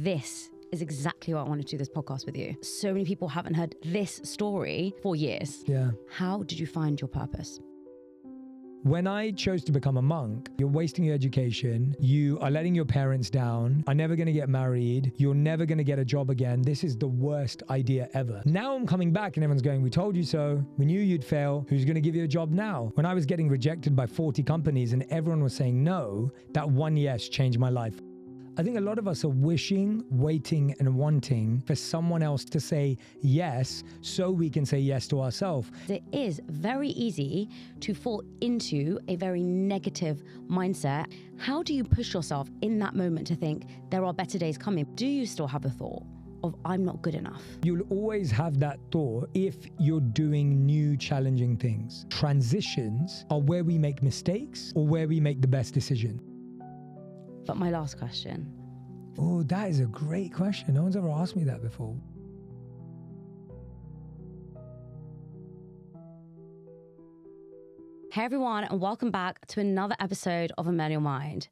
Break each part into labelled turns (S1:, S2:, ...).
S1: This is exactly why I wanted to do this podcast with you. So many people haven't heard this story for years.
S2: Yeah.
S1: How did you find your purpose?
S2: When I chose to become a monk, you're wasting your education. You are letting your parents down. Are never going to get married. You're never going to get a job again. This is the worst idea ever. Now I'm coming back and everyone's going, we told you so. We knew you'd fail. Who's going to give you a job now? When I was getting rejected by 40 companies and everyone was saying no, that one yes changed my life. I think a lot of us are wishing, waiting, and wanting for someone else to say yes so we can say yes to ourselves.
S1: It is very easy to fall into a very negative mindset. How do you push yourself in that moment to think there are better days coming? Do you still have the thought of I'm not good enough?
S2: You'll always have that thought if you're doing new challenging things. Transitions are where we make mistakes or where we make the best decision.
S1: But my last question.
S2: Oh, that is a great question. No one's ever asked me that before.
S1: Hey everyone, and welcome back to another episode of A Millennial Mind,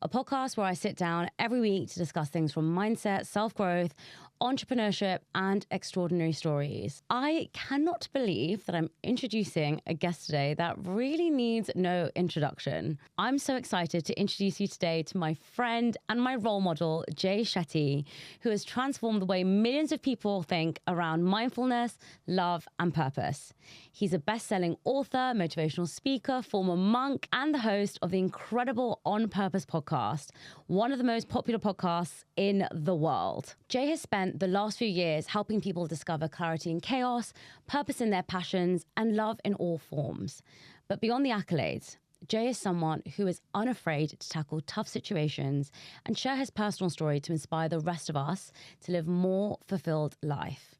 S1: a podcast where I sit down every week to discuss things from mindset, self-growth, entrepreneurship, and extraordinary stories. I cannot believe that I'm introducing a guest today that really needs no introduction. I'm so excited to introduce you today to my friend and my role model, Jay Shetty, who has transformed the way millions of people think around mindfulness, love, and purpose. He's a best-selling author, motivational speaker, former monk, and the host of the incredible On Purpose podcast, one of the most popular podcasts in the world. Jay has spent the last few years helping people discover clarity in chaos, purpose in their passions, and love in all forms. But beyond the accolades, Jay is someone who is unafraid to tackle tough situations and share his personal story to inspire the rest of us to live more fulfilled life.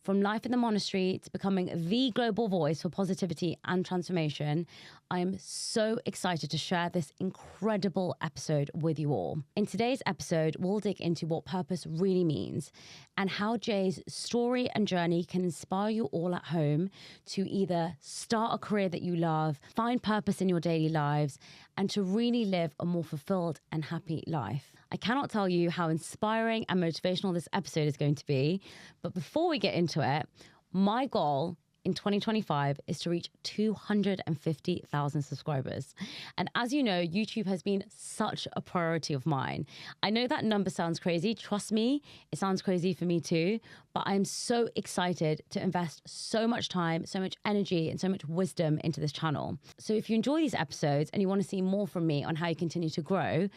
S1: From life in the monastery to becoming the global voice for positivity and transformation, I am so excited to share this incredible episode with you all. In today's episode, we'll dig into what purpose really means and how Jay's story and journey can inspire you all at home to either start a career that you love, find purpose in your daily lives, and to really live a more fulfilled and happy life. I cannot tell you how inspiring and motivational this episode is going to be, but before we get into it, my goal in 2025 is to reach 250,000 subscribers. And as you know, YouTube has been such a priority of mine. I know that number sounds crazy. Trust me, it sounds crazy for me too, but I'm so excited to invest so much time, so much energy, and so much wisdom into this channel. So if you enjoy these episodes and you want to see more from me on how you continue to grow,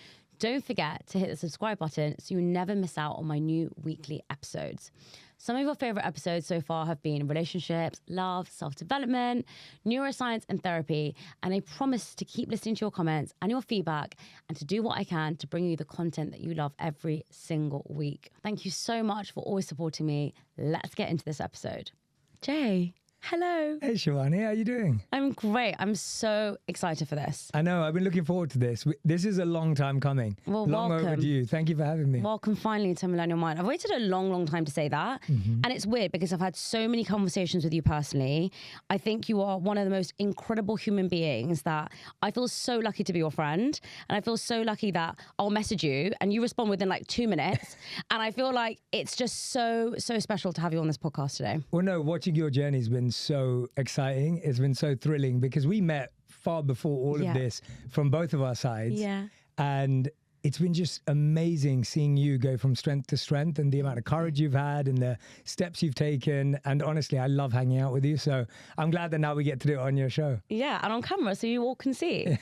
S1: don't forget to hit the subscribe button so you never miss out on my new weekly episodes. Some of your favorite episodes so far have been relationships, love, self-development, neuroscience, and therapy. And I promise to keep listening to your comments and your feedback and to do what I can to bring you the content that you love every single week. Thank you so much for always supporting me. Let's get into this episode. Jay. Hello.
S2: Hey, Shivani, how are you doing?
S1: I'm great. I'm so excited for this.
S2: I know. I've been looking forward to this. This is a long time coming.
S1: Well,
S2: long
S1: welcome.
S2: overdue. Thank you for having me.
S1: Welcome finally to Millennial Mind. I've waited a long, long time to say that. And it's weird because I've had so many conversations with you personally. I think you are one of the most incredible human beings that I feel so lucky to be your friend. And I feel so lucky that I'll message you and you respond within like 2 minutes. And I feel like it's just so special to have you on this podcast today.
S2: Well, no, watching your journey has been so exciting. It's been so thrilling because we met far before all of this from both of our sides.
S1: Yeah.
S2: And it's been just amazing seeing you go from strength to strength and the amount of courage you've had and the steps you've taken. And honestly, I love hanging out with you. So I'm glad that now we get to do it on your show.
S1: Yeah, and on camera so you all can see.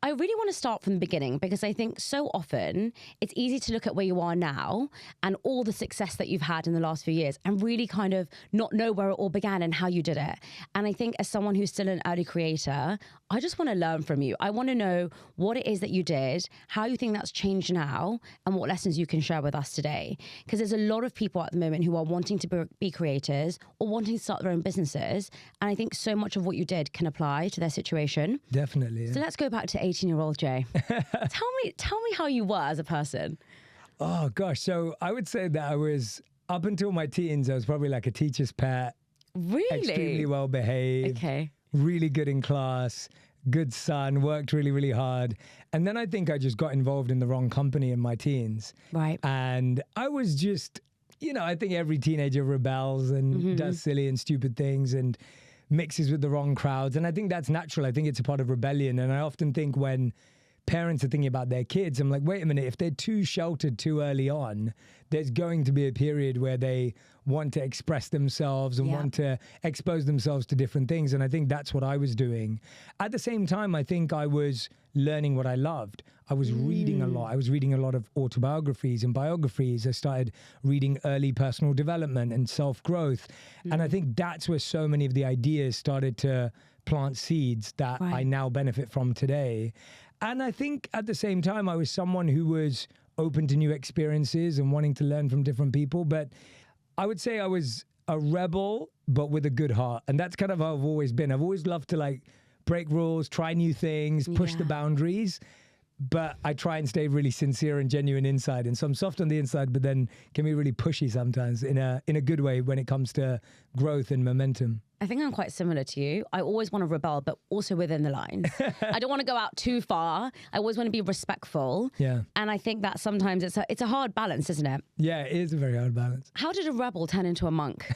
S1: I really want to start from the beginning because I think so often it's easy to look at where you are now and all the success that you've had in the last few years and really kind of not know where it all began and how you did it. And I think as someone who's still an early creator, I just want to learn from you. I want to know what it is that you did, how you think that's changed now, and what lessons you can share with us today. Because there's a lot of people at the moment who are wanting to be creators or wanting to start their own businesses. And I think so much of what you did can apply to their situation.
S2: Definitely. Yeah.
S1: So let's go back to 18-year-old Jay. Tell me how you were as a person.
S2: Oh, gosh. So I would say that I was, up until my teens, I was probably like a teacher's pet.
S1: Really?
S2: Extremely well behaved.
S1: Okay.
S2: Really good in class. good son, worked really, really hard. And then I think I just got involved in the wrong company in my teens.
S1: Right.
S2: And I was just, I think every teenager rebels and does silly and stupid things and mixes with the wrong crowds. And I think that's natural. I think it's a part of rebellion. And I often think when parents are thinking about their kids, I'm like, wait a minute, if they're too sheltered too early on, there's going to be a period where they want to express themselves and want to expose themselves to different things. And I think that's what I was doing. At the same time, I think I was learning what I loved. I was reading a lot. I was reading a lot of autobiographies and biographies. I started reading early personal development and self-growth. And I think that's where so many of the ideas started to plant seeds that I now benefit from today. And I think at the same time, I was someone who was open to new experiences and wanting to learn from different people. But I would say I was a rebel, but with a good heart. And that's kind of how I've always been. I've always loved to like break rules, try new things, push the boundaries. But I try and stay really sincere and genuine inside. And so I'm soft on the inside, but then can be really pushy sometimes in a good way when it comes to growth and momentum.
S1: I think I'm quite similar to you. I always want to rebel, but also within the lines. I don't want to go out too far. I always want to be respectful.
S2: Yeah.
S1: And I think that sometimes it's a hard balance, isn't it?
S2: Yeah, it is a very hard balance.
S1: How did a rebel turn into a monk?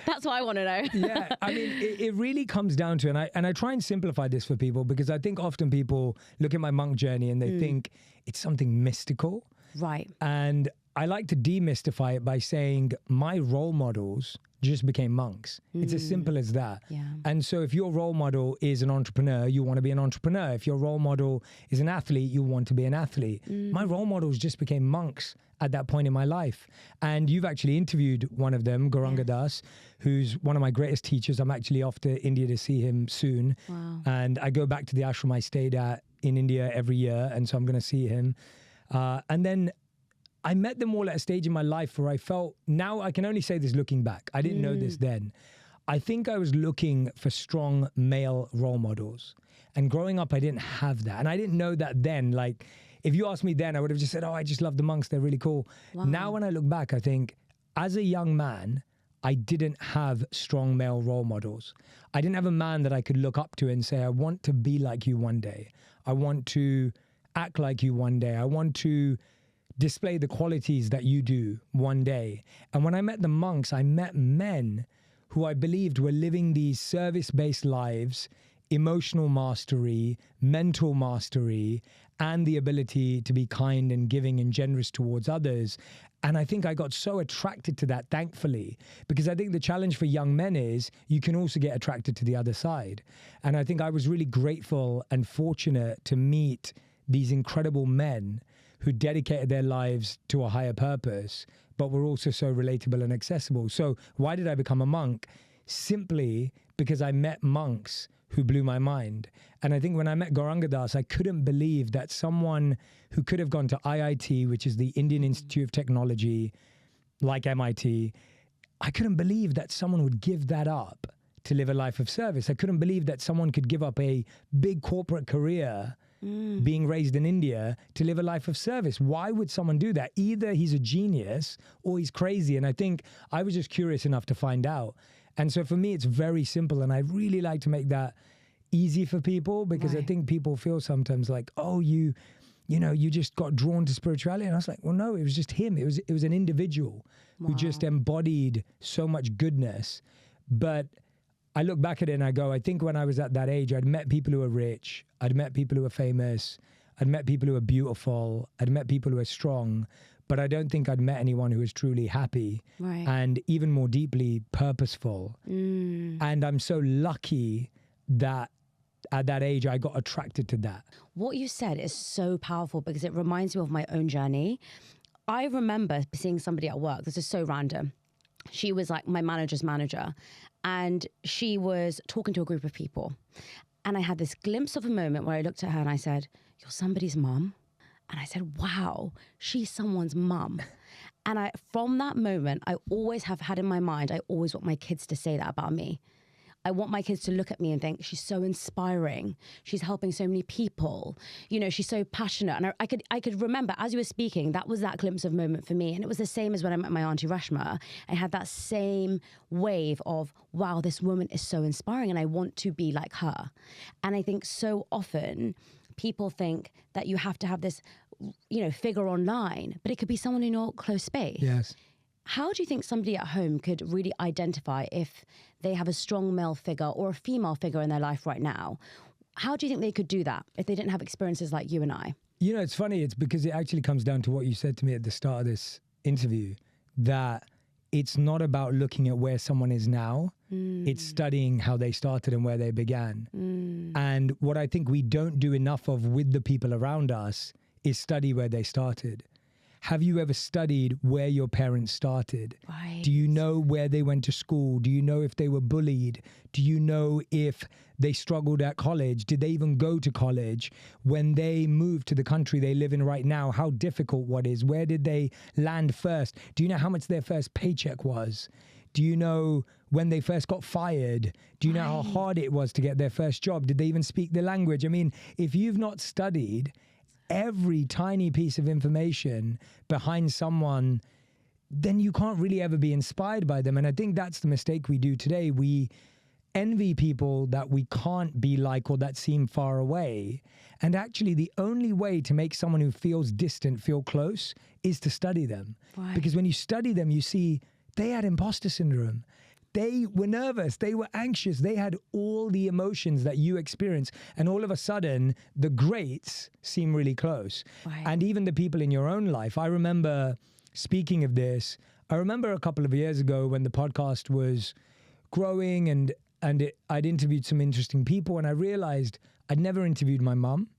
S1: That's what I want to know.
S2: Yeah, I mean, it really comes down to, and I try and simplify this for people because I think often people look at my monk journey and they think it's something mystical.
S1: Right.
S2: And I like to demystify it by saying my role models just became monks. It's as simple as that.
S1: Yeah.
S2: And so if your role model is an entrepreneur, you want to be an entrepreneur. If your role model is an athlete, you want to be an athlete. My role models just became monks at that point in my life. And you've actually interviewed one of them, Gauranga Das, who's one of my greatest teachers. I'm actually off to India to see him soon.
S1: Wow.
S2: And I go back to the ashram I stayed at in India every year. And so I'm going to see him. And then I met them all at a stage in my life where I felt, now I can only say this looking back. I didn't know this then. I think I was looking for strong male role models. And growing up, I didn't have that. And I didn't know that then. Like, if you asked me then, I would have just said, oh, I just love the monks. They're really cool. Wow. Now, when I look back, I think as a young man, I didn't have strong male role models. I didn't have a man that I could look up to and say, I want to be like you one day. I want to act like you one day. I want to display the qualities that you do one day. And when I met the monks, I met men who I believed were living these service-based lives, emotional mastery, mental mastery, and the ability to be kind and giving and generous towards others. And I think I got so attracted to that, thankfully, because I think the challenge for young men is you can also get attracted to the other side. And I think I was really grateful and fortunate to meet these incredible men who dedicated their lives to a higher purpose, but were also so relatable and accessible. So why did I become a monk? Simply because I met monks who blew my mind. And I think when I met Gauranga Das, I couldn't believe that someone who could have gone to IIT, which is the Indian Institute of Technology, like MIT, I couldn't believe that someone would give that up to live a life of service. I couldn't believe that someone could give up a big corporate career being raised in India to live a life of service. Why would someone do that? Either he's a genius or he's crazy. And I think I was just curious enough to find out. And so for me, it's very simple. And I really like to make that easy for people because I think people feel sometimes like, oh, you just got drawn to spirituality. And I was like, well, no, it was just him. It was an individual who just embodied so much goodness. But I look back at it and I go, I think when I was at that age, I'd met people who were rich. I'd met people who were famous. I'd met people who were beautiful. I'd met people who were strong. But I don't think I'd met anyone who was truly happy and even more deeply purposeful. And I'm so lucky that at that age, I got attracted to that.
S1: What you said is so powerful because it reminds me of my own journey. I remember seeing somebody at work. This is so random. She was like my manager's manager. And she was talking to a group of people. And I had this glimpse of a moment where I looked at her and I said, you're somebody's mum? And I said, wow, she's someone's mum. And from that moment, I always have had in my mind, I always want my kids to say that about me. I want my kids to look at me and think, she's so inspiring. She's helping so many people. You know, she's so passionate. And I could remember, as you were speaking, that was that glimpse of moment for me. And it was the same as when I met my auntie Rashma. I had that same wave of, wow, this woman is so inspiring and I want to be like her. And I think so often people think that you have to have this, you know, figure online, but it could be someone in your close space.
S2: Yes.
S1: How do you think somebody at home could really identify if they have a strong male figure or a female figure in their life right now? How do you think they could do that if they didn't have experiences like you and I?
S2: You know, it's funny. It's because it actually comes down to what you said to me at the start of this interview, that it's not about looking at where someone is now. It's studying how they started and where they began. And what I think we don't do enough of with the people around us is study where they started. Have you ever studied where your parents started?
S1: Right.
S2: Do you know where they went to school? Do you know if they were bullied? Do you know if they struggled at college? Did they even go to college? When they moved to the country they live in right now, how difficult what is? Where did they land first? Do you know how much their first paycheck was? Do you know when they first got fired? Do you know how hard it was to get their first job? Did they even speak the language? I mean, if you've not studied every tiny piece of information behind someone, then you can't really ever be inspired by them. And I think that's the mistake we do today. We envy people that we can't be like or that seem far away. And actually the only way to make someone who feels distant feel close is to study them.
S1: Right.
S2: Because when you study them, you see they had imposter syndrome. They were nervous, they were anxious, they had all the emotions that you experience. And all of a sudden, the greats seem really close.
S1: Right.
S2: And even the people in your own life. I remember, speaking of this, I remember a couple of years ago when the podcast was growing and I'd interviewed some interesting people, and I realized I'd never interviewed my mum.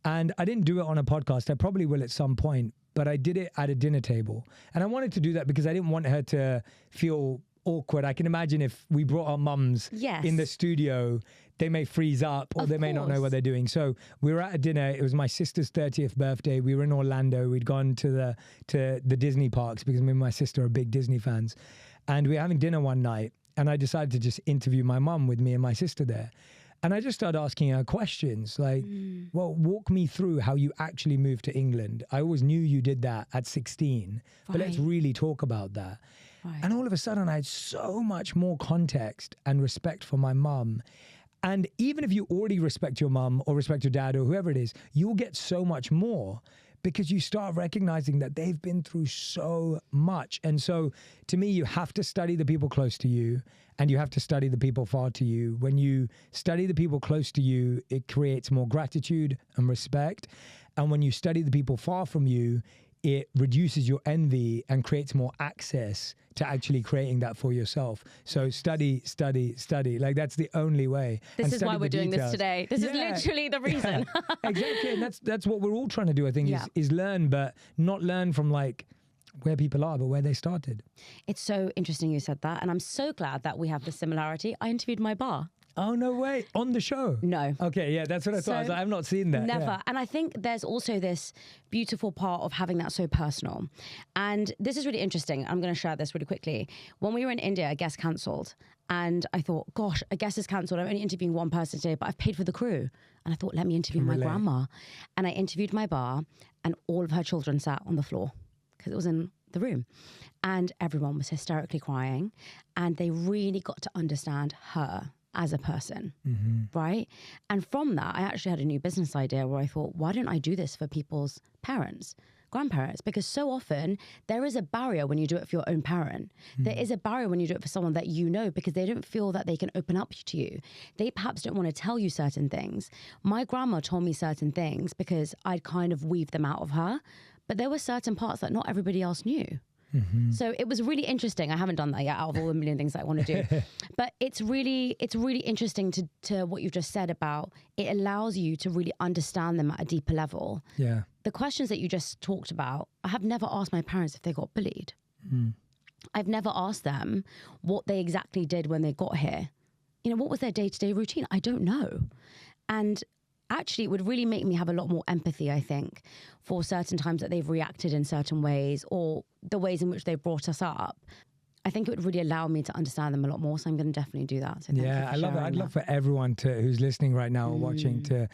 S2: And I didn't do it on a podcast. I probably will at some point, but I did it at a dinner table. And I wanted to do that because I didn't want her to feel awkward. I can imagine if we brought our mums in the studio, they may freeze up or they may not know what they're doing. So we were at a dinner. It was my sister's 30th birthday. We were in Orlando. We'd gone to the Disney parks because me and my sister are big Disney fans. And we were having dinner one night, and I decided to just interview my mum with me and my sister there. And I just started asking her questions like, well, walk me through how you actually moved to England. I always knew you did that at 16, but let's really talk about that. Right. And all of a sudden, I had so much more context and respect for my mum. And even if you already respect your mum or respect your dad or whoever it is, you'll get so much more because you start recognizing that they've been through so much. And so to me, you have to study the people close to you and you have to study the people far to you. When you study the people close to you, it creates more gratitude and respect. And when you study the people far from you, it reduces your envy and creates more access to actually creating that for yourself. So study. Like that's the only way.
S1: This is why we're doing this today. This is literally the reason.
S2: Exactly. And that's what we're all trying to do, I think, is learn, but not learn from like where people are, but where they started.
S1: It's so interesting you said that. And I'm so glad that we have the similarity. I interviewed my bar.
S2: Oh, no way. On the show?
S1: No.
S2: Okay, yeah, that's what I thought. I was like, I've not seen that.
S1: Never.
S2: Yeah.
S1: And I think there's also this beautiful part of having that so personal. And this is really interesting. I'm going to share this really quickly. When we were in India, a guest cancelled. And I thought, gosh, a guest is cancelled. I'm only interviewing one person today, but I've paid for the crew. And I thought, let me interview my grandma. And I interviewed my bar, and all of her children sat on the floor because it was in the room. And everyone was hysterically crying. And they really got to understand her as a person, right? And from that, I actually had a new business idea where I thought, why don't I do this for people's parents, grandparents? Because so often there is a barrier when you do it for your own parent. There is a barrier when you do it for someone that you know, because they don't feel that they can open up to you. They perhaps don't want to tell you certain things. My grandma told me certain things because I'd kind of weaved them out of her, but there were certain parts that not everybody else knew. So it was really interesting. I haven't done that yet out of all the million things that I want to do. But it's really interesting to what you've just said about it allows you to really understand them at a deeper level.
S2: Yeah.
S1: The questions that you just talked about, I have never asked my parents if they got bullied. I've never asked them what they exactly did when they got here. You know, what was their day-to-day routine? I don't know. And actually, it would really make me have a lot more empathy, I think, for certain times that they've reacted in certain ways or the ways in which they brought us up. I think it would really allow me to understand them a lot more. So I'm going to definitely do that. So
S2: Yeah, I love it. I'd love for everyone who's listening right now or watching to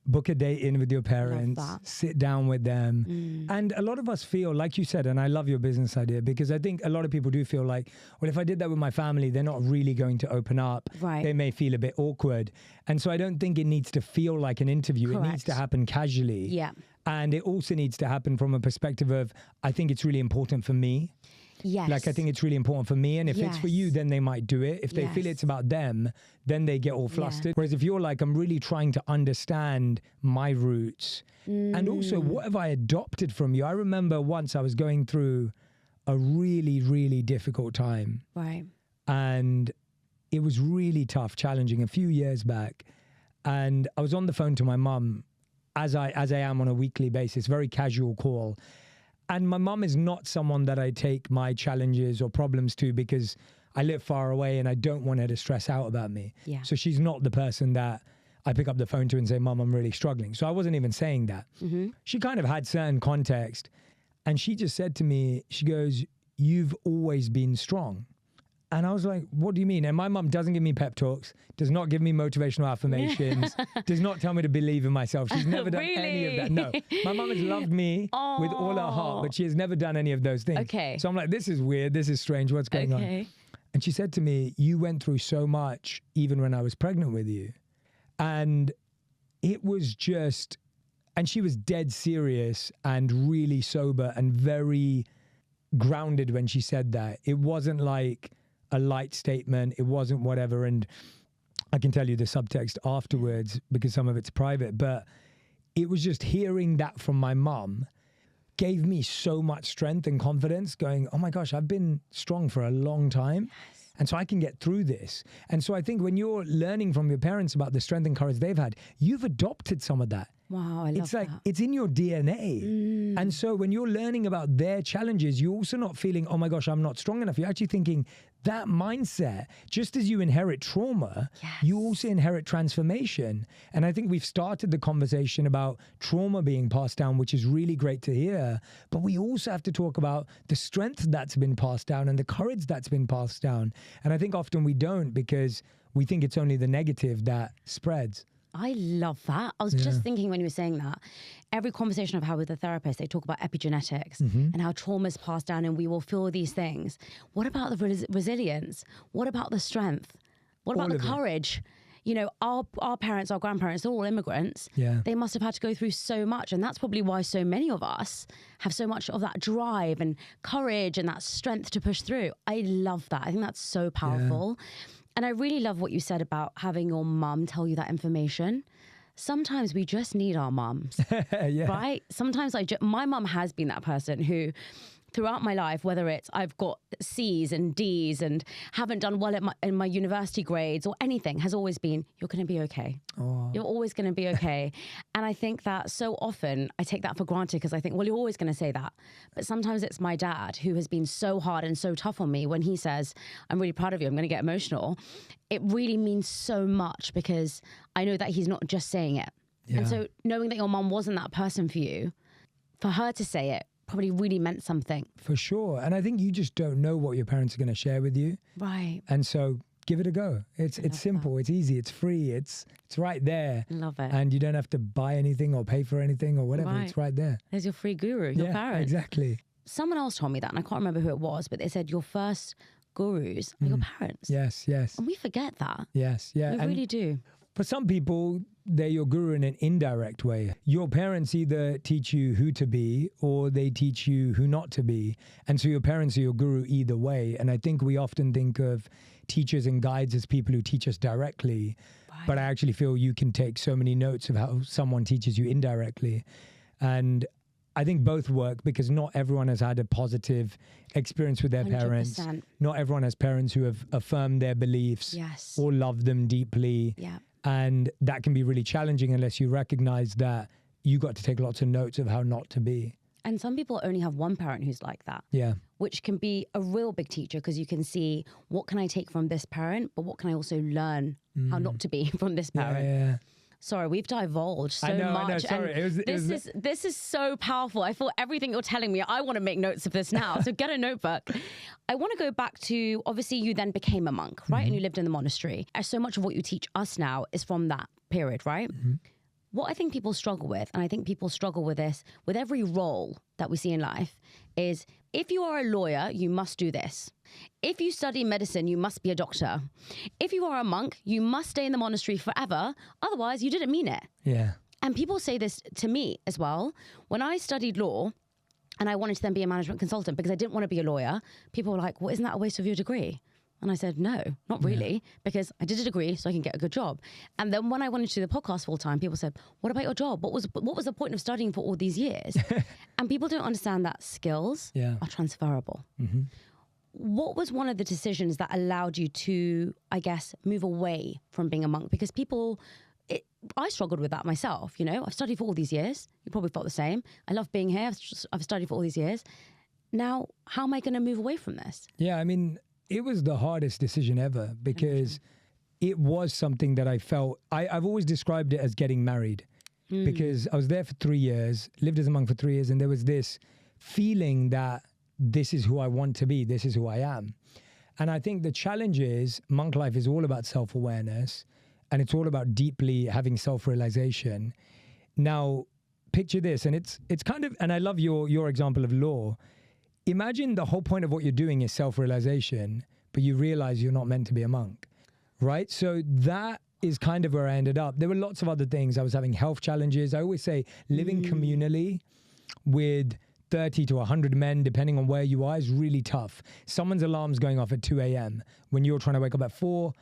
S2: book a date in with your parents, sit down with them. And a lot of us feel, like you said, and I love your business idea, because I think a lot of people do feel like, well, if I did that with my family, they're not really going to open up.
S1: Right.
S2: They may feel a bit awkward. And so I don't think it needs to feel like an interview.
S1: Correct.
S2: It needs to happen casually.
S1: Yeah.
S2: And it also needs to happen from a perspective of, I think it's really important for me.
S1: Yes.
S2: Like, I think it's really important for me. And if it's for you, then they might do it. If they feel it's about them, then they get all flustered. Whereas if you're like, I'm really trying to understand my roots. And also, what have I adopted from you? I remember once I was going through a really, really difficult time.
S1: Right.
S2: And it was really tough, challenging, a few years back. And I was on the phone to my mum, as I am on a weekly basis, very casual call. And my mum is not someone that I take my challenges or problems to because I live far away and I don't want her to stress out about me.
S1: Yeah.
S2: So she's not the person that I pick up the phone to and say, Mum, I'm really struggling. So I wasn't even saying that. She kind of had certain context. And she just said to me, she goes, you've always been strong. And I was like, what do you mean? And my mum doesn't give me pep talks, does not give me motivational affirmations, does not tell me to believe in myself. She's never done any of that. No, my mum has loved me with all her heart, but she has never done any of those things.
S1: Okay.
S2: So I'm like, this is weird. This is strange. What's going on? And she said to me, you went through so much even when I was pregnant with you. And it was just, and she was dead serious and really sober and very grounded when she said that. It wasn't like a light statement. It wasn't whatever. And I can tell you the subtext afterwards because some of it's private, but it was just hearing that from my mum gave me so much strength and confidence going, oh my gosh, I've been strong for a long time. And so I can get through this. And so I think when you're learning from your parents about the strength and courage they've had, you've adopted some of that.
S1: Wow, I love
S2: It's like,
S1: that.
S2: it's in your DNA. And so when you're learning about their challenges, you're also not feeling, oh my gosh, I'm not strong enough. You're actually thinking that mindset, just as you inherit trauma, you also inherit transformation. And I think we've started the conversation about trauma being passed down, which is really great to hear. But we also have to talk about the strength that's been passed down and the courage that's been passed down. And I think often we don't because we think it's only the negative that spreads.
S1: I love that. I was just thinking when you were saying that, every conversation I've had with a therapist, they talk about epigenetics and how trauma is passed down and we will feel these things. What about the resilience? What about the strength? What about the courage? You know, our parents, our grandparents, they're all immigrants.
S2: Yeah.
S1: They must have had to go through so much. And that's probably why so many of us have so much of that drive and courage and that strength to push through. I love that. I think that's so powerful. And I really love what you said about having your mum tell you that information. Sometimes we just need our mums, right? Sometimes my mum has been that person who, throughout my life, whether it's I've got C's and D's and haven't done well in my university grades or anything, has always been, you're going to be okay. Oh. You're always going to be okay. And I think that so often I take that for granted because I think, well, you're always going to say that. But sometimes it's my dad who has been so hard and so tough on me when he says, I'm really proud of you, I'm going to get emotional. It really means so much because I know that he's not just saying it. Yeah. And so knowing that your mom wasn't that person for you, for her to say it, probably really meant something. For sure. And I think you just don't know what your parents are going to share with you. Right. And so give it a go. It's simple. That. It's easy. It's free. It's right there. Love it. And you don't have to buy anything or pay for anything or whatever. Right. It's right there. There's your free guru, your parents. Exactly. Someone else told me that, and I can't remember who it was, but they said your first gurus are your parents. Yes, yes. And we forget that. Yes, yeah. We really do. For some people, they're your guru in an indirect way. Your parents either teach you who to be or they teach you who not to be. And so your parents are your guru either way. And I think we often think of teachers and guides as people who teach us directly. Right. But I actually feel you can take so many notes of how someone teaches you indirectly. And I think both work because not everyone has had a positive experience with their 100%. Parents. Not everyone has parents who have affirmed their beliefs or loved them deeply. Yeah. And that can be really challenging unless you recognize that you got to take lots of notes of how not to be. And some people only have one parent who's like that. Yeah. Which can be a real big teacher because you can see what can I take from this parent, but what can I also learn how not to be from this parent. Yeah. Sorry, we've divulged so much.
S2: I know. Sorry.
S1: This is so powerful. I feel everything you're telling me. I want to make notes of this now. So get a notebook. I want to go back to, obviously, you then became a monk, right? And you lived in the monastery. And so much of what you teach us now is from that period, right? What I think people struggle with, and I think people struggle with this with every role that we see in life, is if you are a lawyer, you must do this. If you study medicine, you must be a doctor. If you are a monk, you must stay in the monastery forever. Otherwise, you didn't mean it.
S2: Yeah.
S1: And people say this to me as well. When I studied law and I wanted to then be a management consultant because I didn't want to be a lawyer, people were like, well, isn't that a waste of your degree? And I said, no, not really, because I did a degree so I can get a good job. And then when I wanted to do the podcast full time, people said, what about your job? What was the point of studying for all these years? And people don't understand that skills are transferable. What was one of the decisions that allowed you to, I guess, move away from being a monk? Because I struggled with that myself. You know, I've studied for all these years. You probably felt the same. I love being here. I've studied for all these years. Now, how am I going to move away from this?
S2: Yeah, I mean, it was the hardest decision ever because it was something that I felt, I've always described it as getting married because I was there for 3 years, lived as a monk for 3 years, and there was this feeling that this is who I want to be, this is who I am. And I think the challenge is monk life is all about self-awareness and it's all about deeply having self-realization. Now, picture this, and it's kind of, and I love your example of law. Imagine the whole point of what you're doing is self-realization, but you realize you're not meant to be a monk, right? So that is kind of where I ended up. There were lots of other things. I was having health challenges. I always say living communally with 30 to 100 men, depending on where you are, is really tough. Someone's alarm's going off at 2 a.m. when you're trying to wake up at 4.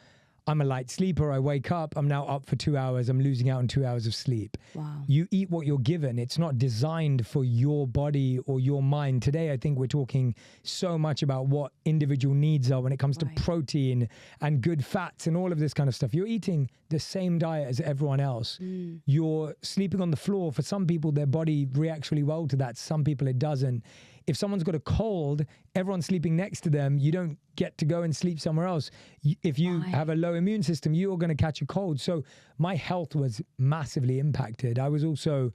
S2: I'm a light sleeper. I wake up. I'm now up for 2 hours. I'm losing out on 2 hours of sleep.
S1: Wow.
S2: You eat what you're given. It's not designed for your body or your mind. Today, I think we're talking so much about what individual needs are when it comes to protein and good fats and all of this kind of stuff. You're eating the same diet as everyone else. You're sleeping on the floor. For some people, their body reacts really well to that. Some people, it doesn't. If someone's got a cold, everyone's sleeping next to them. You don't get to go and sleep somewhere else. If you have a low immune system, you're going to catch a cold. So my health was massively impacted. I was also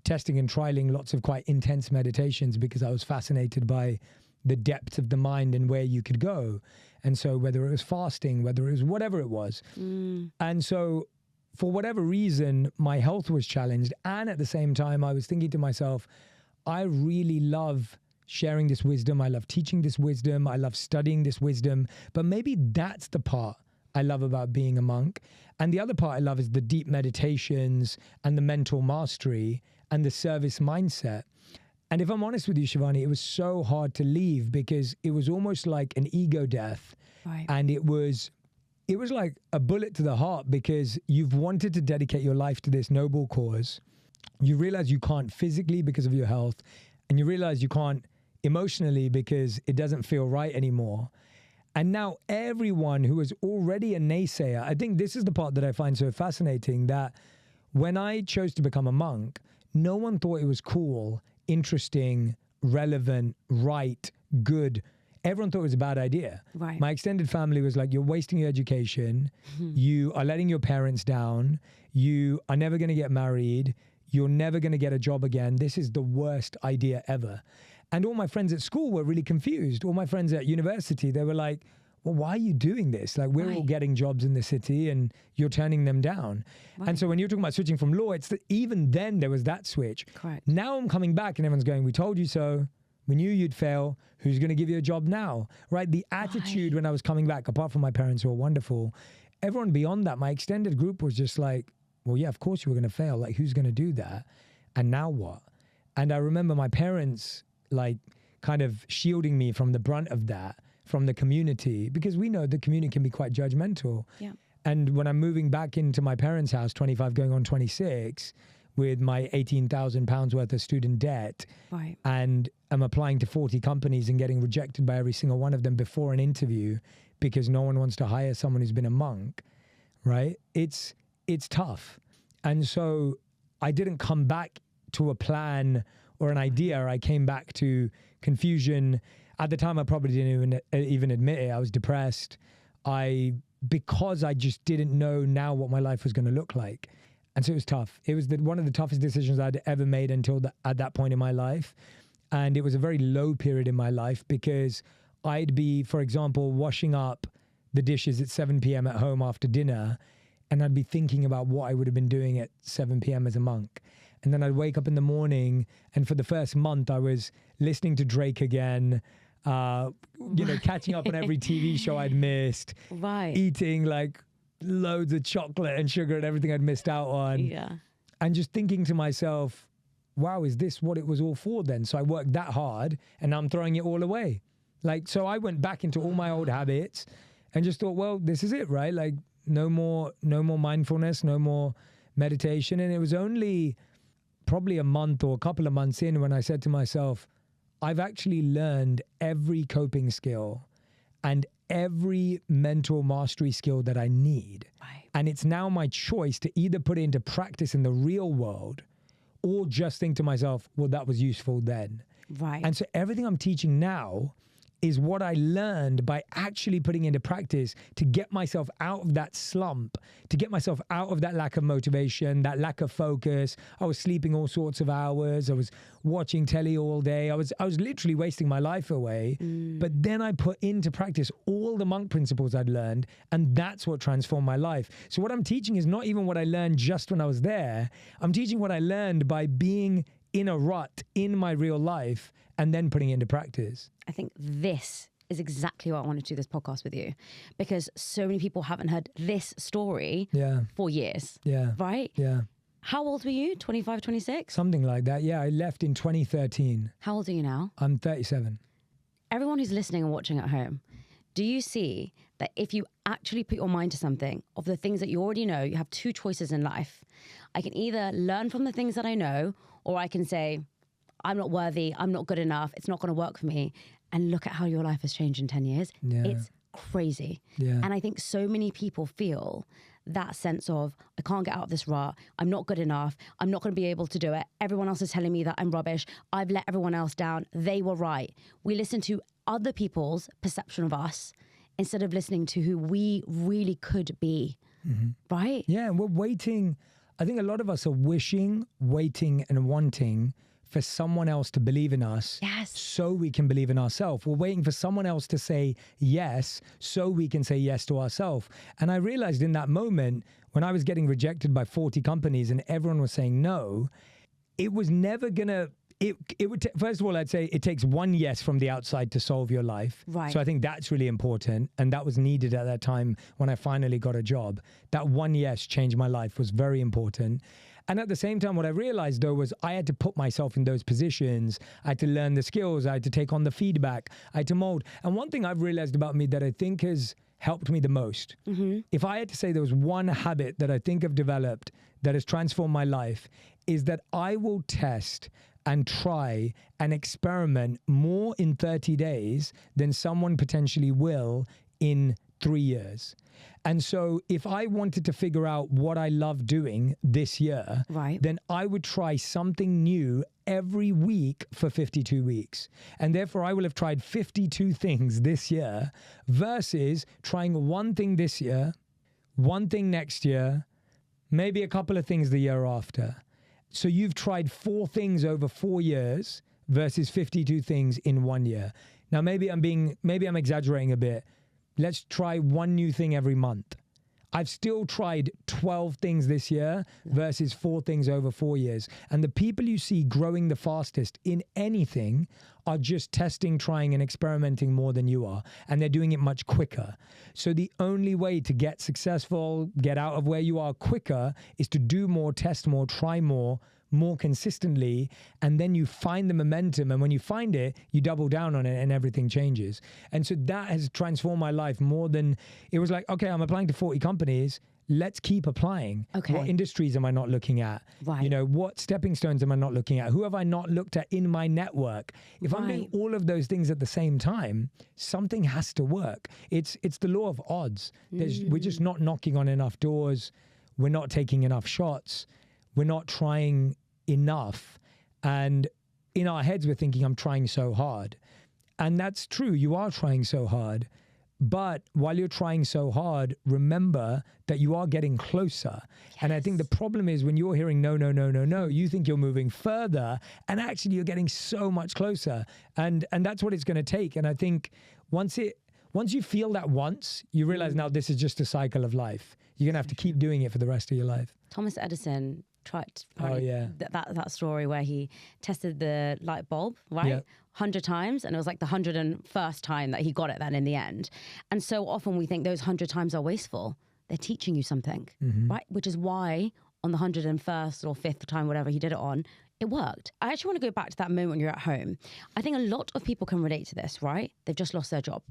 S2: testing and trialing lots of quite intense meditations because I was fascinated by the depth of the mind and where you could go. And so whether it was fasting, whether it was whatever it was. And so for whatever reason, my health was challenged. And at the same time, I was thinking to myself, I really love sharing this wisdom. I love teaching this wisdom. I love studying this wisdom. But maybe that's the part I love about being a monk. And the other part I love is the deep meditations and the mental mastery and the service mindset. And if I'm honest with you, Shivani, it was so hard to leave because it was almost like an ego death. And it was like a bullet to the heart because you've wanted to dedicate your life to this noble cause. You realize you can't physically because of your health, and you realize you can't emotionally because it doesn't feel right anymore. And now everyone who is already a naysayer, I think this is the part that I find so fascinating, that when I chose to become a monk, no one thought it was cool, interesting, relevant, right, good. Everyone thought it was a bad idea. My extended family was like, you're wasting your education. You are letting your parents down. You are never going to get married. You're never going to get a job again. This is the worst idea ever. And all my friends at school were really confused. All my friends at university, they were like, well, why are you doing this? Like, we're all getting jobs in the city and you're turning them down. And so when you're talking about switching from law, it's that even then there was that switch. Now I'm coming back and everyone's going, we told you so. We knew you'd fail. Who's going to give you a job now? Right? The attitude when I was coming back, apart from my parents who are wonderful, everyone beyond that, my extended group was just like, well, yeah, of course you were going to fail. Like, who's going to do that? And now what? And I remember my parents like kind of shielding me from the brunt of that, from the community, because we know the community can be quite judgmental. And when I'm moving back into my parents' house, 25 going on 26, with my £18,000 worth of student debt, and I'm applying to 40 companies and getting rejected by every single one of them before an interview because no one wants to hire someone who's been a monk, right? It's tough. And so I didn't come back to a plan or an idea. I came back to confusion. At the time, I probably didn't even admit it. I was depressed. Because I just didn't know now what my life was going to look like. And so it was tough. It was one of the toughest decisions I'd ever made at that point in my life. And it was a very low period in my life because I'd be, for example, washing up the dishes at 7 p.m. at home after dinner, and I'd be thinking about what I would have been doing at 7 p.m. as a monk. And then I'd wake up in the morning, and for the first month, I was listening to Drake again, catching up on every TV show I'd missed, eating like loads of chocolate and sugar and everything I'd missed out on. And just thinking to myself, wow, is this what it was all for then? So I worked that hard and now I'm throwing it all away. Like, so I went back into all my old habits and just thought, well, this is it, right? Like no more mindfulness, no more meditation. And it was only probably a month or a couple of months in when I said to myself, I've actually learned every coping skill and every mental mastery skill that I need. And it's now my choice to either put it into practice in the real world or just think to myself, well, that was useful then. And so everything I'm teaching now is what I learned by actually putting into practice to get myself out of that slump, to get myself out of that lack of motivation, that lack of focus. I was sleeping all sorts of hours. I was watching telly all day. I was literally wasting my life away. But then I put into practice all the monk principles I'd learned, and that's what transformed my life. So what I'm teaching is not even what I learned just when I was there. I'm teaching what I learned by being in a rut in my real life and then putting it into practice.
S1: I think this is exactly why I wanted to do this podcast with you, because so many people haven't heard this story for years. Right? How old were you? 25, 26?
S2: Something like that. Yeah, I left in 2013.
S1: How old are you now?
S2: I'm 37.
S1: Everyone who's listening and watching at home, do you see that if you actually put your mind to something of the things that you already know, you have two choices in life. I can either learn from the things that I know, or I can say, I'm not worthy, I'm not good enough, it's not going to work for me. And look at how your life has changed in 10 years. It's crazy. And I think so many people feel that sense of, I can't get out of this rut, I'm not good enough, I'm not going to be able to do it. Everyone else is telling me that I'm rubbish, I've let everyone else down, they were right. We listen to other people's perception of us instead of listening to who we really could be, right?
S2: Yeah, and we're waiting. I think a lot of us are wishing, waiting, and wanting for someone else to believe in us so we can believe in ourselves. We're waiting for someone else to say yes so we can say yes to ourselves. And I realized in that moment when I was getting rejected by 40 companies and everyone was saying no, it was never gonna, it would, first of all, I'd say it takes one yes from the outside to solve your life. So I think that's really important. And that was needed at that time when I finally got a job. That one yes changed my life, was very important. And at the same time, what I realized, though, was I had to put myself in those positions. I had to learn the skills. I had to take on the feedback. I had to mold. And one thing I've realized about me that I think has helped me the most, if I had to say there was one habit that I think I've developed that has transformed my life, is that I will test and try and experiment more in 30 days than someone potentially will in 3 years. And so if I wanted to figure out what I love doing this year, then I would try something new every week for 52 weeks. And therefore I will have tried 52 things this year versus trying one thing this year, one thing next year, maybe a couple of things the year after. So you've tried 4 things over 4 years versus 52 things in 1 year. Now maybe I'm exaggerating a bit. Let's try one new thing every month. I've still tried 12 things this year versus 4 things over 4 years. And the people you see growing the fastest in anything are just testing, trying, and experimenting more than you are. And they're doing it much quicker. So the only way to get successful, get out of where you are quicker, is to do more, test more, try more consistently, and then you find the momentum, and when you find it, you double down on it and everything changes. And so that has transformed my life more than, it was like, okay, I'm applying to 40 companies, let's keep applying. What industries am I not looking at? You know, what stepping stones am I not looking at? Who have I not looked at in my network? If I'm doing all of those things at the same time, something has to work. It's the law of odds. We're just not knocking on enough doors. We're not taking enough shots. We're not trying enough. And in our heads, we're thinking, I'm trying so hard. And that's true. You are trying so hard. But while you're trying so hard, remember that you are getting closer. Yes. And I think the problem is when you're hearing no, no, no, no, no, you think you're moving further, and actually you're getting so much closer. And that's what it's going to take. And I think once you feel that once, you realize now this is just a cycle of life. You're going to have to keep doing it for the rest of your life.
S1: Thomas Edison tried that story where he tested the light bulb, right? Yeah. 100 times, and it was like the 101st time that he got it then in the end. And so often we think those 100 times are wasteful. They're teaching you something, right? Which is why on the 101st or 5th time, whatever he did it on, it worked. I actually want to go back to that moment when you're at home. I think a lot of people can relate to this, right? They've just lost their job.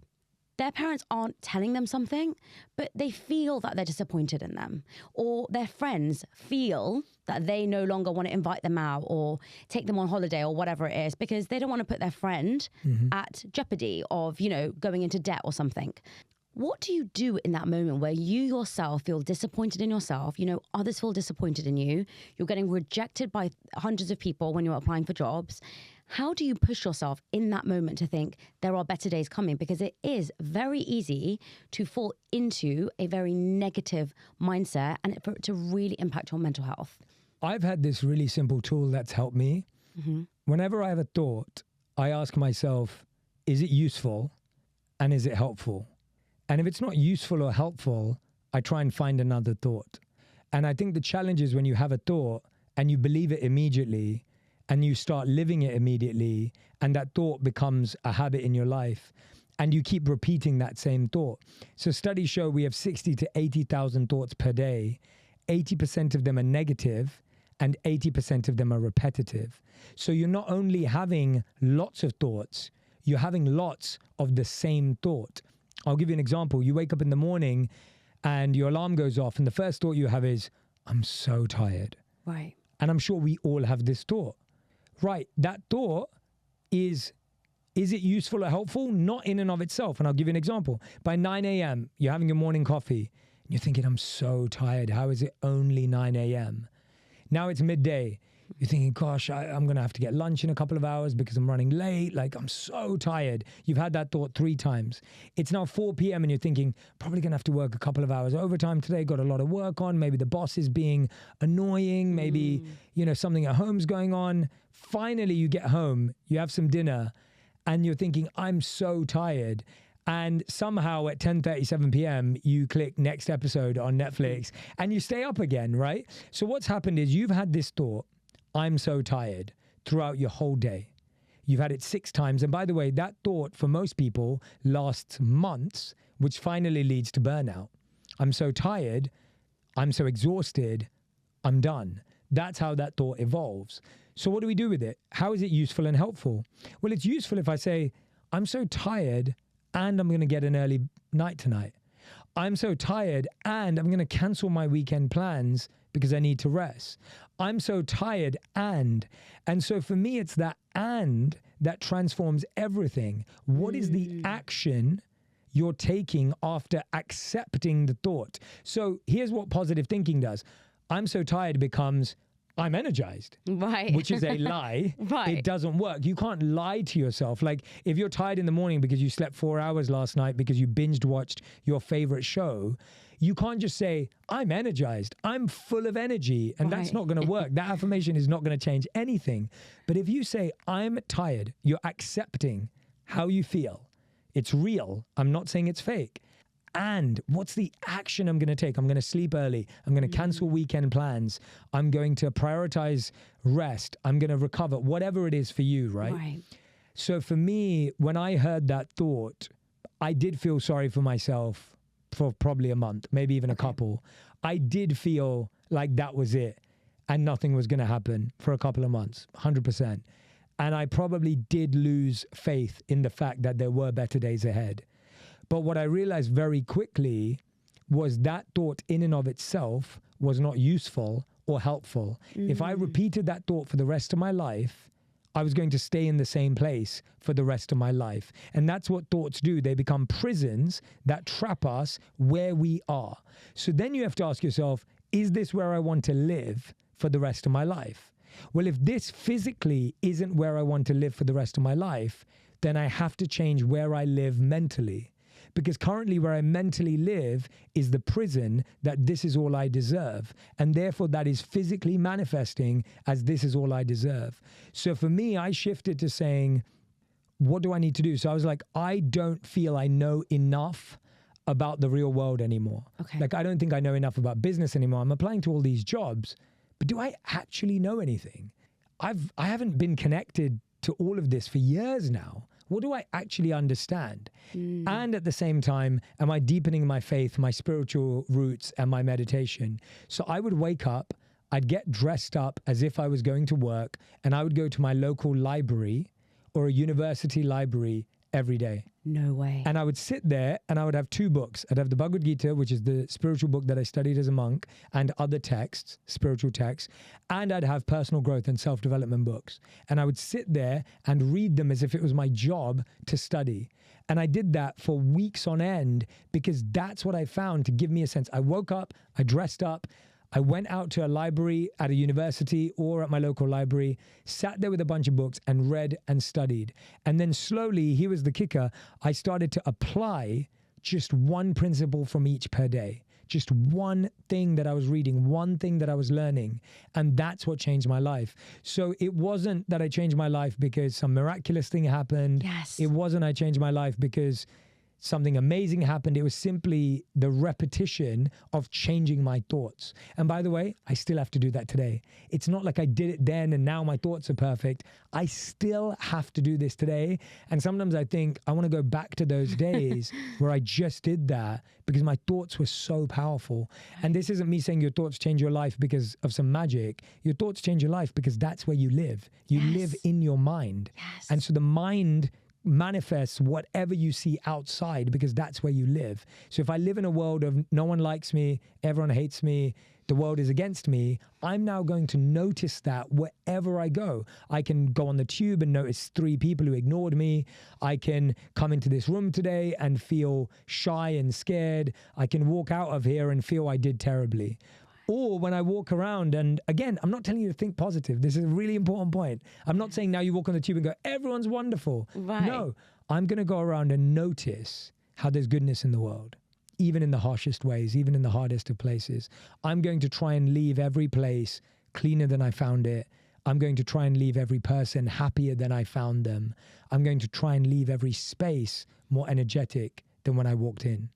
S1: Their parents aren't telling them something, but they feel that they're disappointed in them. Or their friends feel that they no longer want to invite them out or take them on holiday or whatever it is, because they don't want to put their friend at jeopardy of, going into debt or something. What do you do in that moment where you yourself feel disappointed in yourself? Others feel disappointed in you. You're getting rejected by hundreds of people when you're applying for jobs. How do you push yourself in that moment to think there are better days coming? Because it is very easy to fall into a very negative mindset and for it to really impact your mental health.
S2: I've had this really simple tool that's helped me. Whenever I have a thought, I ask myself, is it useful and is it helpful? And if it's not useful or helpful, I try and find another thought. And I think the challenge is when you have a thought and you believe it immediately, and you start living it immediately, and that thought becomes a habit in your life, and you keep repeating that same thought. So studies show we have 60 to 80,000 thoughts per day. 80% of them are negative, and 80% of them are repetitive. So you're not only having lots of thoughts, you're having lots of the same thought. I'll give you an example. You wake up in the morning, and your alarm goes off, and the first thought you have is, I'm so tired.
S1: Right.
S2: And I'm sure we all have this thought. Right, that thought is it useful or helpful? Not in and of itself. And I'll give you an example. By 9 a.m., you're having your morning coffee, and you're thinking, I'm so tired. How is it only 9 a.m.? Now it's midday. You're thinking, gosh, I'm going to have to get lunch in a couple of hours because I'm running late. Like, I'm so tired. You've had that thought 3 times. It's now 4 p.m. and you're thinking, probably going to have to work a couple of hours overtime today. Got a lot of work on. Maybe the boss is being annoying. Maybe, something at home's going on. Finally, you get home, you have some dinner, and you're thinking, I'm so tired. And somehow at 10:37 p.m., you click next episode on Netflix and you stay up again, right? So what's happened is you've had this thought, I'm so tired, throughout your whole day. You've had it 6 times. And by the way, that thought for most people lasts months, which finally leads to burnout. I'm so tired, I'm so exhausted, I'm done. That's how that thought evolves. So what do we do with it? How is it useful and helpful? Well, it's useful if I say, I'm so tired and I'm going to get an early night tonight. I'm so tired and I'm going to cancel my weekend plans because I need to rest. I'm so tired and so for me, it's that and that transforms everything. What is the action you're taking after accepting the thought? So here's what positive thinking does. I'm so tired becomes I'm energized,
S1: right?
S2: Which is a lie.
S1: Right.
S2: It doesn't work. You can't lie to yourself. Like if you're tired in the morning because you slept 4 hours last night because you binged watched your favorite show, you can't just say, I'm energized. I'm full of energy. And that's not going to work. That affirmation is not going to change anything. But if you say, I'm tired, you're accepting how you feel. It's real. I'm not saying it's fake. And what's the action I'm going to take? I'm going to sleep early. I'm going to cancel weekend plans. I'm going to prioritize rest. I'm going to recover, whatever it is for you, right? So for me, when I heard that thought, I did feel sorry for myself for probably a month, maybe even a couple. I did feel like that was it and nothing was going to happen for a couple of months, 100%. And I probably did lose faith in the fact that there were better days ahead. But what I realized very quickly was that thought in and of itself was not useful or helpful. If I repeated that thought for the rest of my life, I was going to stay in the same place for the rest of my life. And that's what thoughts do. They become prisons that trap us where we are. So then you have to ask yourself, is this where I want to live for the rest of my life? Well, if this physically isn't where I want to live for the rest of my life, then I have to change where I live mentally. because currently where I mentally live is the prison that this is all I deserve. And therefore that is physically manifesting as this is all I deserve. So for me, I shifted to saying, what do I need to do? So I was like, I don't feel I know enough about the real world anymore.
S1: Okay.
S2: Like, I don't think I know enough about business anymore. I'm applying to all these jobs, but do I actually know anything? I haven't been connected to all of this for years now. What do I actually understand? And at the same time, am I deepening my faith, my spiritual roots, and my meditation? So I would wake up, I'd get dressed up as if I was going to work, and I would go to my local library or a university library every day.
S1: No way.
S2: And I would sit there and I would have two books. I'd have the Bhagavad Gita, which is the spiritual book that I studied as a monk, and other texts, spiritual texts. And I'd have personal growth and self-development books. And I would sit there and read them as if it was my job to study. And I did that for weeks on end because that's what I found to give me a sense. I woke up, I dressed up, I went out to a library at a university or at my local library, sat there with a bunch of books and read and studied. And then slowly, here was the kicker, I started to apply just one principle from each per day. Just one thing that I was reading, one thing that I was learning. And that's what changed my life. So it wasn't that I changed my life because some miraculous thing happened.
S1: Yes.
S2: It wasn't I changed my life because something amazing happened. It was simply the repetition of changing my thoughts. And by the way, I still have to do that today. It's not like I did it then and now my thoughts are perfect. I still have to do this today. And sometimes I think I want to go back to those days where I just did that because my thoughts were so powerful. And this isn't me saying your thoughts change your life because of some magic. Your thoughts change your life because that's where you live. You live in your mind.
S1: Yes.
S2: And so the mind manifests whatever you see outside because that's where you live. So if I live in a world of no one likes me, everyone hates me, the world is against me, I'm now going to notice that wherever I go. I can go on the tube and notice 3 people who ignored me. I can come into this room today and feel shy and scared. I can walk out of here and feel I did terribly. Or when I walk around, and again, I'm not telling you to think positive. This is a really important point. I'm not saying now you walk on the tube and go, everyone's wonderful.
S1: Right.
S2: No, I'm going to go around and notice how there's goodness in the world, even in the harshest ways, even in the hardest of places. I'm going to try and leave every place cleaner than I found it. I'm going to try and leave every person happier than I found them. I'm going to try and leave every space more energetic than when I walked in.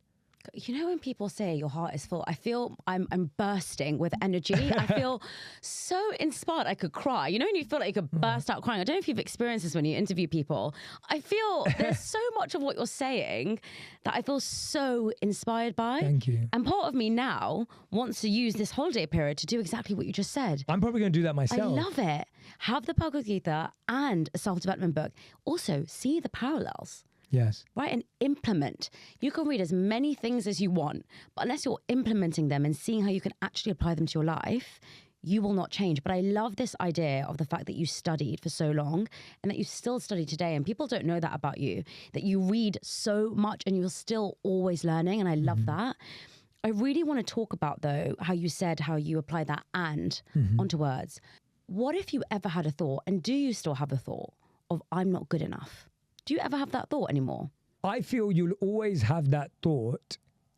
S1: You know, when people say your heart is full, I feel I'm bursting with energy. I feel so inspired. I could cry. You know, when you feel like you could burst out crying. I don't know if you've experienced this when you interview people. I feel there's so much of what you're saying that I feel so inspired by.
S2: Thank you.
S1: And part of me now wants to use this holiday period to do exactly what you just said.
S2: I'm probably going to do that myself.
S1: I love it. Have the Bhagavad Gita and a self-development book. Also, see the parallels.
S2: Yes.
S1: Right? And implement. You can read as many things as you want, but unless you're implementing them and seeing how you can actually apply them to your life, you will not change. But I love this idea of the fact that you studied for so long and that you still study today. And people don't know that about you, that you read so much and you're still always learning. And I love that. I really want to talk about, though, how you said how you apply that and onto words. What if you ever had a thought, and do you still have a thought of I'm not good enough? Do you ever have that thought anymore?
S2: I feel you'll always have that thought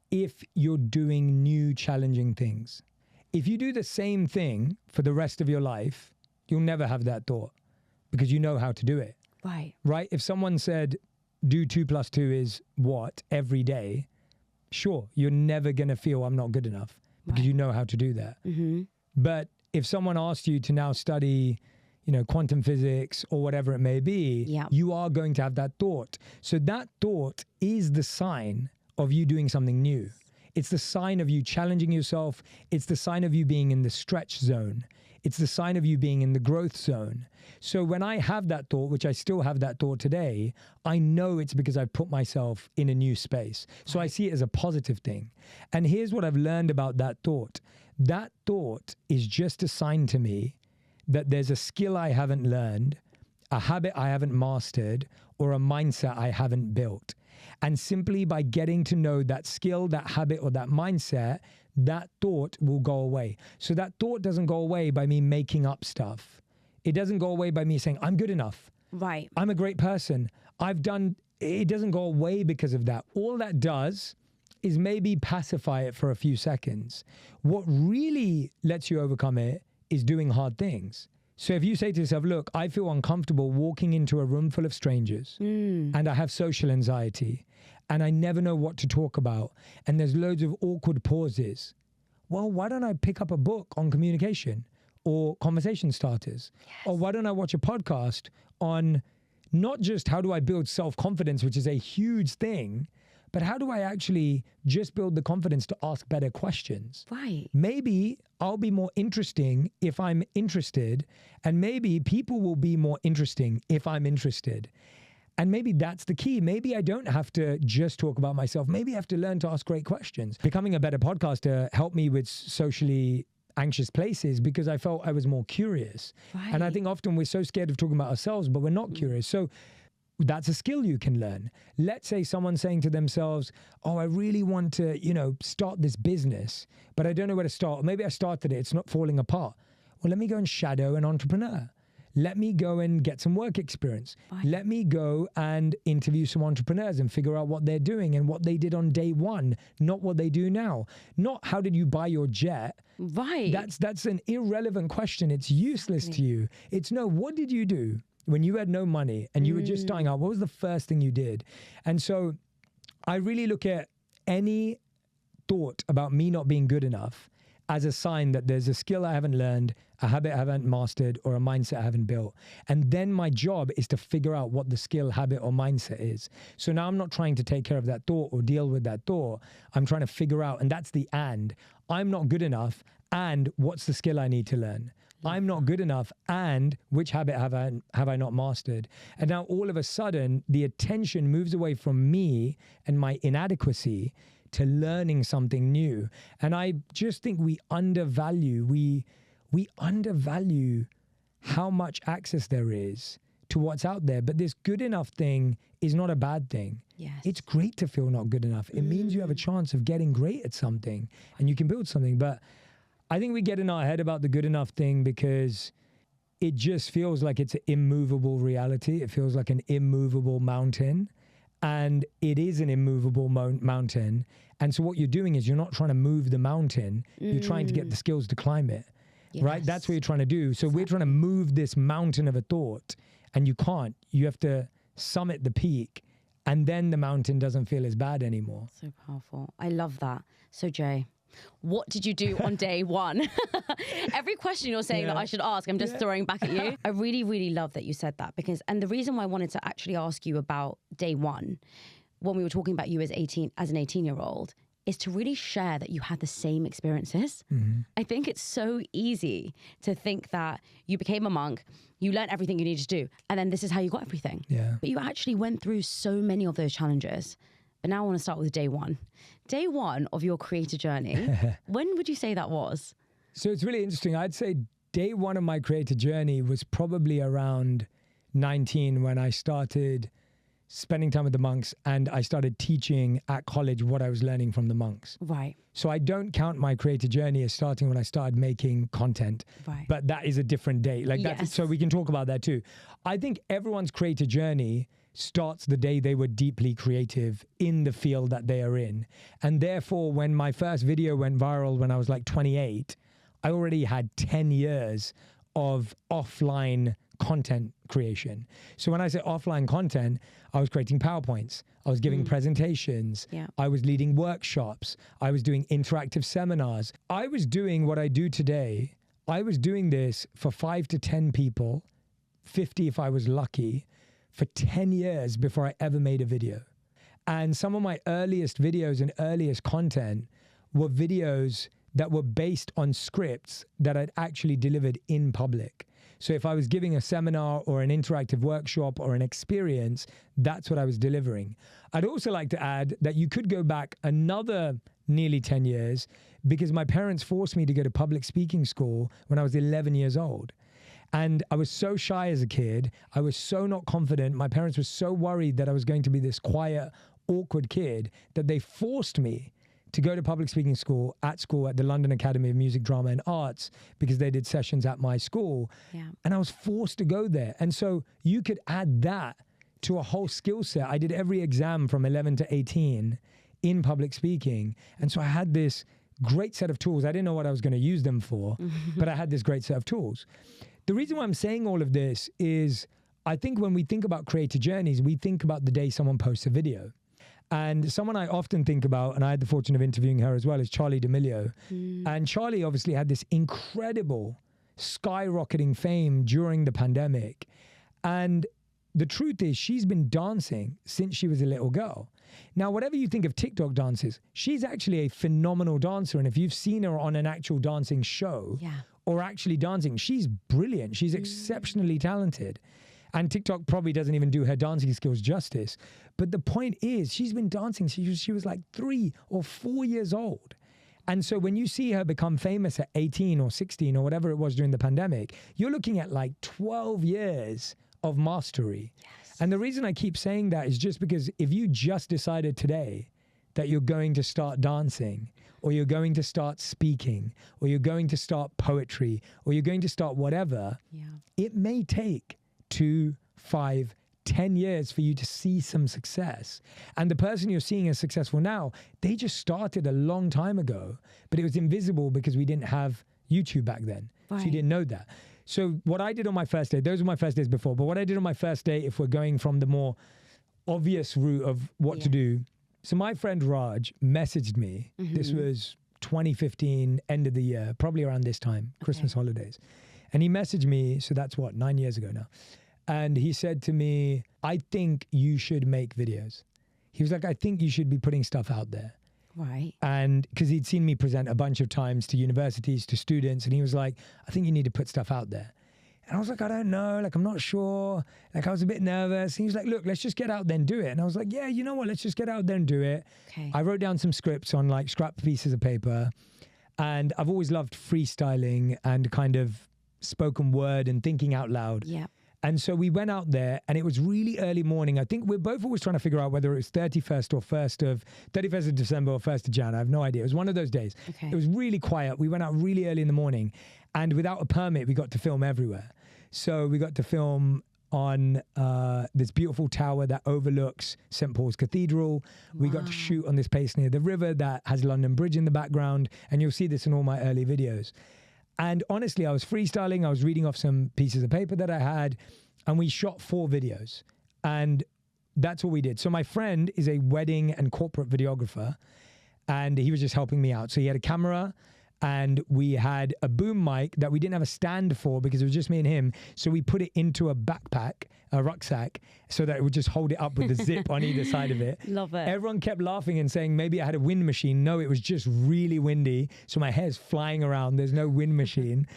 S2: if you're doing new challenging things. If you do the same thing for the rest of your life, you'll never have that thought because you know how to do it.
S1: Right.
S2: Right? If someone said, do 2 + 2 is what every day, sure, you're never going to feel I'm not good enough because you know how to do that. But if someone asked you to now study, you know, quantum physics or whatever it may be, you are going to have that thought. So that thought is the sign of you doing something new. It's the sign of you challenging yourself. It's the sign of you being in the stretch zone. It's the sign of you being in the growth zone. So when I have that thought, which I still have that thought today, I know it's because I've put myself in a new space. So I see it as a positive thing. And here's what I've learned about that thought. That thought is just a sign to me that there's a skill I haven't learned, a habit I haven't mastered, or a mindset I haven't built. And simply by getting to know that skill, that habit, or that mindset, that thought will go away. So that thought doesn't go away by me making up stuff. It doesn't go away by me saying, I'm good enough.
S1: Right.
S2: I'm a great person. I've done it doesn't go away because of that. All that does is maybe pacify it for a few seconds. What really lets you overcome it is doing hard things. So if you say to yourself, look, I feel uncomfortable walking into a room full of strangers and I have social anxiety and I never know what to talk about and there's loads of awkward pauses. Well, why don't I pick up a book on communication or conversation starters? Yes. Or why don't I watch a podcast on not just how do I build self-confidence, which is a huge thing, but how do I actually just build the confidence to ask better questions?
S1: Right.
S2: Maybe I'll be more interesting if I'm interested, and maybe people will be more interesting if I'm interested. And maybe that's the key. Maybe I don't have to just talk about myself. Maybe I have to learn to ask great questions. Becoming a better podcaster helped me with socially anxious places because I felt I was more curious.
S1: Right.
S2: And I think often we're so scared of talking about ourselves, but we're not curious. So that's a skill you can learn. Let's say someone's saying to themselves, oh, I really want to, start this business, but I don't know where to start. Or maybe I started it, it's not falling apart. Well, let me go and shadow an entrepreneur. Let me go and get some work experience.
S1: Right.
S2: Let me go and interview some entrepreneurs and figure out what they're doing and what they did on day one, not what they do now. Not how did you buy your jet?
S1: Right.
S2: That's an irrelevant question. It's useless to you. It's no, what did you do when you had no money and you were just starting out? What was the first thing you did? And so I really look at any thought about me not being good enough as a sign that there's a skill I haven't learned, a habit I haven't mastered, or a mindset I haven't built. And then my job is to figure out what the skill, habit, or mindset is. So now I'm not trying to take care of that thought or deal with that thought. I'm trying to figure out, and that's the and. I'm not good enough, and what's the skill I need to learn? I'm not good enough, and which habit have I not mastered? And now all of a sudden, the attention moves away from me and my inadequacy to learning something new. And I just think we undervalue how much access there is to what's out there. But this good enough thing is not a bad thing.
S1: Yes.
S2: It's great to feel not good enough. It means you have a chance of getting great at something and you can build something. But I think we get in our head about the good enough thing because it just feels like it's an immovable reality. It feels like an immovable mountain. And it is an immovable mountain. And so what you're doing is you're not trying to move the mountain. You're trying to get the skills to climb it. Yes. Right? That's what you're trying to do. So we're trying to move this mountain of a thought. And you can't. You have to summit the peak. And then the mountain doesn't feel as bad anymore.
S1: So powerful. I love that. So Jay, what did you do on day one? Every question you're saying that I should ask, I'm just throwing back at you. I really, really love that you said that and the reason why I wanted to actually ask you about day one, when we were talking about you as an 18-year-old, is to really share that you had the same experiences. Mm-hmm. I think it's so easy to think that you became a monk, you learned everything you needed to do, and then this is how you got everything. Yeah. But you actually went through so many of those challenges. But now I want to start with day one. Day one of your creator journey. When would you say that was?
S2: So it's really interesting. I'd say day one of my creator journey was probably around 19 when I started spending time with the monks and I started teaching at college what I was learning from the monks.
S1: Right.
S2: So I don't count my creator journey as starting when I started making content. Right. But that is a different date. So we can talk about that too. I think everyone's creator journey starts the day they were deeply creative in the field that they are in. And therefore, when my first video went viral when I was like 28, I already had 10 years of offline content creation. So when I say offline content, I was creating PowerPoints, I was giving presentations, I was leading workshops, I was doing interactive seminars. I was doing what I do today. I was doing this for 5 to 10 people, 50 if I was lucky, for 10 years before I ever made a video. And some of my earliest videos and earliest content were videos that were based on scripts that I'd actually delivered in public. So if I was giving a seminar or an interactive workshop or an experience, that's what I was delivering. I'd also like to add that you could go back another nearly 10 years because my parents forced me to go to public speaking school when I was 11 years old. And I was so shy as a kid. I was so not confident. My parents were so worried that I was going to be this quiet, awkward kid that they forced me to go to public speaking school at the London Academy of Music, Drama and Arts, because they did sessions at my school. Yeah. And I was forced to go there. And so you could add that to a whole skill set. I did every exam from 11 to 18 in public speaking. And so I had this great set of tools. I didn't know what I was going to use them for, but I had this great set of tools. The reason why I'm saying all of this is I think when we think about creator journeys, we think about the day someone posts a video. And someone I often think about, and I had the fortune of interviewing her as well, is Charli D'Amelio. And Charli obviously had this incredible skyrocketing fame during the pandemic. And the truth is she's been dancing since she was a little girl. Now, whatever you think of TikTok dances, she's actually a phenomenal dancer. And if you've seen her on an actual dancing show or actually dancing, she's brilliant. She's exceptionally talented. And TikTok probably doesn't even do her dancing skills justice. But the point is, she's been dancing since she was like 3 or 4 years old. And so when you see her become famous at 18 or 16 or whatever it was during the pandemic, you're looking at like 12 years of mastery. Yes. And the reason I keep saying that is just because if you just decided today that you're going to start dancing, or you're going to start speaking, or you're going to start poetry, or you're going to start whatever, it may take 2, 5, 10 years for you to see some success. And the person you're seeing as successful now, they just started a long time ago, but it was invisible because we didn't have YouTube back then. So you didn't know that. So what I did on my first day, those were my first days before, but what I did on my first day, if we're going from the more obvious route of what to do. So my friend Raj messaged me. This was 2015, end of the year, probably around this time, Christmas holidays. And he messaged me, so that's what, 9 years ago now. And he said to me, I think you should make videos. He was like, I think you should be putting stuff out there.
S1: Right.
S2: And because he'd seen me present a bunch of times to universities, to students, and he was like, I think you need to put stuff out there. And I was like, I don't know, like, I'm not sure. Like, I was a bit nervous. And he was like, look, let's just get out there and do it. And I was like, yeah, you know what? Let's just get out there and do it.
S1: Okay.
S2: I wrote down some scripts on like scrap pieces of paper. And I've always loved freestyling and kind of spoken word and thinking out loud.
S1: Yeah.
S2: And so we went out there and it was really early morning. I think we're both always trying to figure out whether it was 31st of December or 1st of Jan. I have no idea. It was one of those days.
S1: Okay.
S2: It was really quiet. We went out really early in the morning and without a permit, we got to film everywhere. So we got to film on this beautiful tower that overlooks St. Paul's Cathedral. We got to shoot on this place near the river that has London Bridge in the background. And you'll see this in all my early videos. And honestly, I was freestyling. I was reading off some pieces of paper that I had, and we shot 4 videos. And that's all we did. So my friend is a wedding and corporate videographer, and he was just helping me out. So he had a camera, and we had a boom mic that we didn't have a stand for because it was just me and him. So we put it into a backpack, a rucksack, so that it would just hold it up with the zip on either side of it.
S1: Love it.
S2: Everyone kept laughing and saying maybe I had a wind machine. No, it was just really windy. So my hair's flying around. There's no wind machine.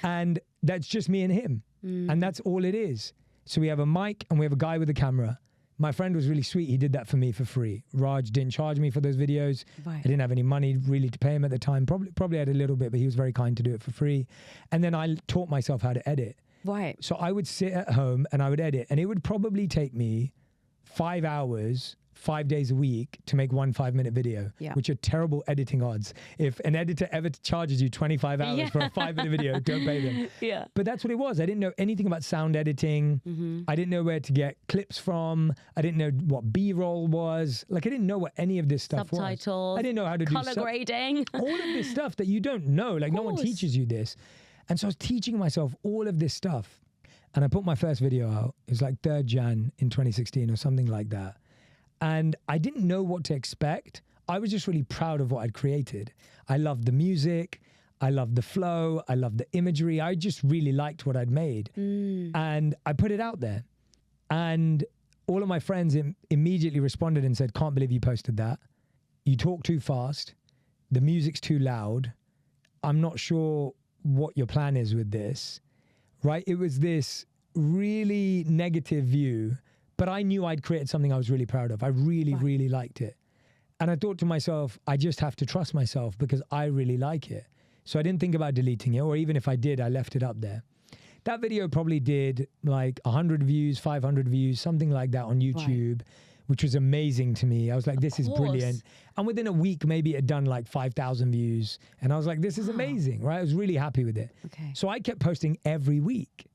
S2: And that's just me and him. And that's all it is. So we have a mic and we have a guy with a camera. My friend was really sweet. He did that for me for free. Raj didn't charge me for those videos.
S1: Right.
S2: I didn't have any money really to pay him at the time. Probably had a little bit, but he was very kind to do it for free. And then I taught myself how to edit.
S1: Right.
S2: So I would sit at home and I would edit, and it would probably take me 5 hours, 5 days a week to make one 5-minute video, which are terrible editing odds. If an editor ever charges you 25 hours for a 5-minute video, don't pay them.
S1: Yeah.
S2: But that's what it was. I didn't know anything about sound editing. I didn't know where to get clips from. I didn't know what B-roll was. Like, I didn't know what any of this stuff was.
S1: Subtitles.
S2: I didn't know how to do
S1: color grading.
S2: all of this stuff that you don't know. Like, no one teaches you this. And so I was teaching myself all of this stuff. And I put my first video out. It was like 3rd Jan in 2016 or something like that. And I didn't know what to expect. I was just really proud of what I'd created. I loved the music. I loved the flow. I loved the imagery. I just really liked what I'd made. And I put it out there. And all of my friends immediately responded and said, can't believe you posted that. You talk too fast. The music's too loud. I'm not sure what your plan is with this, right? It was this really negative view, but I knew I'd created something I was really proud of. I really, really liked it. And I thought to myself, I just have to trust myself because I really like it. So I didn't think about deleting it, or even if I did, I left it up there. That video probably did like 100 views, 500 views, something like that on YouTube, which was amazing to me. I was like, this is brilliant. And within a week, maybe it had done like 5,000 views. And I was like, this is amazing, right? I was really happy with it. So I kept posting every week.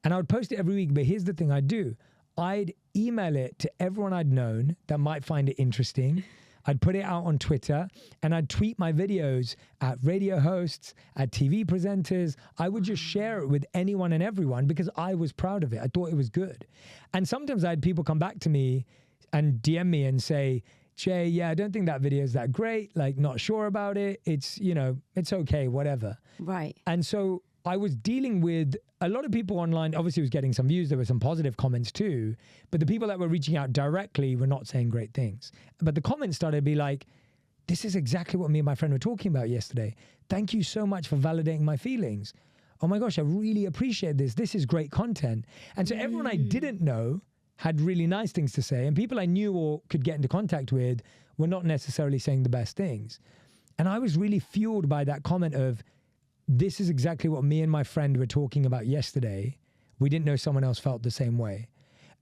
S2: And I would post it every week. But here's the thing I'd do. I'd email it to everyone I'd known that might find it interesting. I'd put it out on Twitter, and I'd tweet my videos at radio hosts, at TV presenters. I would just share it with anyone and everyone because I was proud of it. I thought it was good. And sometimes I had people come back to me and DM me and say, Jay, yeah, I don't think that video is that great. Like, not sure about it. It's, you know, it's okay, whatever.
S1: Right.
S2: And so I was dealing with a lot of people online. Obviously, it was getting some views. There were some positive comments too. But the people that were reaching out directly were not saying great things. But the comments started to be like, this is exactly what me and my friend were talking about yesterday. Thank you so much for validating my feelings. Oh my gosh, I really appreciate this. This is great content. And so everyone I didn't know had really nice things to say. And people I knew or could get into contact with were not necessarily saying the best things. And I was really fueled by that comment of, this is exactly what me and my friend were talking about yesterday. We didn't know someone else felt the same way.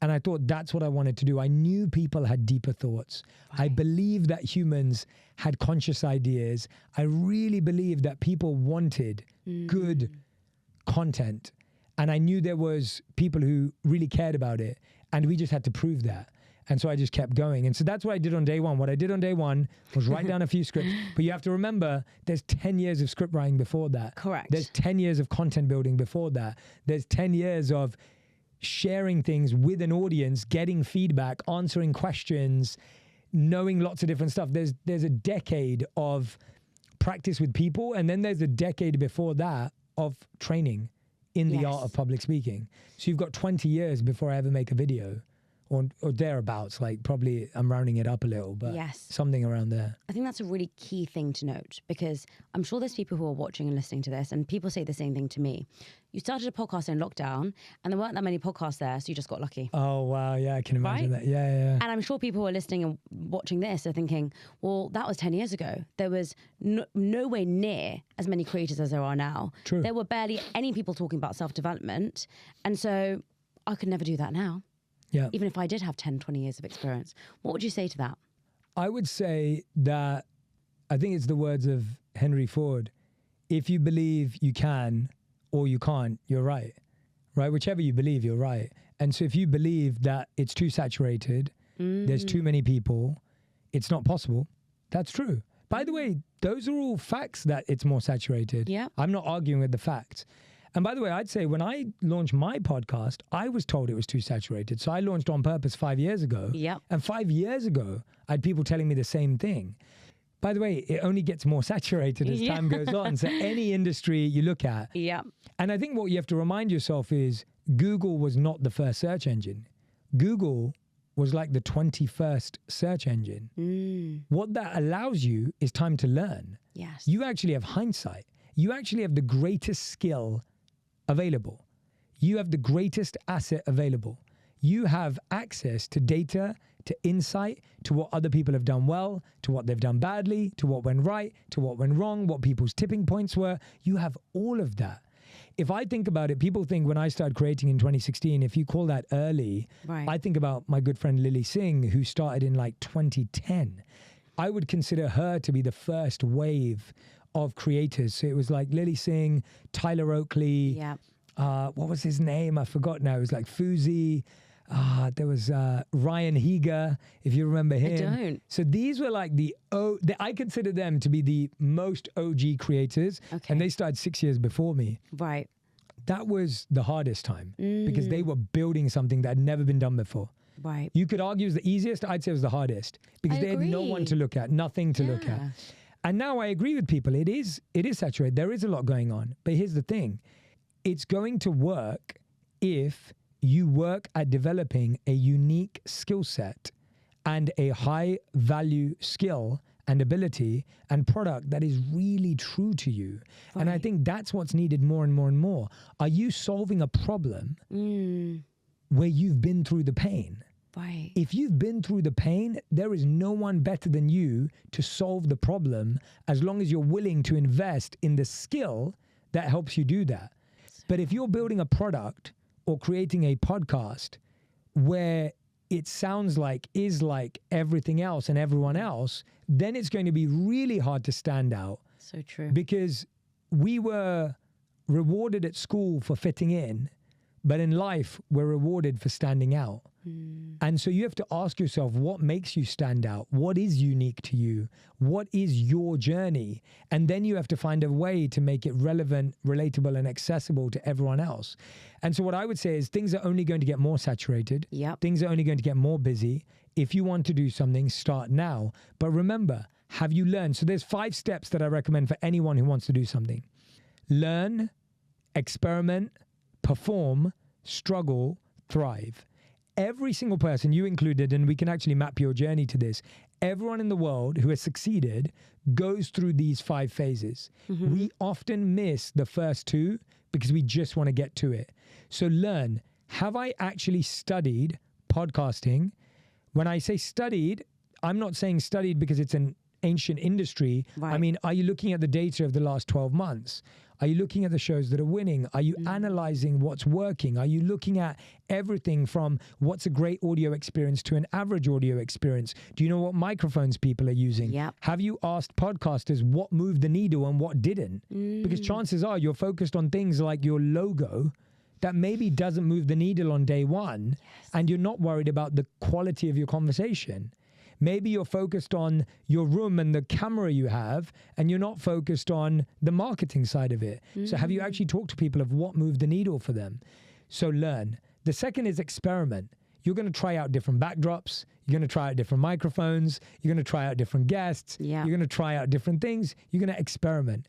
S2: And I thought that's what I wanted to do. I knew people had deeper thoughts. Right. I believed that humans had conscious ideas. I really believed that people wanted good content. And I knew there was people who really cared about it. And we just had to prove that. And so I just kept going. And so that's what I did on day one. What I did on day one was write down a few scripts. But you have to remember, there's 10 years of script writing before that.
S1: Correct.
S2: There's 10 years of content building before that. There's 10 years of sharing things with an audience, getting feedback, answering questions, knowing lots of different stuff. There's a decade of practice with people. And then there's a decade before that of training in the art of public speaking. So you've got 20 years before I ever make a video. Or thereabouts, like probably I'm rounding it up a little, but something around there.
S1: I think that's a really key thing to note, because I'm sure there's people who are watching and listening to this, and people say the same thing to me. You started a podcast in lockdown and there weren't that many podcasts there, so you just got lucky.
S2: Oh, wow. Yeah, I can imagine that. Yeah.
S1: And I'm sure people who are listening and watching this are thinking, well, that was 10 years ago. There was nowhere near as many creators as there are now.
S2: True.
S1: There were barely any people talking about self-development. And so I could never do that now.
S2: Yeah.
S1: Even if I did have 10, 20 years of experience. What would you say to that?
S2: I would say that, I think it's the words of Henry Ford. If you believe you can or you can't, you're right. Right? Whichever you believe, you're right. And so if you believe that it's too saturated, there's too many people, it's not possible, that's true. By the way, those are all facts that it's more saturated.
S1: Yeah.
S2: I'm not arguing with the facts. And by the way, I'd say when I launched my podcast, I was told it was too saturated. So I launched On Purpose 5 years ago.
S1: Yep.
S2: And 5 years ago, I had people telling me the same thing. By the way, it only gets more saturated as time goes on. So any industry you look at.
S1: Yeah.
S2: And I think what you have to remind yourself is Google was not the first search engine. Google was like the 21st search engine. What that allows you is time to learn.
S1: Yes.
S2: You actually have hindsight. You actually have the greatest skill available. You have the greatest asset available. You have access to data, to insight, to what other people have done well, to what they've done badly, to what went right, to what went wrong, what people's tipping points were. You have all of that. If I think about it, people think when I started creating in 2016, if you call that early, I think about my good friend Lily Singh, who started in like 2010. I would consider her to be the first wave of creators. So it was like Lily Singh, Tyler Oakley.
S1: Yeah.
S2: What was his name? I forgot now. It was like Fuzi. There was Ryan Higa, if you remember him.
S1: I don't.
S2: So these were like I consider them to be the most OG creators.
S1: Okay.
S2: And they started 6 years before me.
S1: Right.
S2: That was the hardest time because they were building something that had never been done before.
S1: Right.
S2: You could argue it was the easiest. I'd say it was the hardest because they had no one to look at, nothing to look at. And now I agree with people. It is saturated. There is a lot going on. But here's the thing. It's going to work if you work at developing a unique skill set and a high value skill and ability and product that is really true to you. Right. And I think that's what's needed more and more and more. Are you solving a problem where you've been through the pain?
S1: Right.
S2: If you've been through the pain, there is no one better than you to solve the problem as long as you're willing to invest in the skill that helps you do that. But if you're building a product or creating a podcast where it sounds like, is like everything else and everyone else, then it's going to be really hard to stand out.
S1: So true.
S2: Because we were rewarded at school for fitting in, but in life, we're rewarded for standing out. And so you have to ask yourself, what makes you stand out? What is unique to you? What is your journey? And then you have to find a way to make it relevant, relatable, and accessible to everyone else. And so what I would say is things are only going to get more saturated.
S1: Yep.
S2: Things are only going to get more busy. If you want to do something, start now. But remember, have you learned? So there's 5 steps that I recommend for anyone who wants to do something. Learn, experiment, perform, struggle, thrive. Every single person, you included, and we can actually map your journey to this, everyone in the world who has succeeded goes through these 5 phases. We often miss the first 2 because we just want to get to it. So learn. Have I actually studied podcasting? When I say studied, I'm not saying studied because it's an ancient industry.
S1: Right.
S2: I mean, are you looking at the data of the last 12 months? Are you looking at the shows that are winning? Are you analyzing what's working? Are you looking at everything from what's a great audio experience to an average audio experience? Do you know what microphones people are using?
S1: Yep.
S2: Have you asked podcasters what moved the needle and what didn't? Because chances are you're focused on things like your logo that maybe doesn't move the needle on day one, and you're not worried about the quality of your conversation. Maybe you're focused on your room and the camera you have, and you're not focused on the marketing side of it. So have you actually talked to people of what moved the needle for them? So learn. The second is experiment. You're going to try out different backdrops. You're going to try out different microphones. You're going to try out different guests.
S1: Yeah.
S2: You're going to try out different things. You're going to experiment.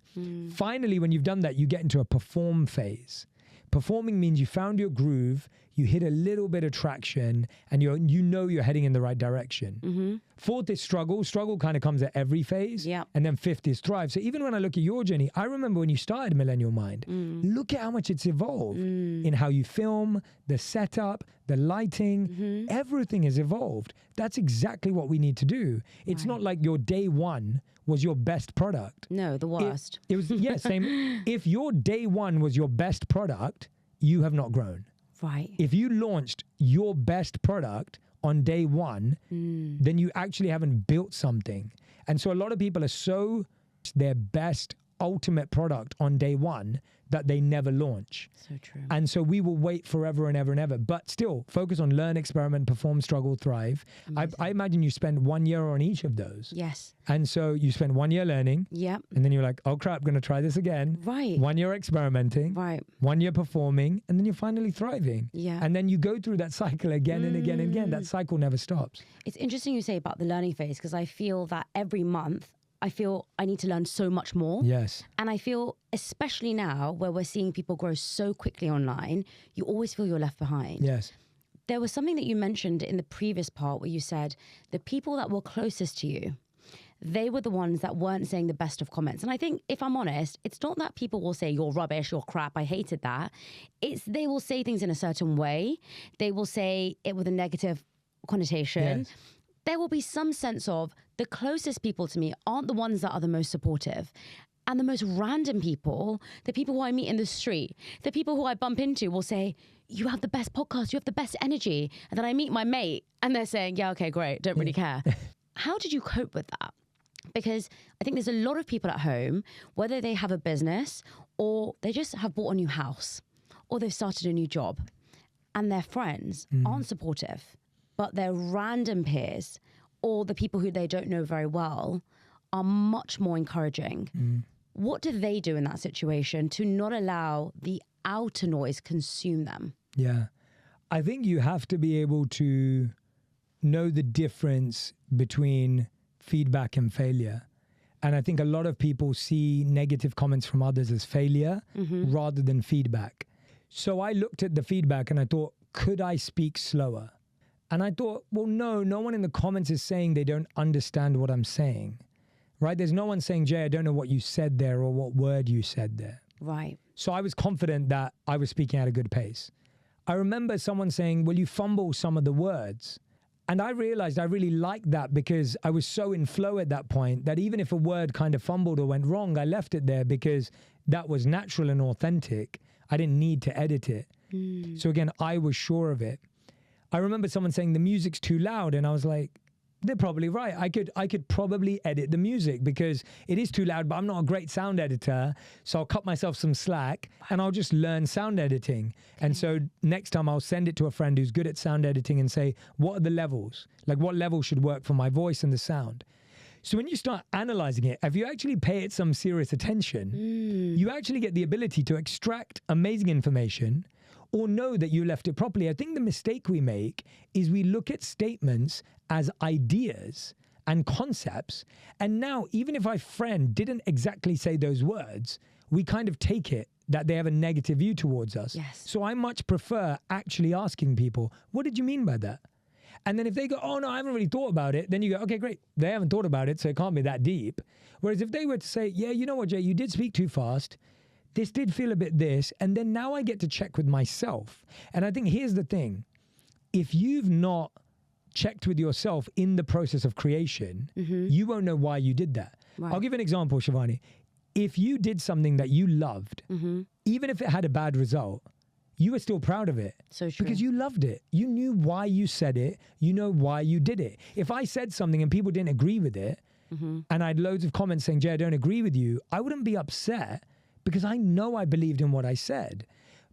S2: Finally, when you've done that, you get into a perform phase. Performing means you found your groove, you hit a little bit of traction, and you know you're heading in the right direction. 4th is struggle. Struggle kind of comes at every phase.
S1: Yep.
S2: And then 5th is thrive. So even when I look at your journey, I remember when you started Millennial Mind, look at how much it's evolved in how you film, the setup, the lighting, everything has evolved. That's exactly what we need to do. It's not like your day one was your best product.
S1: No, the worst.
S2: It was, yeah, same. If your day one was your best product, you have not grown.
S1: Right.
S2: If you launched your best product on day one, then you actually haven't built something. And so a lot of people are so their best ultimate product on day one that they never launch.
S1: So true.
S2: And so we will wait forever and ever and ever, but still focus on learn, experiment, perform, struggle, thrive. I imagine you spend 1 year on each of those.
S1: Yes.
S2: And so you spend 1 year learning.
S1: Yep.
S2: And then you're like, oh crap, I'm going to try this again.
S1: Right.
S2: 1 year experimenting.
S1: Right.
S2: 1 year performing. And then you're finally thriving.
S1: Yeah.
S2: And then you go through that cycle again and again and again. That cycle never stops.
S1: It's interesting you say about the learning phase, because I feel that every month I feel I need to learn so much more.
S2: Yes.
S1: And I feel, especially now where we're seeing people grow so quickly online, you always feel you're left behind.
S2: Yes.
S1: There was something that you mentioned in the previous part where you said the people that were closest to you, they were the ones that weren't saying the best of comments. And I think, if I'm honest, it's not that people will say you're rubbish, you're crap, I hated that. It's they will say things in a certain way. They will say it with a negative connotation.
S2: Yes.
S1: There will be some sense of the closest people to me aren't the ones that are the most supportive. And the most random people, the people who I meet in the street, the people who I bump into will say, you have the best podcast, you have the best energy. And then I meet my mate and they're saying, yeah, okay, great, don't really care. How did you cope with that? Because I think there's a lot of people at home, whether they have a business or they just have bought a new house or they've started a new job, and their friends aren't supportive, but their random peers or the people who they don't know very well are much more encouraging. What do they do in that situation to not allow the outer noise consume them?
S2: Yeah. I think you have to be able to know the difference between feedback and failure. And I think a lot of people see negative comments from others as failure rather than feedback. So I looked at the feedback and I thought, could I speak slower? And I thought, well, no one in the comments is saying they don't understand what I'm saying, right? There's no one saying, Jay, I don't know what you said there or what word you said there.
S1: Right.
S2: So I was confident that I was speaking at a good pace. I remember someone saying, well, you fumble some of the words. And I realized I really liked that because I was so in flow at that point that even if a word kind of fumbled or went wrong, I left it there because that was natural and authentic. I didn't need to edit it. So again, I was sure of it. I remember someone saying the music's too loud, and I was like, They're probably right. I could probably edit the music because it is too loud, but I'm not a great sound editor. So I'll cut myself some slack and I'll just learn sound editing. Okay. And so next time I'll send it to a friend who's good at sound editing and say, what are the levels? Like what level should work for my voice and the sound? So when you start analyzing it, if you actually pay it some serious attention, you actually get the ability to extract amazing information or know that you left it properly. I think the mistake we make is we look at statements as ideas and concepts. And now, even if our friend didn't exactly say those words, we kind of take it that they have a negative view towards us.
S1: Yes.
S2: So I much prefer actually asking people, what did you mean by that? And then if they go, oh, no, I haven't really thought about it, then you go, okay, great. They haven't thought about it, so it can't be that deep. Whereas if they were to say, yeah, you know what, Jay, you did speak too fast. This did feel a bit this. And then now I get to check with myself. And I think here's the thing. If you've not checked with yourself in the process of creation, you won't know why you did that. Right. I'll give an example, Shivani. If you did something that you loved, even if it had a bad result, you were still proud of it.
S1: So true.
S2: Because you loved it. You knew why you said it. You know why you did it. If I said something and people didn't agree with it, and I had loads of comments saying, Jay, I don't agree with you, I wouldn't be upset because I know I believed in what I said.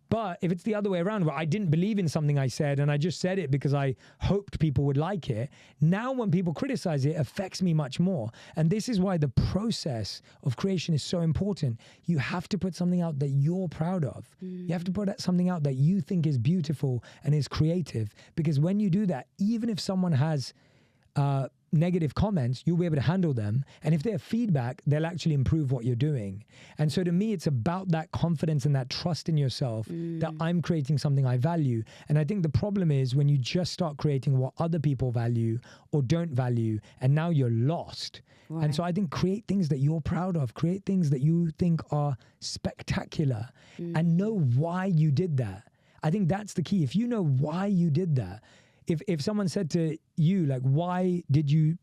S2: But if it's the other way around, where I didn't believe in something I said and I just said it because I hoped people would like it, now when people criticize it, it affects me much more. And this is why the process of creation is so important. You have to put something out that you're proud of. You have to put something out that you think is beautiful and is creative. Because when you do that, even if someone has negative comments, you'll be able to handle them. And if they have feedback, they'll actually improve what you're doing. And so to me, it's about that confidence and that trust in yourself that I'm creating something I value. And I think the problem is when you just start creating what other people value or don't value, and now you're lost. Right. And so I think create things that you're proud of, create things that you think are spectacular, and know why you did that. I think that's the key. If you know why you did that, if someone said to you, like, why did you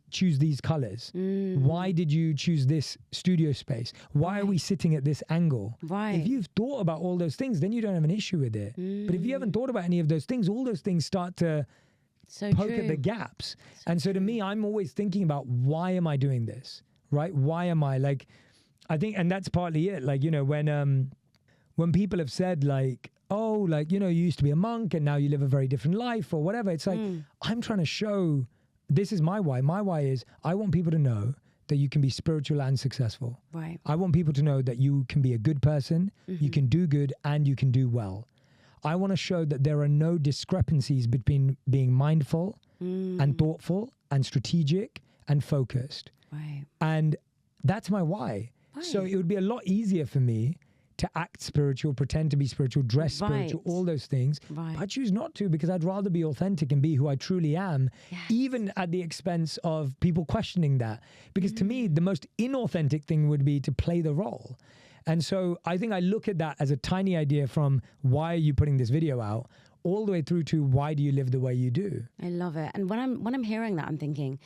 S2: choose these colors? Why did you choose this studio space? Why are we sitting at this angle?
S1: Right.
S2: If you've thought about all those things, then you don't have an issue with it. But if you haven't thought about any of those things, all those things start to poke at the gaps. And so to me, I'm always thinking about, why am I doing this? Right? Why am I, like, I think, and that's partly it. Like, you know, when people have said, like, oh, like, you know, you used to be a monk and now you live a very different life or whatever. It's like, I'm trying to show, this is my why. My why is I want people to know that you can be spiritual and successful.
S1: Right.
S2: I want people to know that you can be a good person, you can do good, and you can do well. I want to show that there are no discrepancies between being mindful and thoughtful and strategic and focused.
S1: Right.
S2: And that's my why. Right. So it would be a lot easier for me to act spiritual, pretend to be spiritual, dress spiritual, all those things. Right. I choose not to, because I'd rather be authentic and be who I truly am, even at the expense of people questioning that. Because to me, the most inauthentic thing would be to play the role. And so I think I look at that as a tiny idea from why are you putting this video out, all the way through to why do you live the way you do?
S1: I love it. And when I'm hearing that, I'm thinking,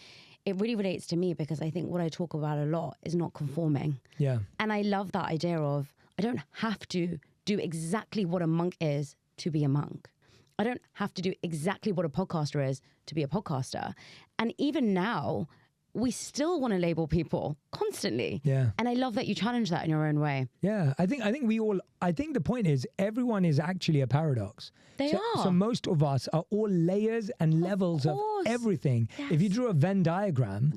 S1: it really relates to me, because I think what I talk about a lot is not conforming. Yeah. And I love that idea of, I don't have to do exactly what a monk is to be a monk. I don't have to do exactly what a podcaster is to be a podcaster. And even now, we still want to label people constantly. Yeah. And I love that you challenge that in your own way.
S2: Yeah. I think the point is everyone is actually a paradox.
S1: They are.
S2: So most of us are all layers and levels of everything. Yes. If you drew a Venn diagram,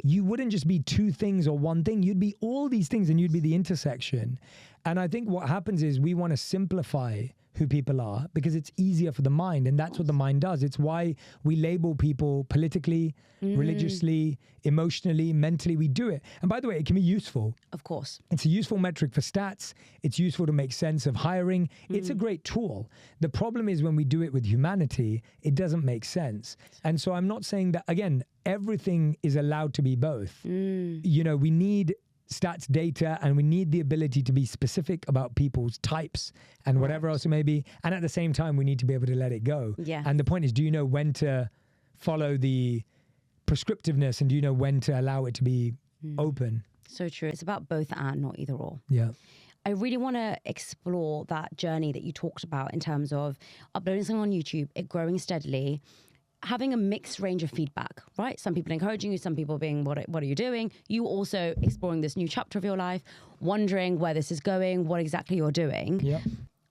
S2: you wouldn't just be two things or one thing. You'd be all these things and you'd be the intersection. And I think what happens is we want to simplify who people are because it's easier for the mind, and that's what the mind does. It's why we label people politically, religiously, emotionally, mentally. We do it. And by the way, it can be useful.
S1: Of course.
S2: It's a useful metric for stats. It's useful to make sense of hiring. It's a great tool. The problem is when we do it with humanity, it doesn't make sense. And so I'm not saying that, again, everything is allowed to be both. You know, we need stats data, and we need the ability to be specific about people's types and whatever else it may be. And at the same time, we need to be able to let it go. Yeah. And the point is, do you know when to follow the prescriptiveness, and do you know when to allow it to be open?
S1: So true. It's about both and, not either or.
S2: Yeah.
S1: I really want to explore that journey that you talked about in terms of uploading something on YouTube, it growing steadily, having a mixed range of feedback, right? Some people encouraging you, some people being, what are you doing? You also exploring this new chapter of your life, wondering where this is going, what exactly you're doing.
S2: Yeah.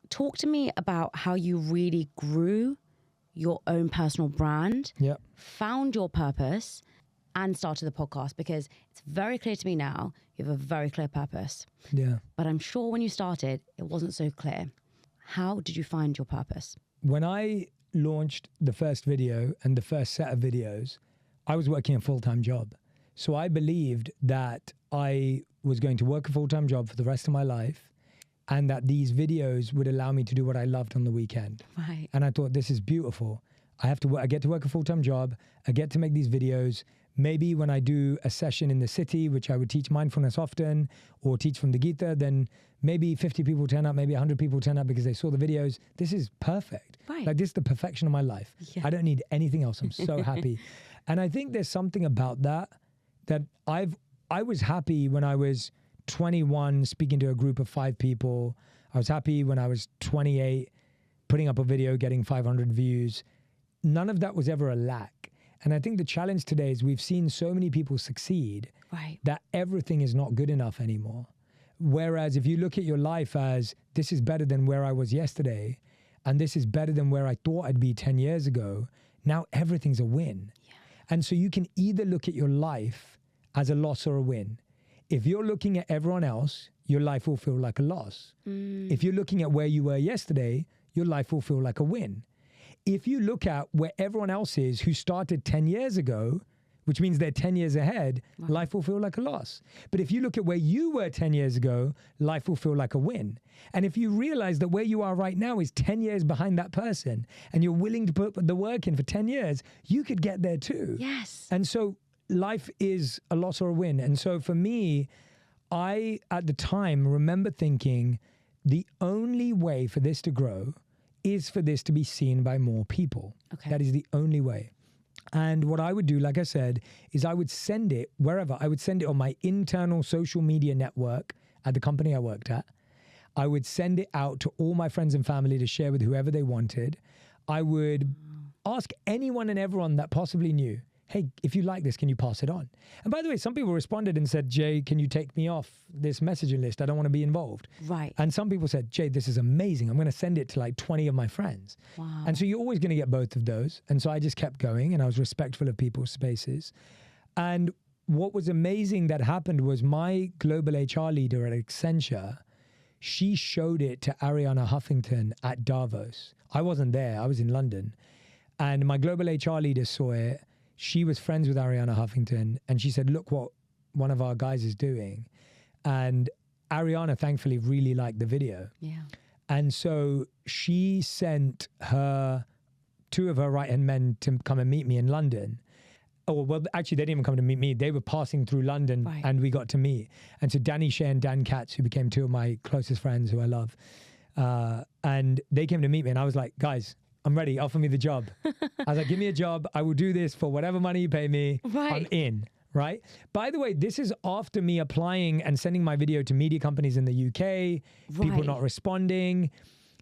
S1: Talk to me about how you really grew your own personal brand, found your purpose, and started the podcast, because it's very clear to me now you have a very clear purpose.
S2: Yeah.
S1: But I'm sure when you started, it wasn't so clear. How did you find your purpose?
S2: When I launched the first video and the first set of videos, I was working a full-time job. So I believed that I was going to work a full-time job for the rest of my life, and that these videos would allow me to do what I loved on the weekend.
S1: Right.
S2: And I thought, this is beautiful. I get to work a full-time job. I get to make these videos. Maybe when I do a session in the city, which I would teach mindfulness often or teach from the Gita, then maybe 50 people turn up, maybe 100 people turn up because they saw the videos. This is perfect.
S1: Right.
S2: Like, this is the perfection of my life.
S1: Yeah.
S2: I don't need anything else. I'm so happy. And I think there's something about that I was happy when I was 21 speaking to a group of 5 people. I was happy when I was 28 putting up a video, getting 500 views. None of that was ever a lack. And I think the challenge today is we've seen so many people succeed that everything is not good enough anymore. Whereas if you look at your life as, this is better than where I was yesterday, and this is better than where I thought I'd be 10 years ago, now everything's a win. Yeah. And so you can either look at your life as a loss or a win. If you're looking at everyone else, your life will feel like a loss. If you're looking at where you were yesterday, your life will feel like a win. If you look at where everyone else is who started 10 years ago, which means they're 10 years ahead, life will feel like a loss. But if you look at where you were 10 years ago, life will feel like a win. And if you realize that where you are right now is 10 years behind that person, and you're willing to put the work in for 10 years, you could get there too.
S1: Yes.
S2: And so life is a loss or a win. And so for me, I, at the time, remember thinking the only way for this to grow is for this to be seen by more people. Okay. That is the only way. And what I would do, like I said, is I would send it wherever. I would send it on my internal social media network at the company I worked at. I would send it out to all my friends and family to share with whoever they wanted. I would ask anyone and everyone that possibly knew, hey, if you like this, can you pass it on? And by the way, some people responded and said, Jay, can you take me off this messaging list? I don't want to be involved. Right. And some people said, Jay, this is amazing. I'm going to send it to like 20 of my friends. Wow. And so you're always going to get both of those. And so I just kept going, and I was respectful of people's spaces. And what was amazing that happened was my global HR leader at Accenture, she showed it to Arianna Huffington at Davos. I wasn't there. I was in London. And my global HR leader saw it. She was friends with Arianna Huffington, and she said, look what one of our guys is doing. And Arianna, thankfully, really liked the video. Yeah. And so she sent 2 of her right-hand men to come and meet me in London. Oh, well, actually, they didn't even come to meet me. They were passing through London, and we got to meet. And so Danny Shea and Dan Katz, who became 2 of my closest friends who I love, and they came to meet me, and I was like, guys, I'm ready. Offer me the job. I was like, give me a job. I will do this for whatever money you pay me. Right. I'm in. Right. By the way, this is after me applying and sending my video to media companies in the UK, people not responding,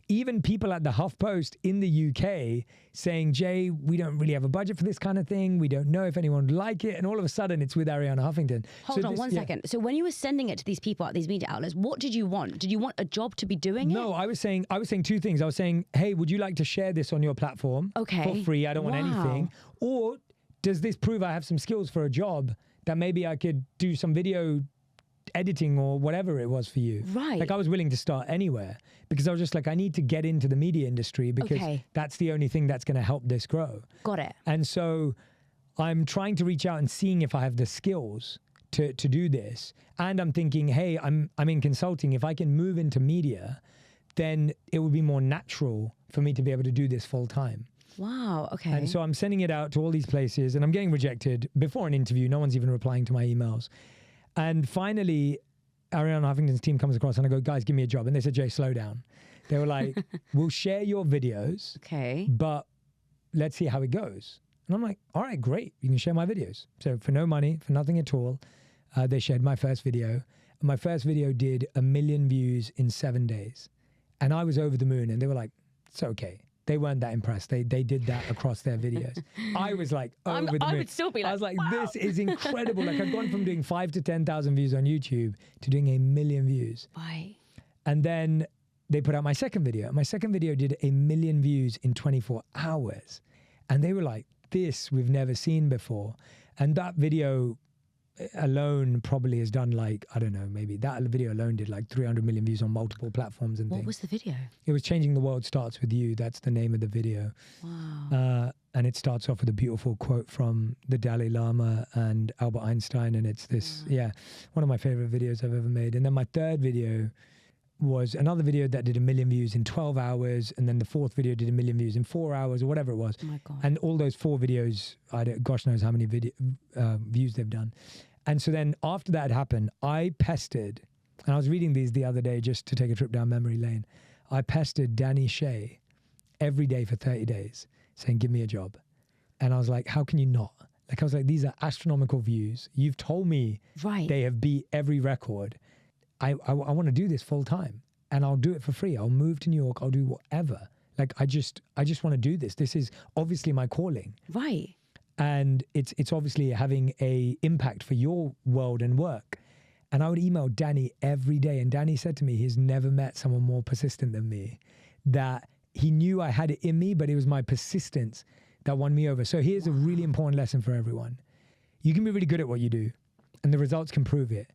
S2: even people at the HuffPost in the UK saying, Jay, we don't really have a budget for this kind of thing. We don't know if anyone would like it. And all of a sudden it's with Arianna Huffington.
S1: Hold on one second. So when you were sending it to these people at these media outlets, what did you want? Did you want a job to be doing it?
S2: No, I was saying 2 things. I was saying, hey, would you like to share this on your platform for free? I don't want anything. Or does this prove I have some skills for a job that maybe I could do some video editing or whatever it was for you? Right. Like, I was willing to start anywhere because I was just like, I need to get into the media industry because that's the only thing that's going to help this grow. Got it. And so I'm trying to reach out and seeing if I have the skills to do this. And I'm thinking, hey, I'm in consulting. If I can move into media, then it would be more natural for me to be able to do this full time. Wow. Okay. And so I'm sending it out to all these places, and I'm getting rejected before an interview. No one's even replying to my emails. And finally, Arianna Huffington's team comes across, and I go, guys, give me a job. And they said, Jay, slow down. They were like, we'll share your videos, but let's see how it goes. And I'm like, all right, great. You can share my videos. So for no money, for nothing at all, they shared my first video. And my first video did 1 million views in 7 days. And I was over the moon, and they were like, it's okay. They weren't that impressed. They did that across their videos. I was like, over the moon.
S1: I would still be like,
S2: I was like,
S1: wow.
S2: this is incredible. Like I'd gone from doing 5,000 to 10,000 views on YouTube to doing 1 million views.
S1: Right.
S2: And then they put out my second video. My second video did 1 million views in 24 hours. And they were like, this we've never seen before. And that video alone probably has done like, I don't know, maybe that video alone did like 300 million views on multiple platforms and things.
S1: What was the video?
S2: It was Changing the World Starts With You. That's the name of the video.
S1: Wow.
S2: And it starts off with a beautiful quote from the Dalai Lama and Albert Einstein. And it's this, one of my favorite videos I've ever made. And then my third video was another video that did 1 million views in 12 hours. And then the fourth video did 1 million views in 4 hours or whatever it was.
S1: Oh my God.
S2: And all those 4 videos, gosh knows how many views they've done. And so then after that happened, I pestered, and I was reading these the other day just to take a trip down memory lane. I pestered Danny Shea every day for 30 days saying, give me a job. And I was like, how can you not? Like, I was like, these are astronomical views. You've told me they have beat every record. I want to do this full time and I'll do it for free. I'll move to New York. I'll do whatever. Like, I just want to do this. This is obviously my calling.
S1: Right.
S2: And it's obviously having a impact for your world and work. And I would email Danny every day. And Danny said to me, he's never met someone more persistent than me, that he knew I had it in me, but it was my persistence that won me over. So here's a really important lesson for everyone. You can be really good at what you do and the results can prove it.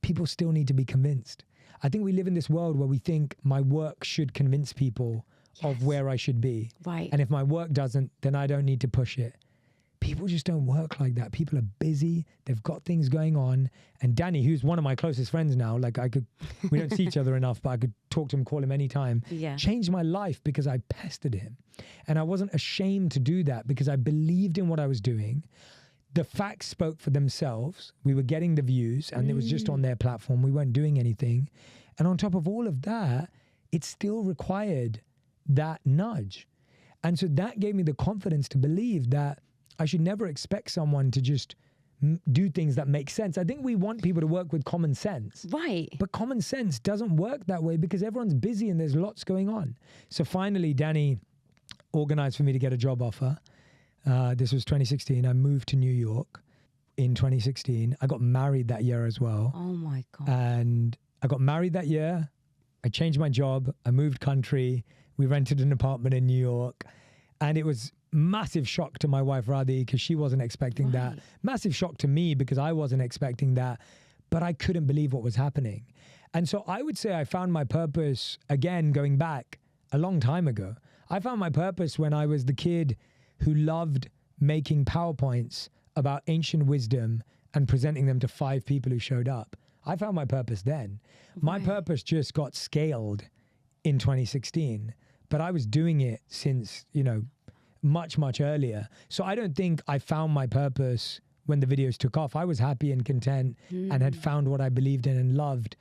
S2: People still need to be convinced. I think we live in this world where we think my work should convince people of where I should be.
S1: Right.
S2: And if my work doesn't, then I don't need to push it. People just don't work like that. People are busy. They've got things going on. And Danny, who's one of my closest friends now, like we don't see each other enough, but I could talk to him, call him anytime, changed my life because I pestered him. And I wasn't ashamed to do that because I believed in what I was doing. The facts spoke for themselves. We were getting the views and it was just on their platform. We weren't doing anything. And on top of all of that, it still required that nudge. And so that gave me the confidence to believe that I should never expect someone to just do things that make sense. I think we want people to work with common sense.
S1: Right.
S2: But common sense doesn't work that way because everyone's busy and there's lots going on. So finally, Danny organized for me to get a job offer. This was 2016. I moved to New York in 2016. I got married that year as well.
S1: Oh my God.
S2: And I got married that year. I changed my job. I moved country. We rented an apartment in New York. And it was massive shock to my wife, Radhi, because she wasn't expecting that. Massive shock to me because I wasn't expecting that. But I couldn't believe what was happening. And so I would say I found my purpose, again, going back a long time ago. I found my purpose when I was the kid who loved making PowerPoints about ancient wisdom and presenting them to 5 people who showed up. I found my purpose then. My purpose just got scaled in 2016, but I was doing it since, much, much earlier. So I don't think I found my purpose when the videos took off. I was happy and content and had found what I believed in and loved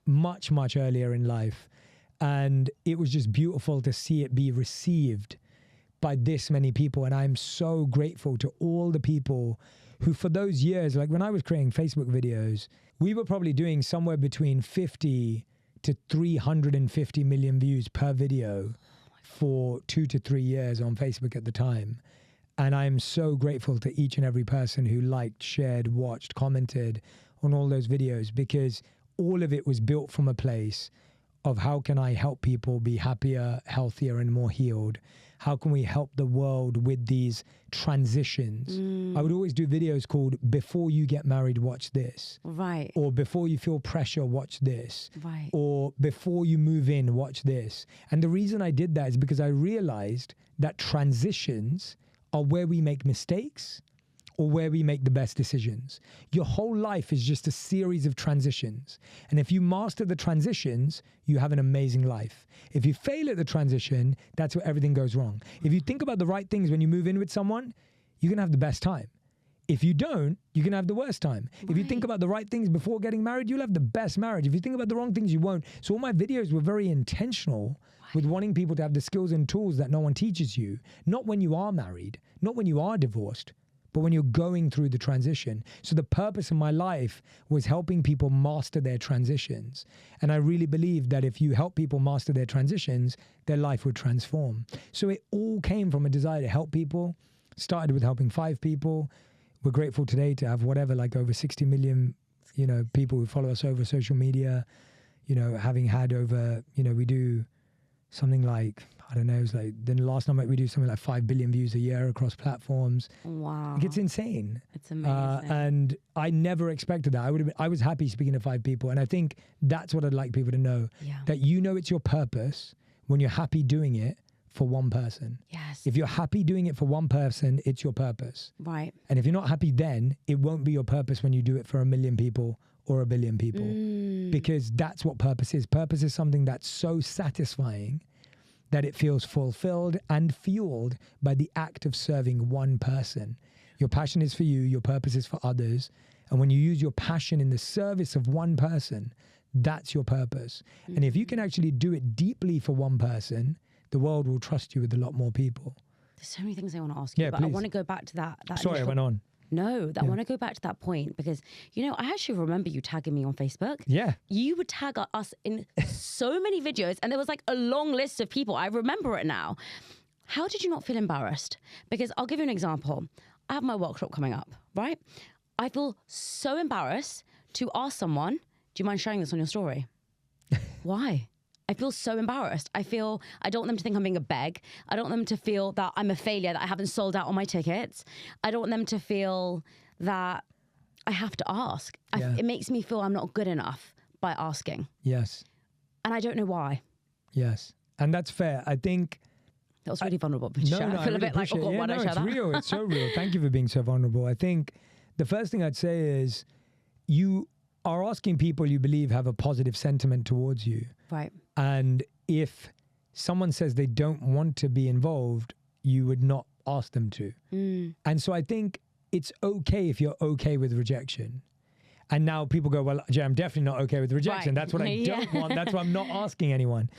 S2: much, much earlier in life. And it was just beautiful to see it be received by this many people. And I'm so grateful to all the people who for those years, like when I was creating Facebook videos, we were probably doing somewhere between 50 to 350 million views per video for 2 to 3 years on Facebook at the time. And I'm so grateful to each and every person who liked, shared, watched, commented on all those videos, because all of it was built from a place of how can I help people be happier, healthier, and more healed? How can we help the world with these transitions? I would always do videos called Before You Get Married, Watch This.
S1: Right.
S2: Or Before You Feel Pressure, Watch This.
S1: Right.
S2: Or Before You Move In, Watch This. And the reason I did that is because I realized that transitions are where we make mistakes or where we make the best decisions. Your whole life is just a series of transitions. And if you master the transitions, you have an amazing life. If you fail at the transition, that's where everything goes wrong. If you think about the right things when you move in with someone, you're gonna have the best time. If you don't, you're gonna have the worst time. If you think about the right things before getting married, you'll have the best marriage. If you think about the wrong things, you won't. So all my videos were very intentional with wanting people to have the skills and tools that no one teaches you. Not when you are married, not when you are divorced, but when you're going through the transition. So the purpose of my life was helping people master their transitions. And I really believe that if you help people master their transitions, their life would transform. So it all came from a desire to help people. Started with helping 5 people. We're grateful today to have whatever, like over 60 million, people who follow us over social media, having had over, we do something like, I don't know, it's like, then last night we do something like 5 billion views a year across platforms.
S1: Wow.
S2: Like, it's insane.
S1: It's amazing.
S2: And I never expected that. I was happy speaking to 5 people. And I think that's what I'd like people to know, that it's your purpose when you're happy doing it for one person.
S1: Yes.
S2: If you're happy doing it for one person, it's your purpose.
S1: Right.
S2: And if you're not happy, then it won't be your purpose when you do it for 1 million people or 1 billion people. Because that's what purpose is. Purpose is something that's so satisfying that it feels fulfilled and fueled by the act of serving one person. Your passion is for you, your purpose is for others. And when you use your passion in the service of one person, that's your purpose. And if you can actually do it deeply for one person, the world will trust you with a lot more people.
S1: There's so many things I want to ask you, but
S2: please.
S1: I want to go back to that.
S2: Sorry, I went on.
S1: No, I want to go back to that point because, I actually remember you tagging me on Facebook.
S2: Yeah.
S1: You would tag us in so many videos and there was like a long list of people. I remember it now. How did you not feel embarrassed? Because I'll give you an example. I have my workshop coming up, right? I feel so embarrassed to ask someone, do you mind sharing this on your story? Why? I feel so embarrassed. I don't want them to think I'm being a beg. I don't want them to feel that I'm a failure, that I haven't sold out on my tickets. I don't want them to feel that I have to ask. It makes me feel I'm not good enough by asking.
S2: Yes.
S1: And I don't know why.
S2: Yes. And that's fair. I think...
S1: That was really vulnerable. I feel
S2: I
S1: a
S2: really
S1: bit like, oh God, why did I share that?
S2: It's real. It's so real. Thank you for being so vulnerable. I think the first thing I'd say is you are asking people you believe have a positive sentiment towards you.
S1: Right.
S2: And if someone says they don't want to be involved, you would not ask them to. And so I think it's okay if you're okay with rejection. And now people go, well, Jay, I'm definitely not okay with rejection. Right. That's what I don't want. That's why I'm not asking anyone.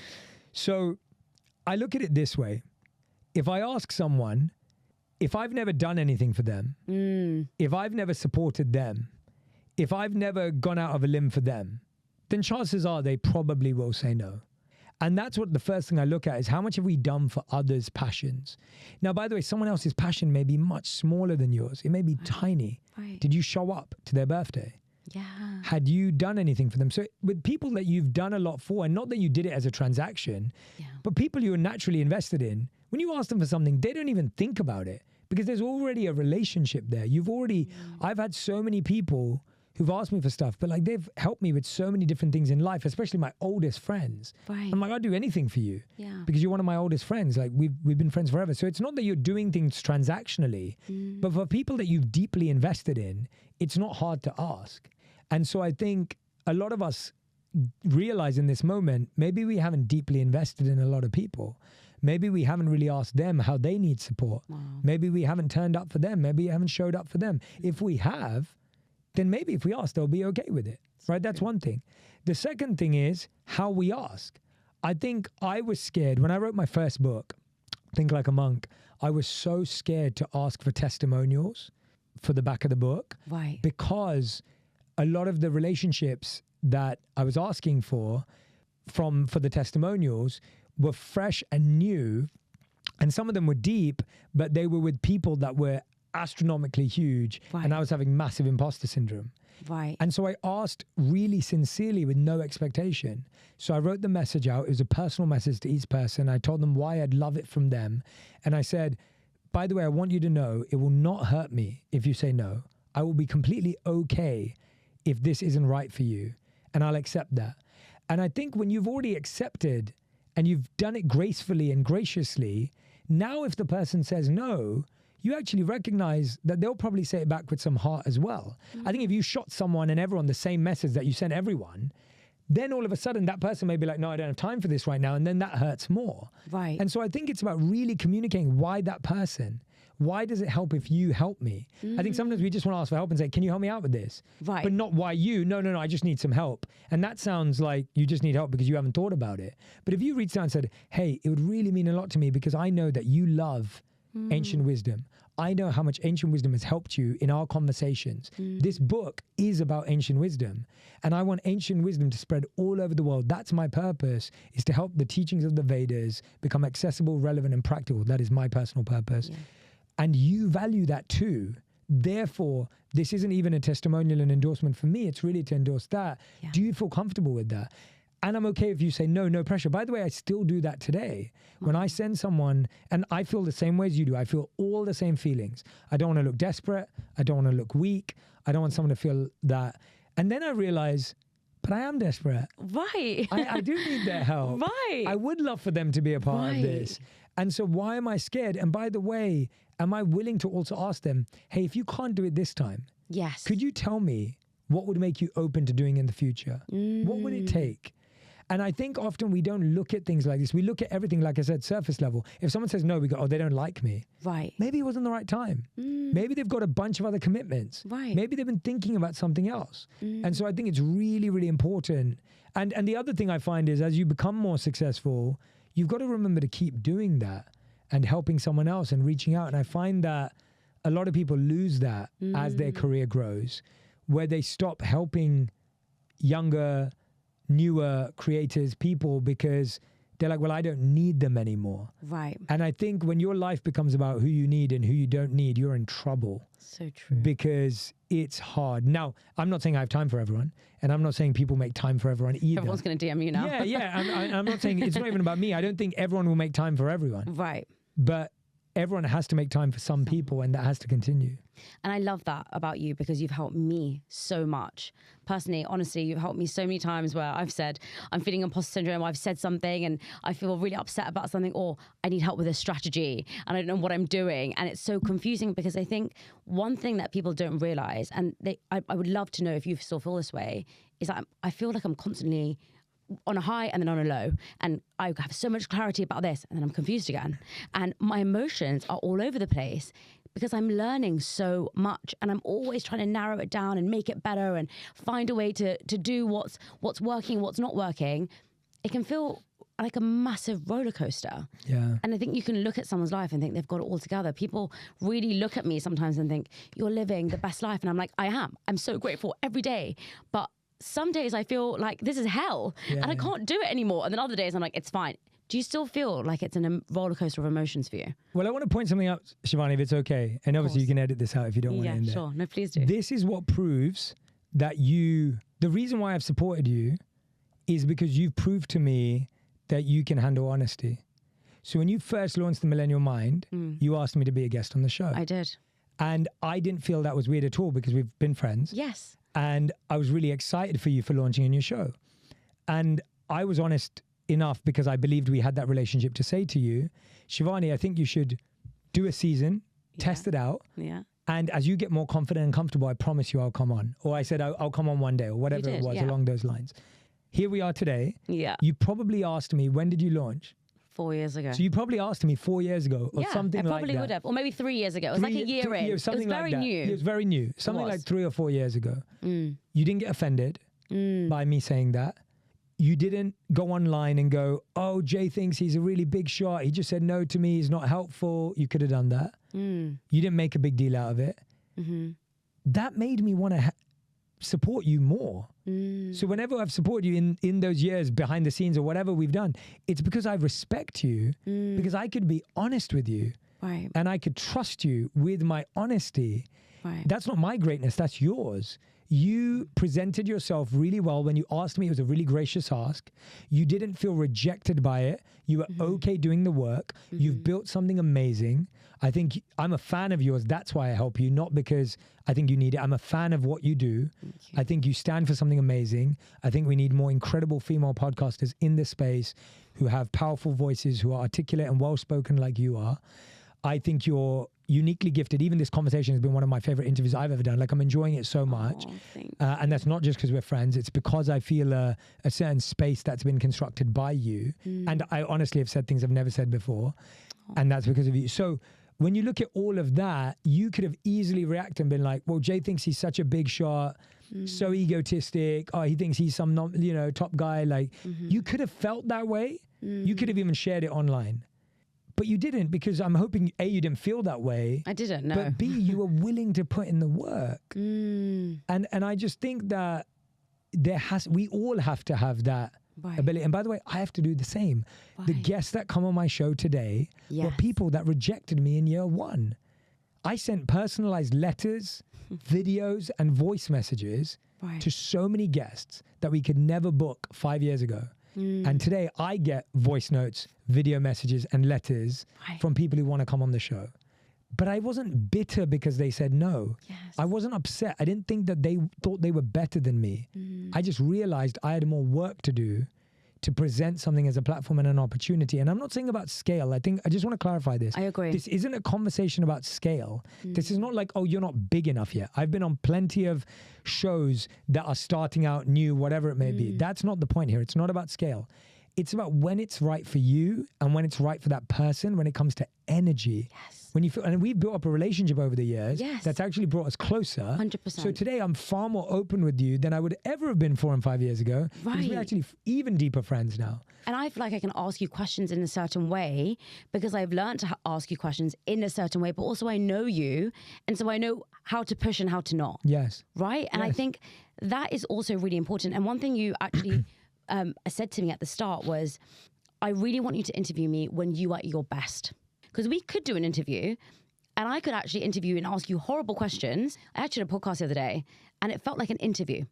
S2: So I look at it this way. If I ask someone, if I've never done anything for them, if I've never supported them, if I've never gone out of a limb for them, then chances are they probably will say no. And that's what the first thing I look at is how much have we done for others' passions? Now, by the way, someone else's passion may be much smaller than yours. It may be tiny.
S1: Right.
S2: Did you show up to their birthday?
S1: Yeah.
S2: Had you done anything for them? So with people that you've done a lot for, and not that you did it as a transaction, but people you are naturally invested in, when you ask them for something, they don't even think about it because there's already a relationship there. I've had so many people who've asked me for stuff, but like they've helped me with so many different things in life, especially my oldest friends.
S1: Right.
S2: I'm like, I'll do anything for you because you're one of my oldest friends. Like we've been friends forever. So it's not that you're doing things transactionally, but for people that you've deeply invested in, it's not hard to ask. And so I think a lot of us realize in this moment, maybe we haven't deeply invested in a lot of people. Maybe we haven't really asked them how they need support.
S1: Wow.
S2: Maybe we haven't turned up for them. Maybe we haven't showed up for them. If we have, then maybe if we ask, they'll be okay with it, right? That's one thing. The second thing is how we ask. I think I was scared when I wrote my first book, Think Like a Monk. I was so scared to ask for testimonials for the back of the book.
S1: Right.
S2: Because a lot of the relationships that I was asking for the testimonials were fresh and new, and some of them were deep, but they were with people that were astronomically huge, and I was having massive imposter syndrome.
S1: Right.
S2: And so I asked really sincerely with no expectation. So I wrote the message out. It was a personal message to each person. I told them why I'd love it from them. And I said, by the way, I want you to know it will not hurt me if you say no. I will be completely okay if this isn't right for you, and I'll accept that. And I think when you've already accepted and you've done it gracefully and graciously, now if the person says no, you actually recognize that they'll probably say it back with some heart as well. I think if you shot someone and everyone the same message that you sent everyone, then all of a sudden that person may be like, no, I don't have time for this right now. And then that hurts more.
S1: Right.
S2: And so I think it's about really communicating why that person. Why does it help if you help me? I think sometimes we just want to ask for help and say, can you help me out with this?
S1: Right.
S2: But not why you. No, I just need some help. And that sounds like you just need help because you haven't thought about it. But if you reached out and said, hey, it would really mean a lot to me because I know that you love ancient wisdom. I know how much ancient wisdom has helped you in our conversations. This book is about ancient wisdom, and I want ancient wisdom to spread all over the world. That's my purpose, is to help the teachings of the Vedas become accessible, relevant, and practical. That is my personal purpose. And you value that too. Therefore, this isn't even a testimonial and endorsement for me. It's really to endorse that. Do you feel comfortable with that? And I'm okay if you say no, no pressure. By the way, I still do that today. When I send someone, and I feel the same way as you do, I feel all the same feelings. I don't want to look desperate. I don't want to look weak. I don't want someone to feel that. And then I realize, but I am desperate.
S1: Right.
S2: I do need their help.
S1: Right.
S2: I would love for them to be a part of this. And so why am I scared? And by the way, am I willing to also ask them, hey, if you can't do it this time, could you tell me what would make you open to doing in the future? What would it take? And I think often we don't look at things like this. We look at everything, like I said, surface level. If someone says no, we go, oh, they don't like me.
S1: Right.
S2: Maybe it wasn't the right time. Maybe they've got a bunch of other commitments.
S1: Right.
S2: Maybe they've been thinking about something else. And so I think it's really, really important. And the other thing I find is as you become more successful, you've got to remember to keep doing that and helping someone else and reaching out. And I find that a lot of people lose that as their career grows, where they stop helping younger, newer creators, people, because they're like, well, I don't need them anymore.
S1: Right.
S2: And I think when your life becomes about who you need and who you don't need, you're in trouble.
S1: So true.
S2: Because it's hard. Now, I'm not saying I have time for everyone, and I'm not saying people make time for everyone either.
S1: Everyone's going to DM you now.
S2: I'm not saying, it's not even about me. I don't think everyone will make time for everyone.
S1: Right.
S2: But everyone has to make time for some people, and that has to continue.
S1: And I love that about you, because you've helped me so much. Personally, honestly, you've helped me so many times where I've said, I'm feeling imposter syndrome, I've said something and I feel really upset about something, or I need help with a strategy and I don't know what I'm doing. And it's so confusing, because I think one thing that people don't realize, and I would love to know if you still feel this way, is that I feel like I'm constantly on a high and then on a low, and I have so much clarity about this and then I'm confused again, and my emotions are all over the place because I'm learning so much, and I'm always trying to narrow it down and make it better and find a way to do what's working, what's not working. It can feel like a massive roller coaster.
S2: Yeah.
S1: And I think you can look at someone's life and think they've got it all together. People really look at me sometimes and think, you're living the best life. And I'm like, I am. I'm so grateful every day. But some days I feel like this is hell and I can't do it anymore. And then other days I'm like, it's fine. Do you still feel like it's a roller coaster of emotions for you?
S2: Well, I want to point something out, Shivani, if it's okay. And obviously you can edit this out if you don't want to end
S1: Yeah, sure. No, please do.
S2: This is what proves that the reason why I've supported you is because you've proved to me that you can handle honesty. So when you first launched The Millennial Mind, you asked me to be a guest on the show.
S1: I did.
S2: And I didn't feel that was weird at all, because we've been friends.
S1: Yes.
S2: And I was really excited for you for launching a new show. And I was honest enough because I believed we had that relationship to say to you, Shivani, I think you should do a season, test it out.
S1: Yeah.
S2: And as you get more confident and comfortable, I promise you I'll come on. Or I said, I'll come on one day, or whatever it was along those lines. Here we are today.
S1: Yeah.
S2: You probably asked me, when did you launch?
S1: 4 years ago.
S2: So you probably asked me 4 years ago or something like that.
S1: I probably would have. Or maybe 3 years ago. It was like a year in. It was very new.
S2: It was very new. Something like 3 or 4 years ago. You didn't get offended by me saying that. You didn't go online and go, oh, Jay thinks he's a really big shot. He just said no to me. He's not helpful. You could have done that. You didn't make a big deal out of it. That made me want to support you more. So whenever I've supported you in those years behind the scenes or whatever we've done, it's because I respect you, because I could be honest with you.
S1: Right.
S2: And I could trust you with my honesty.
S1: Right.
S2: That's not my greatness, that's yours. You presented yourself really well when you asked me. It was a really gracious ask. You didn't feel rejected by it. You were okay doing the work. You've built something amazing. I think I'm a fan of yours. That's why I help you, not because I think you need it. I'm a fan of what you do. I think you stand for something amazing. I think we need more incredible female podcasters in this space who have powerful voices, who are articulate and well-spoken like you are. I think you're uniquely gifted. Even this conversation has been one of my favorite interviews I've ever done. Like, I'm enjoying it so much. And that's not just because we're friends. It's because I feel a certain space that's been constructed by you. And I honestly have said things I've never said before. And that's because of you. So when you look at all of that, you could have easily reacted and been like, well, Jay thinks he's such a big shot, so egotistic. Oh, he thinks he's some, top guy. Like, you could have felt that way. You could have even shared it online. But you didn't, because I'm hoping, A, you didn't feel that way.
S1: I didn't, no.
S2: But B, you were willing to put in the work. And I just think that we all have to have that ability. And by the way, I have to do the same. The guests that come on my show today were people that rejected me in year one. I sent personalized letters, videos, and voice messages to so many guests that we could never book 5 years ago. And today I get voice notes, video messages, and letters from people who want to come on the show. But I wasn't bitter because they said no. I wasn't upset. I didn't think that they thought they were better than me. I just realized I had more work to do to present something as a platform and an opportunity. And I'm not saying about scale. I just want to clarify this.
S1: I agree.
S2: This isn't a conversation about scale. This is not like, oh, you're not big enough yet. I've been on plenty of shows that are starting out new, whatever it may be. That's not the point here. It's not about scale. It's about when it's right for you and when it's right for that person, when it comes to energy. When you feel, and we've built up a relationship over the years that's actually brought us closer.
S1: 100%.
S2: So today I'm far more open with you than I would ever have been 4 and 5 years ago. Because we're actually even deeper friends now.
S1: And I feel like I can ask you questions in a certain way because I've learned to ask you questions in a certain way, but also I know you. And so I know how to push and how to not.
S2: Yes.
S1: Right? And I think that is also really important. And one thing you actually said to me at the start was, I really want you to interview me when you are at your best. Because we could do an interview and I could actually interview and ask you horrible questions. I actually did a podcast the other day and it felt like an interview.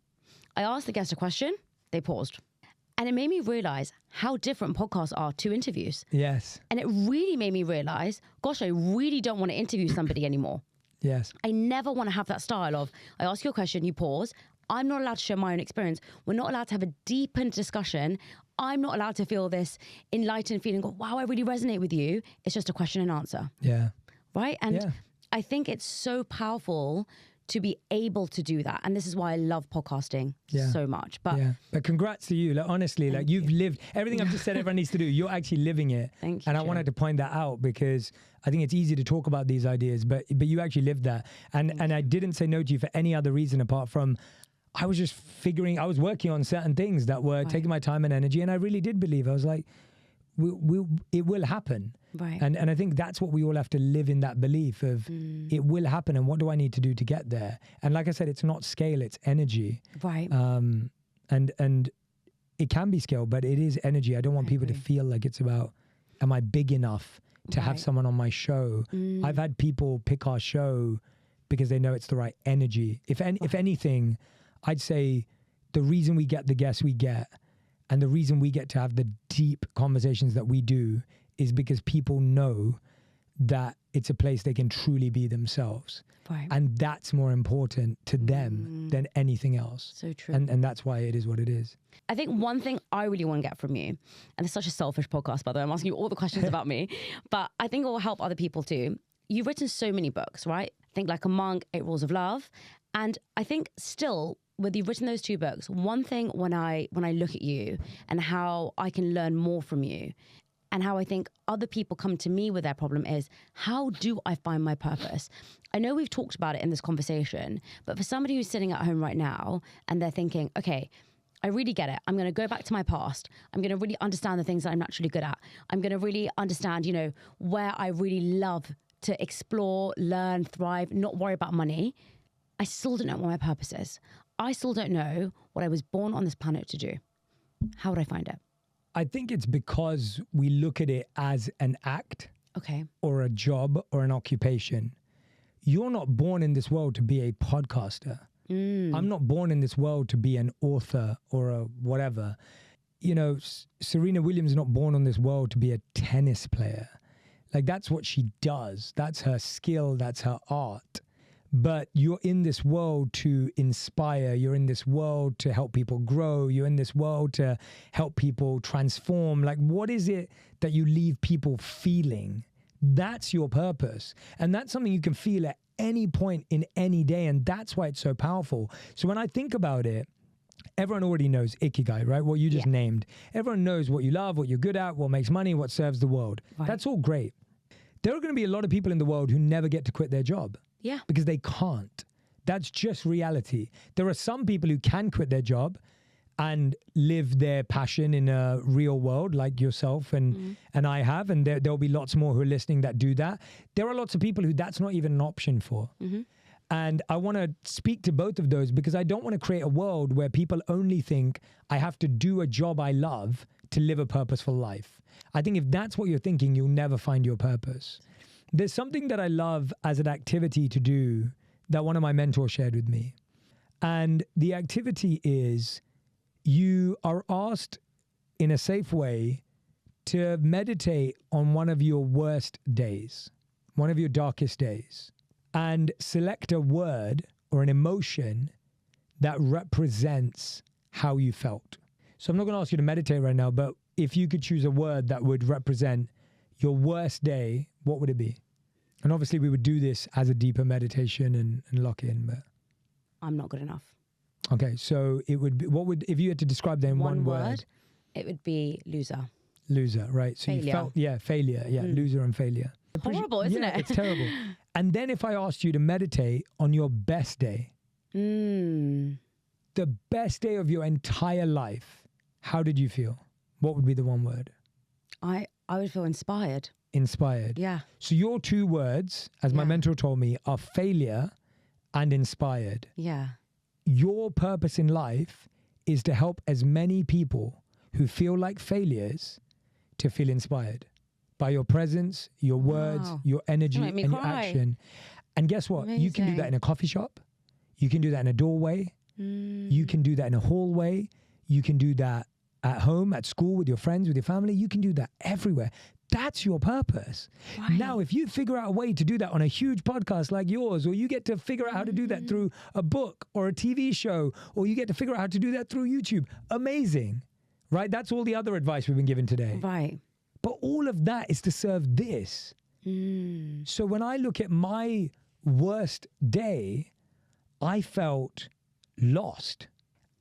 S1: I asked the guest a question, they paused. And it made me realize how different podcasts are to interviews.
S2: Yes.
S1: And it really made me realize, gosh, I really don't want to interview somebody anymore.
S2: Yes.
S1: I never want to have that style of, I ask you a question, you pause. I'm not allowed to share my own experience. We're not allowed to have a deepened discussion. I'm not allowed to feel this enlightened feeling, go, wow, I really resonate with you. It's just a question and answer.
S2: Yeah.
S1: Right? And I think it's so powerful to be able to do that. And this is why I love podcasting so much. But
S2: congrats to you. Like, honestly, like you've lived everything I've just said everyone needs to do. You're actually living it.
S1: Thank you.
S2: And I wanted to point that out because I think it's easy to talk about these ideas, but you actually lived that. And I didn't say no to you for any other reason apart from I was just I was working on certain things that were taking my time and energy. And I really did believe, I was like, it will happen.
S1: Right.
S2: And I think that's what we all have to live in, that belief of it will happen. And what do I need to do to get there? And like I said, it's not scale, it's energy.
S1: Right.
S2: And it can be scale, but it is energy. I don't want people to feel like it's about, am I big enough to have someone on my show? I've had people pick our show because they know it's the right energy. If anything, I'd say the reason we get the guests we get and the reason we get to have the deep conversations that we do is because people know that it's a place they can truly be themselves.
S1: Right.
S2: And that's more important to them than anything else.
S1: So true.
S2: And that's why it is what it is.
S1: I think one thing I really want to get from you, and it's such a selfish podcast, by the way, I'm asking you all the questions about me, but I think it will help other people too. You've written so many books, right? Think Like a Monk, 8 Rules of Love. And I think still, whether you've written those 2 books, one thing when I look at you and how I can learn more from you and how I think other people come to me with their problem is, how do I find my purpose? I know we've talked about it in this conversation, but for somebody who's sitting at home right now and they're thinking, okay, I really get it. I'm going to go back to my past. I'm going to really understand the things that I'm naturally good at. I'm going to really understand, where I really love to explore, learn, thrive, not worry about money. I still don't know what my purpose is. I still don't know what I was born on this planet to do. How would I find it?
S2: I think it's because we look at it as an act or a job or an occupation. You're not born in this world to be a podcaster. I'm not born in this world to be an author or a whatever. Serena Williams is not born on this world to be a tennis player. Like, that's what she does. That's her skill. That's her art. But you're in this world to inspire. You're in this world to help people grow. You're in this world to help people transform. Like, what is it that you leave people feeling? That's your purpose. And that's something you can feel at any point in any day. And that's why it's so powerful. So when I think about it, everyone already knows Ikigai, right? What you just named. Everyone knows what you love, what you're good at, what makes money, what serves the world. Right. That's all great. There are going to be a lot of people in the world who never get to quit their job.
S1: Yeah.
S2: Because they can't. That's just reality. There are some people who can quit their job and live their passion in a real world like yourself and I have, and there'll be lots more who are listening that do that. There are lots of people who that's not even an option for. And I want to speak to both of those because I don't want to create a world where people only think I have to do a job I love to live a purposeful life. I think if that's what you're thinking, you'll never find your purpose. There's something that I love as an activity to do that one of my mentors shared with me. And the activity is you are asked in a safe way to meditate on one of your worst days, one of your darkest days, and select a word or an emotion that represents how you felt. So I'm not going to ask you to meditate right now, but if you could choose a word that would represent your worst day, what would it be? And obviously we would do this as a deeper meditation and lock in, but
S1: I'm not good enough.
S2: Okay, so it would be, what would, if you had to describe them in one word?
S1: It would be loser.
S2: Loser, right? So
S1: failure.
S2: You felt, failure, loser and failure.
S1: Horrible, isn't it?
S2: It's terrible. And then if I asked you to meditate on your best day, the best day of your entire life, how did you feel? What would be the one word?
S1: I would feel inspired.
S2: Inspired.
S1: Yeah.
S2: So your two words, as my mentor told me, are failure and inspired.
S1: Yeah.
S2: Your purpose in life is to help as many people who feel like failures to feel inspired by your presence, your words, your energy, and your action. And guess what?
S1: Amazing.
S2: You can do that in a coffee shop. You can do that in a doorway. You can do that in a hallway. You can do that at home, at school, with your friends, with your family. You can do that everywhere. That's your purpose. Right. Now, if you figure out a way to do that on a huge podcast like yours, or you get to figure out how to do that through a book or a TV show, or you get to figure out how to do that through YouTube, amazing, right? That's all the other advice we've been given today.
S1: Right.
S2: But all of that is to serve this. So when I look at my worst day, I felt lost.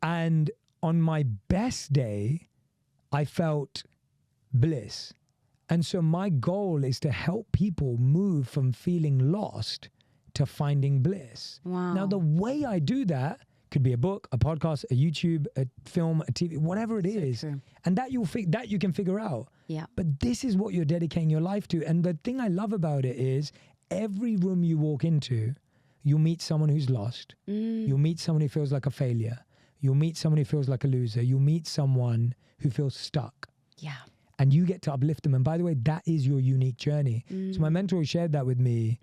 S2: And on my best day, I felt bliss. And so my goal is to help people move from feeling lost to finding bliss.
S1: Wow.
S2: Now, the way I do that could be a book, a podcast, a YouTube, a film, a TV, whatever it is.
S1: True.
S2: And that you can figure out.
S1: Yeah.
S2: But this is what you're dedicating your life to. And the thing I love about it is every room you walk into, you'll meet someone who's lost. You'll meet someone who feels like a failure. You'll meet someone who feels like a loser. You'll meet someone who feels stuck.
S1: Yeah.
S2: And you get to uplift them. And by the way, that is your unique journey. So my mentor shared that with me,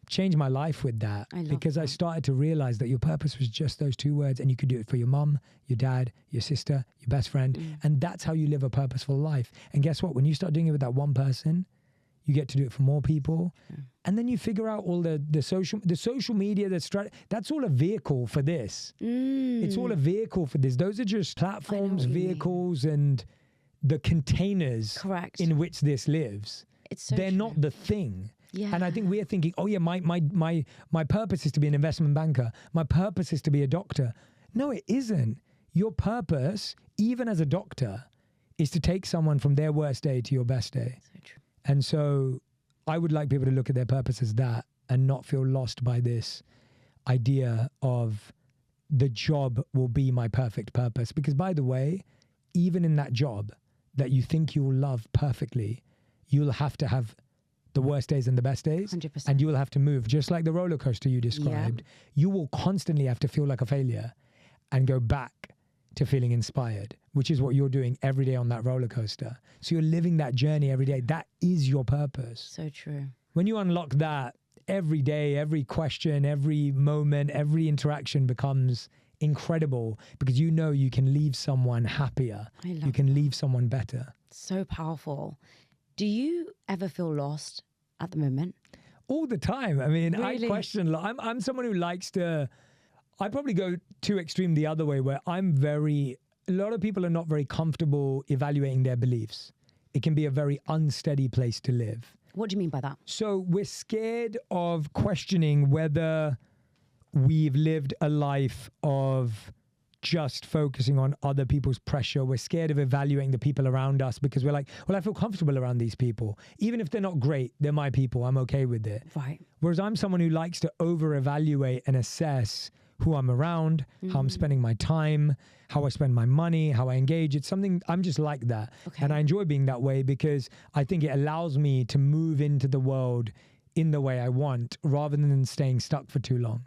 S2: changed my life with that, because I started to realize that your purpose was just those two words, and you could do it for your mum, your dad, your sister, your best friend. And that's how you live a purposeful life. And guess what? When you start doing it with that one person, you get to do it for more people. And then you figure out all the social media, that's all a vehicle for this. It's all a vehicle for this. Those are just platforms, vehicles, and the containers in which this lives. They're not the thing. Yeah. And I think we're thinking, oh yeah, my purpose is to be an investment banker. My purpose is to be a doctor. No, it isn't. Your purpose, even as a doctor, is to take someone from their worst day to your best day.
S1: So true.
S2: And so I would like people to look at their purpose as that and not feel lost by this idea of the job will be my perfect purpose. Because by the way, even in that job that you think you will love perfectly, you'll have to have the worst days and the best days.
S1: 100%.
S2: And you will have to move, just like the roller coaster you described. Yeah. You will constantly have to feel like a failure and go back to feeling inspired, which is what you're doing every day on that roller coaster. So you're living that journey every day. That is your purpose.
S1: So true.
S2: When you unlock that, every day, every question, every moment, every interaction becomes incredible, because you know you can leave someone happier. You can leave someone better.
S1: So powerful. Do you ever feel lost at the moment?
S2: All the time. I mean,
S1: really?
S2: I question. I'm someone who likes to. I probably go too extreme the other way, where a lot of people are not very comfortable evaluating their beliefs. It can be a very unsteady place to live.
S1: What do you mean by that?
S2: So we're scared of questioning whether we've lived a life of just focusing on other people's pressure. We're scared of evaluating the people around us, because we're like, well, I feel comfortable around these people. Even if they're not great, they're my people. I'm okay with it.
S1: Right.
S2: Whereas I'm someone who likes to over-evaluate and assess who I'm around, how I'm spending my time, how I spend my money, how I engage. It's something, I'm just like that.
S1: Okay.
S2: And I enjoy being that way because I think it allows me to move into the world in the way I want rather than staying stuck for too long.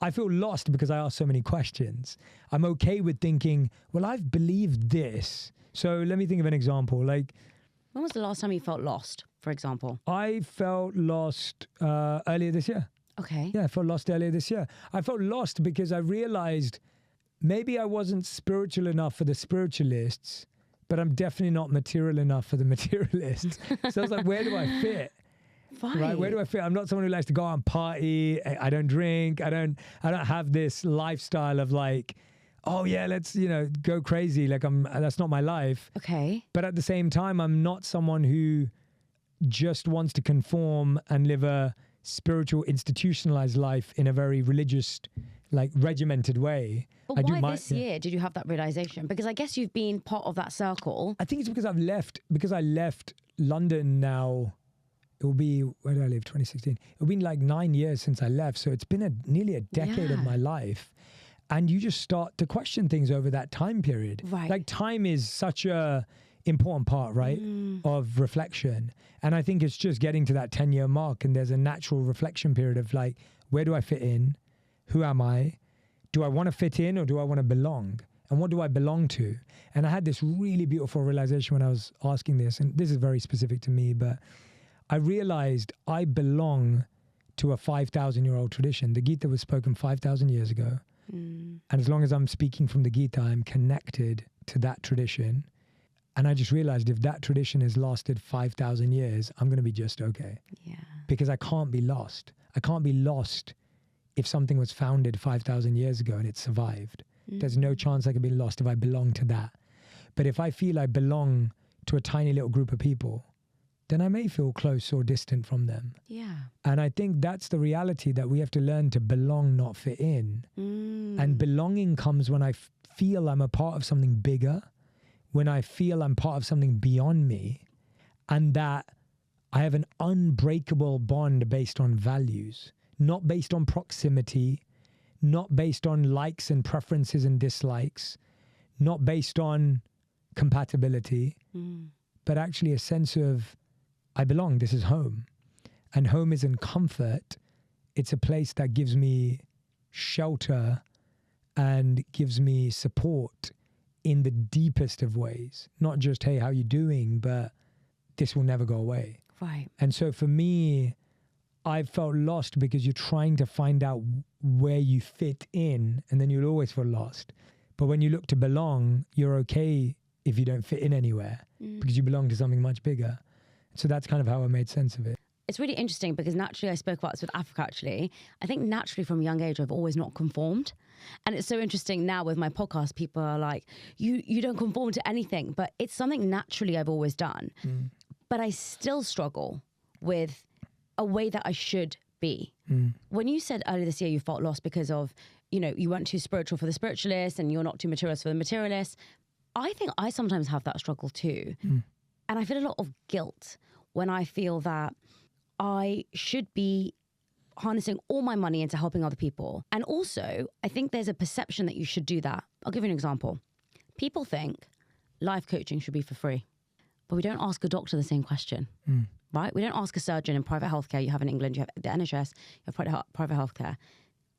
S2: I feel lost because I ask so many questions. I'm okay with thinking, well, I've believed this. So let me think of an example. Like,
S1: when was the last time you felt lost, for example?
S2: I felt lost earlier this year.
S1: Okay.
S2: Yeah, I felt lost earlier this year. I felt lost because I realized maybe I wasn't spiritual enough for the spiritualists, but I'm definitely not material enough for the materialists. So I was like, where do I fit? Right? Where do I fit? I'm not someone who likes to go out and party. I don't drink. I don't have this lifestyle of like, oh yeah, let's, go crazy. Like that's not my life.
S1: Okay.
S2: But at the same time, I'm not someone who just wants to conform and live a spiritual institutionalized life in a very religious, like regimented way.
S1: But why this year did you have that realization? Because I guess you've been part of that circle.
S2: I think it's because I left London now. It will be, where did I live? 2016. It'll be like 9 years since I left. So it's been nearly a decade of my life. And you just start to question things over that time period.
S1: Right.
S2: Like time is such a important part, right, of reflection. And I think it's just getting to that 10-year mark and there's a natural reflection period of like, where do I fit in? Who am I? Do I want to fit in or do I want to belong? And what do I belong to? And I had this really beautiful realization when I was asking this, and this is very specific to me, but I realized I belong to a 5,000-year-old tradition. The Gita was spoken 5,000 years ago. And as long as I'm speaking from the Gita, I'm connected to that tradition. And I just realized if that tradition has lasted 5,000 years, I'm going to be just okay.
S1: Yeah.
S2: Because I can't be lost. I can't be lost if something was founded 5,000 years ago and it survived. There's no chance I could be lost if I belong to that. But if I feel I belong to a tiny little group of people, then I may feel close or distant from them.
S1: Yeah.
S2: And I think that's the reality, that we have to learn to belong, not fit in. And belonging comes when I feel I'm a part of something bigger, when I feel I'm part of something beyond me, and that I have an unbreakable bond based on values, not based on proximity, not based on likes and preferences and dislikes, not based on compatibility, but actually a sense of, I belong, this is home. And home isn't comfort. It's a place that gives me shelter and gives me support in the deepest of ways. Not just, hey, how you doing? But this will never go away.
S1: Right.
S2: And so for me, I felt lost because you're trying to find out where you fit in, and then you'll always feel lost. But when you look to belong, you're okay if you don't fit in anywhere because you belong to something much bigger. So that's kind of how I made sense of it.
S1: It's really interesting because naturally, I spoke about this with Africa actually. I think naturally from a young age, I've always not conformed. And it's so interesting now with my podcast, people are like, you don't conform to anything, but it's something naturally I've always done. But I still struggle with a way that I should be. When you said earlier this year, you felt lost because of, you weren't too spiritual for the spiritualists and you're not too materialist for the materialists. I think I sometimes have that struggle too. And I feel a lot of guilt when I feel that I should be harnessing all my money into helping other people. And also, I think there's a perception that you should do that. I'll give you an example. People think life coaching should be for free, but we don't ask a doctor the same question, right? We don't ask a surgeon in private healthcare. You have in England, you have the NHS, you have private healthcare.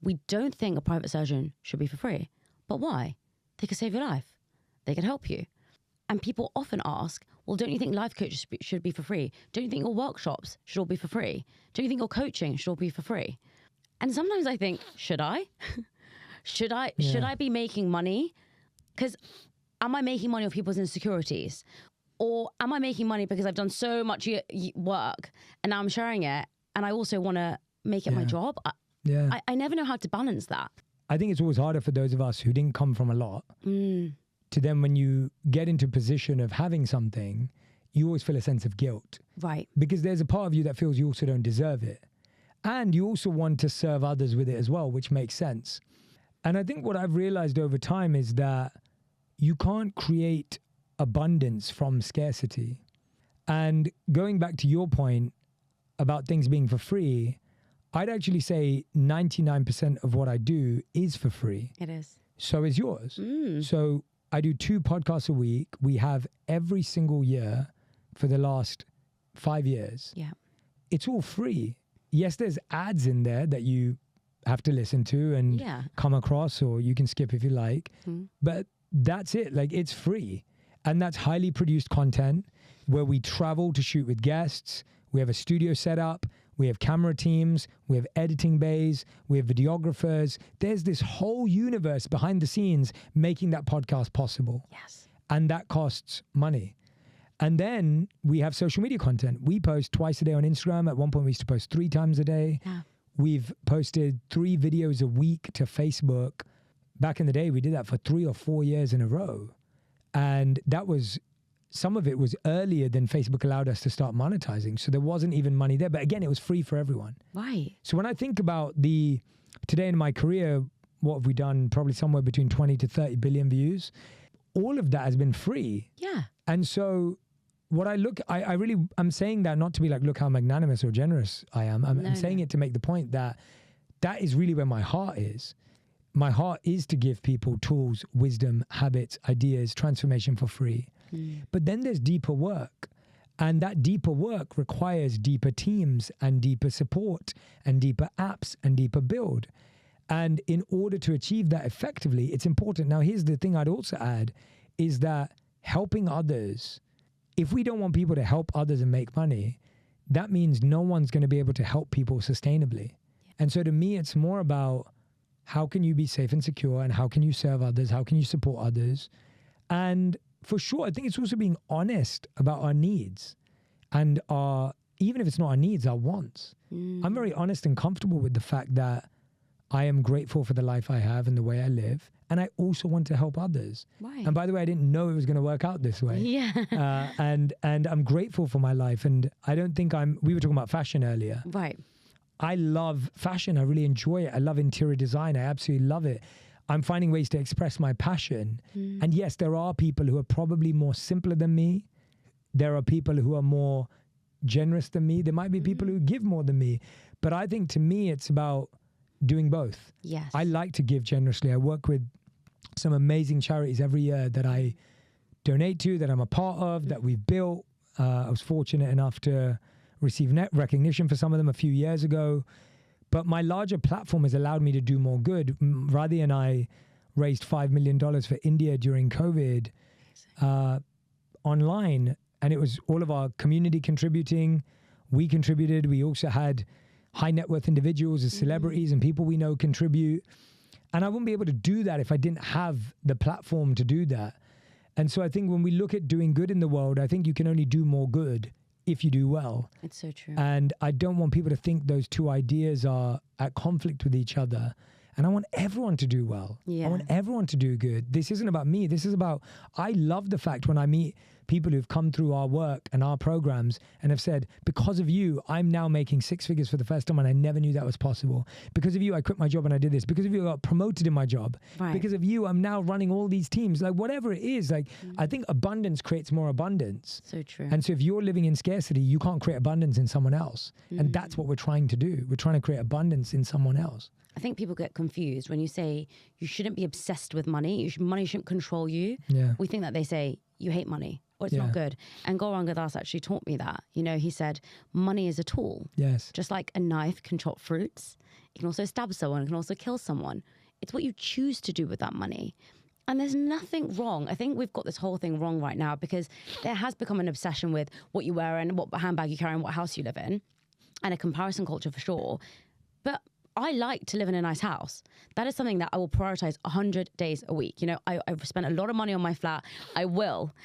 S1: We don't think a private surgeon should be for free. But why? They could save your life. They could help you. And people often ask, well, don't you think life coaches should be for free? Don't you think your workshops should all be for free? Don't you think your coaching should all be for free? And sometimes I think, should I? Should I be making money? Because am I making money off people's insecurities? Or am I making money because I've done so much work and now I'm sharing it and I also want to make it my job? I never know how to balance that.
S2: I think it's always harder for those of us who didn't come from a lot to then when you get into a position of having something, you always feel a sense of guilt.
S1: Right.
S2: Because there's a part of you that feels you also don't deserve it. And you also want to serve others with it as well, which makes sense. And I think what I've realized over time is that you can't create abundance from scarcity. And going back to your point about things being for free, I'd actually say 99% of what I do is for free.
S1: It is.
S2: So is yours. So I do 2 podcasts a week. We have every single year for the last 5 years.
S1: Yeah.
S2: It's all free. Yes, there's ads in there that you have to listen to and come across, or you can skip if you like. But that's it. Like, it's free. And that's highly produced content where we travel to shoot with guests. We have a studio set up. We have camera teams. We have editing bays. We have videographers. There's this whole universe behind the scenes making that podcast possible.
S1: Yes.
S2: And that costs money. And then we have social media content. We post twice a day on Instagram. At one point, we used to post 3 times a day.
S1: Yeah.
S2: We've posted 3 videos a week to Facebook. Back in the day, we did that for 3 or 4 years in a row. And that was, some of it was earlier than Facebook allowed us to start monetizing. So there wasn't even money there. But again, it was free for everyone.
S1: Right.
S2: So when I think about today in my career, what have we done? Probably somewhere between 20 to 30 billion views. All of that has been free.
S1: Yeah.
S2: And so what I'm saying that not to be like, look how magnanimous or generous I am. I'm saying it to make the point that is really where my heart is. My heart is to give people tools, wisdom, habits, ideas, transformation for free. But then there's deeper work. And that deeper work requires deeper teams and deeper support and deeper apps and deeper build. And in order to achieve that effectively, it's important. Now, here's the thing I'd also add is that helping others, if we don't want people to help others and make money, that means no one's going to be able to help people sustainably. And so to me, it's more about how can you be safe and secure, and how can you serve others? How can you support others? And for sure, I think it's also being honest about our needs and even if it's not our needs, our wants. I'm very honest and comfortable with the fact that I am grateful for the life I have and the way I live. And I also want to help others.
S1: Right.
S2: And by the way, I didn't know it was going to work out this way.
S1: Yeah.
S2: And I'm grateful for my life. And I don't think we were talking about fashion earlier.
S1: Right.
S2: I love fashion. I really enjoy it. I love interior design. I absolutely love it. I'm finding ways to express my passion. And yes, there are people who are probably more simpler than me. There are people who are more generous than me. There might be people who give more than me. But I think to me, it's about doing both.
S1: Yes.
S2: I like to give generously. I work with some amazing charities every year that I donate to, that I'm a part of, that we've built. I was fortunate enough to receive net recognition for some of them a few years ago. But my larger platform has allowed me to do more good. Radhi and I raised $5 million for India during COVID online. And it was all of our community contributing. We contributed. We also had high net worth individuals as celebrities and people we know contribute. And I wouldn't be able to do that if I didn't have the platform to do that. And so I think when we look at doing good in the world, I think you can only do more good if you do well.
S1: It's so true.
S2: And I don't want people to think those two ideas are at conflict with each other. And I want everyone to do well.
S1: Yeah.
S2: I want everyone to do good. This isn't about me. This is about, I love the fact when I meet people who've come through our work and our programs and have said, because of you, I'm now making 6 figures for the first time and I never knew that was possible. Because of you, I quit my job and I did this. Because of you, I got promoted in my job.
S1: Right.
S2: Because of you, I'm now running all these teams. Like whatever it is, like I think abundance creates more abundance.
S1: So true.
S2: And so if you're living in scarcity, you can't create abundance in someone else. And that's what we're trying to do. We're trying to create abundance in someone else.
S1: I think people get confused when you say you shouldn't be obsessed with money. Money shouldn't control you.
S2: Yeah.
S1: We think that they say you hate money or it's not good. And Gaurang Das actually taught me that. You know, he said money is a tool.
S2: Yes.
S1: Just like a knife can chop fruits, it can also stab someone, it can also kill someone. It's what you choose to do with that money. And there's nothing wrong. I think we've got this whole thing wrong right now because there has become an obsession with what you wear and what handbag you carry and what house you live in, and a comparison culture for sure. But I like to live in a nice house. That is something that I will prioritize 100 days a week. You know, I've spent a lot of money on my flat. I will.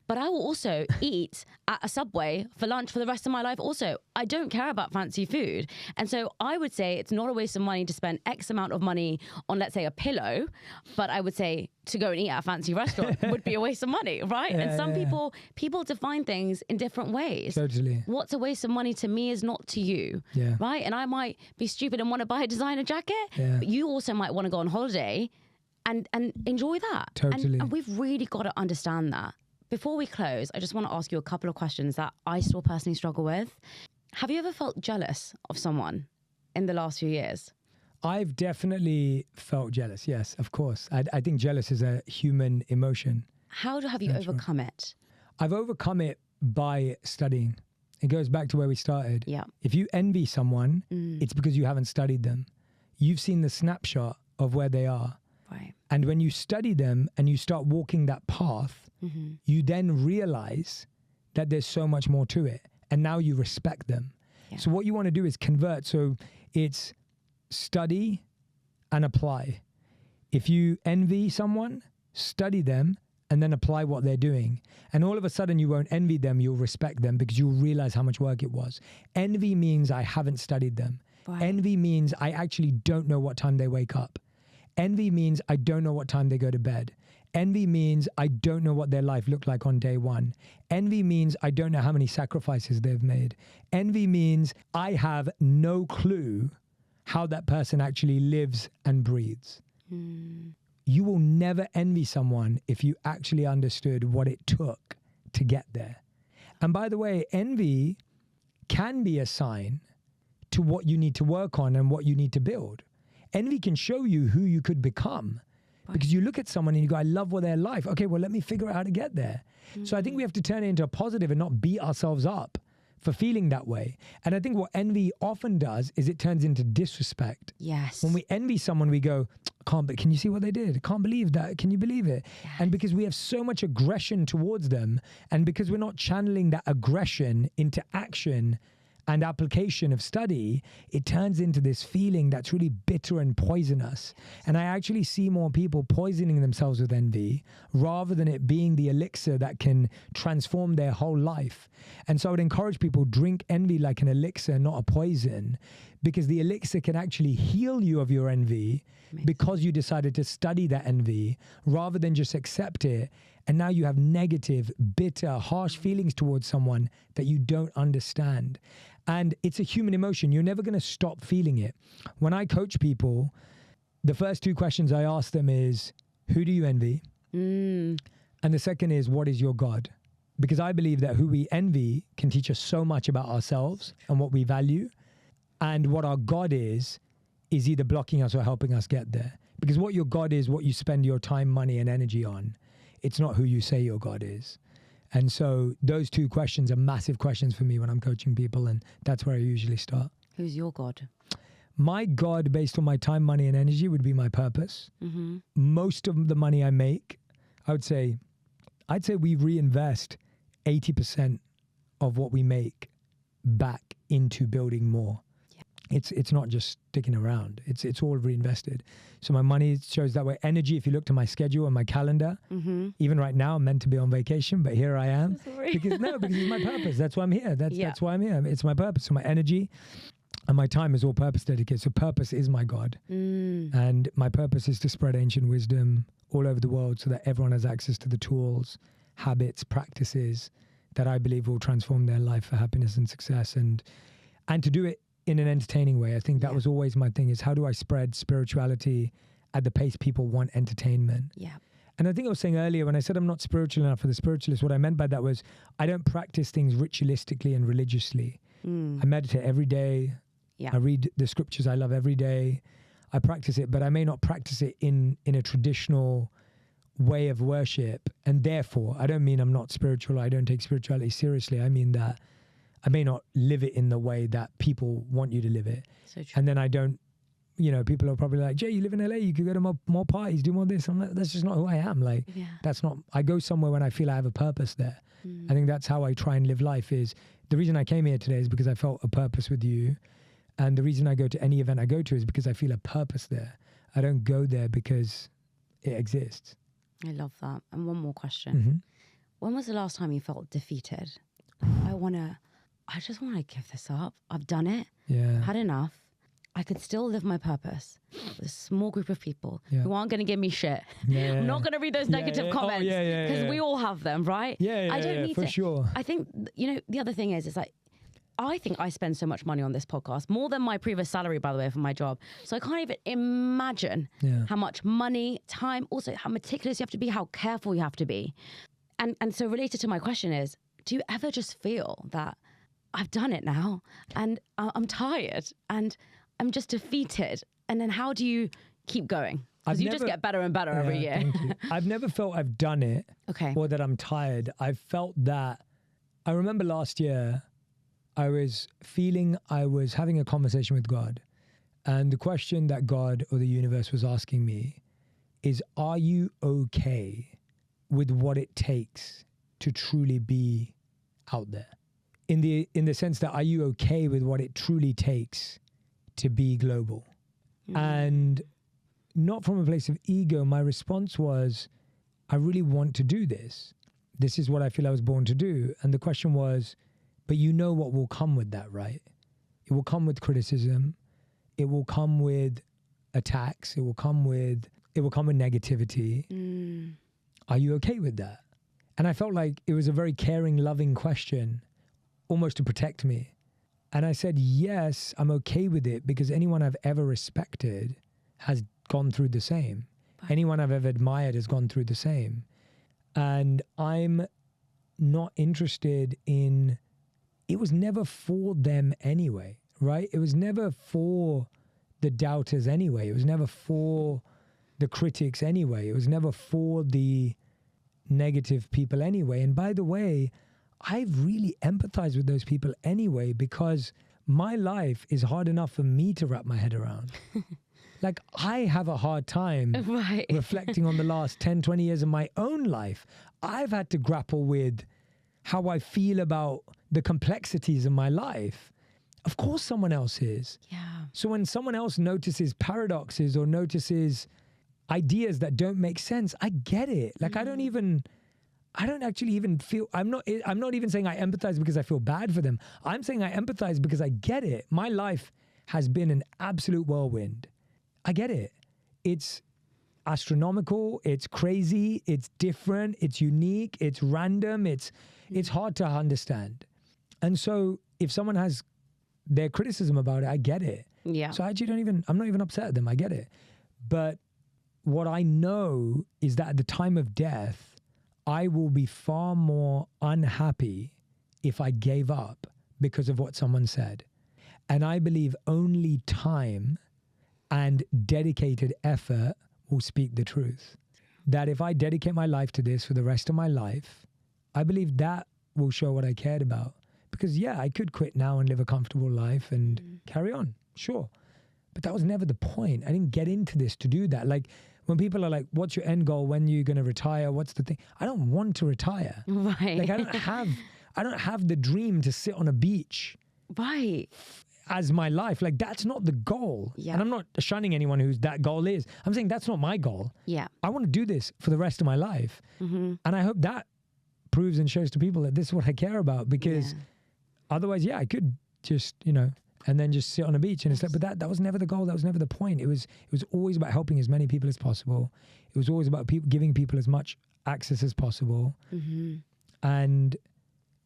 S1: But I will also eat at a Subway for lunch for the rest of my life also. I don't care about fancy food. And so I would say it's not a waste of money to spend X amount of money on, let's say, a pillow. But I would say to go and eat at a fancy restaurant would be a waste of money, right?
S2: Yeah,
S1: and some people define things in different ways.
S2: Totally.
S1: What's a waste of money to me is not to you, right? And I might be stupid and want to buy a designer jacket, but you also might want to go on holiday and enjoy that.
S2: Totally.
S1: And we've really got to understand that. Before we close, I just want to ask you a couple of questions that I still personally struggle with. Have you ever felt jealous of someone in the last few years?
S2: I've definitely felt jealous. Yes, of course. I think jealous is a human emotion.
S1: How have you overcome it?
S2: I've overcome it by studying. It goes back to where we started.
S1: Yeah.
S2: If you envy someone, it's because you haven't studied them. You've seen the snapshot of where they are.
S1: Right.
S2: And when you study them and you start walking that path, you then realize that there's so much more to it. And now you respect them. Yeah. So what you want to do is convert. So it's study and apply. If you envy someone, study them and then apply what they're doing. And all of a sudden you won't envy them, you'll respect them because you'll realize how much work it was. Envy means I haven't studied them. Right. Envy means I actually don't know what time they wake up. Envy means I don't know what time they go to bed. Envy means I don't know what their life looked like on day one. Envy means I don't know how many sacrifices they've made. Envy means I have no clue how that person actually lives and breathes. You will never envy someone if you actually understood what it took to get there. And by the way, envy can be a sign to what you need to work on and what you need to build. Envy can show you who you could become. Because you look at someone and you go, I love what their life. Okay, well, let me figure out how to get there. So I think we have to turn it into a positive and not beat ourselves up for feeling that way. And I think what envy often does is it turns into disrespect.
S1: Yes.
S2: When we envy someone, we go, can you see what they did? I can't believe that. Can you believe it? Yes. And because we have so much aggression towards them, and because we're not channeling that aggression into action and application of study, it turns into this feeling that's really bitter and poisonous. And I actually see more people poisoning themselves with envy rather than it being the elixir that can transform their whole life. And so I would encourage people, drink envy like an elixir, not a poison, because the elixir can actually heal you of your envy because you decided to study that envy rather than just accept it. And now you have negative, bitter, harsh feelings towards someone that you don't understand. And it's a human emotion. You're never going to stop feeling it. When I coach people, the first two questions I ask them is, who do you envy? And the second is, what is your God? Because I believe that who we envy can teach us so much about ourselves and what we value. And what our God is either blocking us or helping us get there. Because what your God is, what you spend your time, money, and energy on. It's not who you say your God is. And so those two questions are massive questions for me when I'm coaching people, and that's where I usually start.
S1: Who's your God?
S2: My God, based on my time, money, and energy, would be my purpose. Most of the money I make, I'd say we reinvest 80% of what we make back into building more. It's not just sticking around. It's all reinvested. So my money shows that way. Energy, if you look to my schedule and my calendar, even right now I'm meant to be on vacation, but here I am. Because it's my purpose. That's why I'm here. That's why I'm here. It's my purpose. So my energy and my time is all purpose dedicated. So purpose is my God. And my purpose is to spread ancient wisdom all over the world so that everyone has access to the tools, habits, practices that I believe will transform their life for happiness and success, and to do it in an entertaining way. I think that was always my thing, is how do I spread spirituality at the pace people want entertainment? Yeah. And I think I was saying earlier when I said I'm not spiritual enough for the spiritualists, what I meant by that was I don't practice things ritualistically and religiously. I meditate every day. I read the scriptures I love every day. I practice it, but I may not practice it in a traditional way of worship. And therefore, I don't mean I'm not spiritual. I don't take spirituality seriously. I mean that I may not live it in the way that people want you to live it. So true. And then I don't, people are probably like, Jay, you live in LA, you could go to more parties, do more this. I'm like, that's just not who I am. Like, that's not, I go somewhere when I feel I have a purpose there. I think that's how I try and live life. Is the reason I came here today is because I felt a purpose with you. And the reason I go to any event I go to is because I feel a purpose there. I don't go there because it exists.
S1: I love that. And one more question. When was the last time you felt defeated? I just want to give this up. I've done it. Had enough. I could still live my purpose with a small group of people who aren't going to give me shit. I'm not going to read those negative comments because we all have them, right? I don't need
S2: for
S1: to.
S2: Sure.
S1: I think, the other thing is like, I think I spend so much money on this podcast, more than my previous salary, by the way, for my job. So I can't even imagine how much money, time, also how meticulous you have to be, how careful you have to be. And so related to my question is, do you ever just feel that I've done it now and I'm tired and I'm just defeated. And then how do you keep going? Because you just get better and better every year.
S2: Thank you. I've never felt I've done it or that I'm tired. I've felt that. I remember last year, I was feeling I was having a conversation with God. And the question that God or the universe was asking me is, are you okay with what it takes to truly be out there? In the sense that, are you okay with what it truly takes to be global? And not from a place of ego, my response was, I really want to do this. This is what I feel I was born to do. And the question was, but you know what will come with that, right? It will come with criticism. It will come with attacks. It will come with negativity. Are you okay with that? And I felt like it was a very caring, loving question, almost to protect me. And I said, yes, I'm okay with it, because anyone I've ever respected has gone through the same. Anyone I've ever admired has gone through the same. And I'm not interested in, it was never for them anyway, right? It was never for the doubters anyway. It was never for the critics anyway. It was never for the negative people anyway. And by the way, I've really empathized with those people anyway, because my life is hard enough for me to wrap my head around. Like, I have a hard time reflecting on the last 10, 20 years of my own life. I've had to grapple with how I feel about the complexities of my life. Of course someone else is.
S1: Yeah.
S2: So when someone else notices paradoxes or notices ideas that don't make sense, I get it. Like, I don't actually even feel, I'm not even saying I empathize because I feel bad for them. I'm saying I empathize because I get it. My life has been an absolute whirlwind. I get it. It's astronomical. It's crazy. It's different. It's unique. It's random. It's hard to understand. And so if someone has their criticism about it, I get it.
S1: Yeah.
S2: So I actually I'm not even upset at them. I get it. But what I know is that at the time of death, I will be far more unhappy if I gave up because of what someone said. And I believe only time and dedicated effort will speak the truth. That if I dedicate my life to this for the rest of my life, I believe that will show what I cared about. Because yeah, I could quit now and live a comfortable life and carry on, sure. But that was never the point. I didn't get into this to do that. Like, when people are like, what's your end goal? When are you going to retire? What's the thing? I don't want to retire.
S1: Right.
S2: Like, I don't have the dream to sit on a beach.
S1: Right.
S2: As my life. Like, that's not the goal.
S1: Yeah.
S2: And I'm not shunning anyone whose that goal is. I'm saying that's not my goal.
S1: Yeah.
S2: I want to do this for the rest of my life. And I hope that proves and shows to people that this is what I care about, because otherwise, I could just, and then just sit on a beach. And it's like, but that was never the goal. That was never the point. It was always about helping as many people as possible. It was always about giving people as much access as possible. And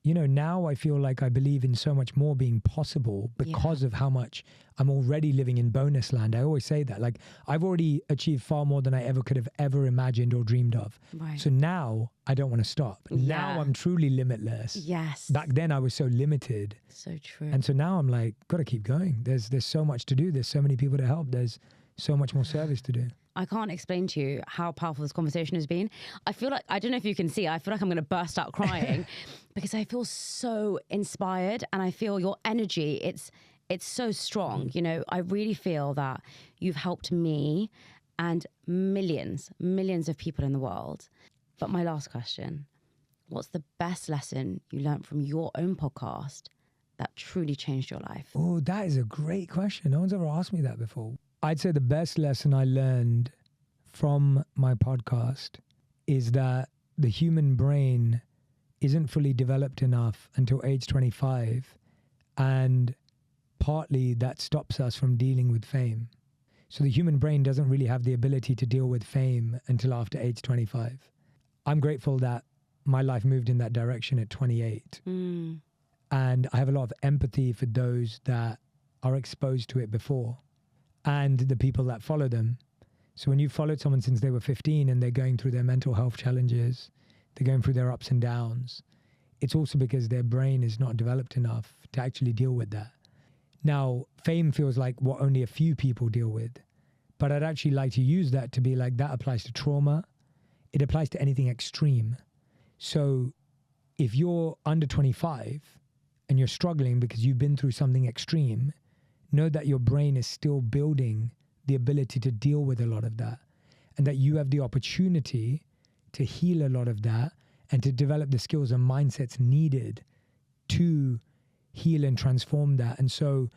S2: now I feel like I believe in so much more being possible because of how much I'm already living in bonus land. I always say that. Like, I've already achieved far more than I ever could have ever imagined or dreamed of.
S1: Right.
S2: So now I don't want to stop. Now I'm truly limitless.
S1: Yes.
S2: Back then I was so limited.
S1: So true.
S2: And so now I'm like, got to keep going. There's so much to do. There's so many people to help. There's so much more service to do.
S1: I can't explain to you how powerful this conversation has been. I feel like, I don't know if you can see, I feel like I'm going to burst out crying because I feel so inspired, and I feel your energy. It's so strong. I really feel that you've helped me and millions of people in the world. But my last question, what's the best lesson you learned from your own podcast that truly changed your life?
S2: Oh, that is a great question. No one's ever asked me that before. I'd say the best lesson I learned from my podcast is that the human brain isn't fully developed enough until age 25. And partly that stops us from dealing with fame. So the human brain doesn't really have the ability to deal with fame until after age 25. I'm grateful that my life moved in that direction at 28. And I have a lot of empathy for those that are exposed to it before, and the people that follow them. So when you followed someone since they were 15 and they're going through their mental health challenges, they're going through their ups and downs, it's also because their brain is not developed enough to actually deal with that. Now, fame feels like what only a few people deal with. But I'd actually like to use that to be like, that applies to trauma. It applies to anything extreme. So if you're under 25 and you're struggling because you've been through something extreme, know that your brain is still building the ability to deal with a lot of that, and that you have the opportunity to heal a lot of that and to develop the skills and mindsets needed to heal and transform that. And so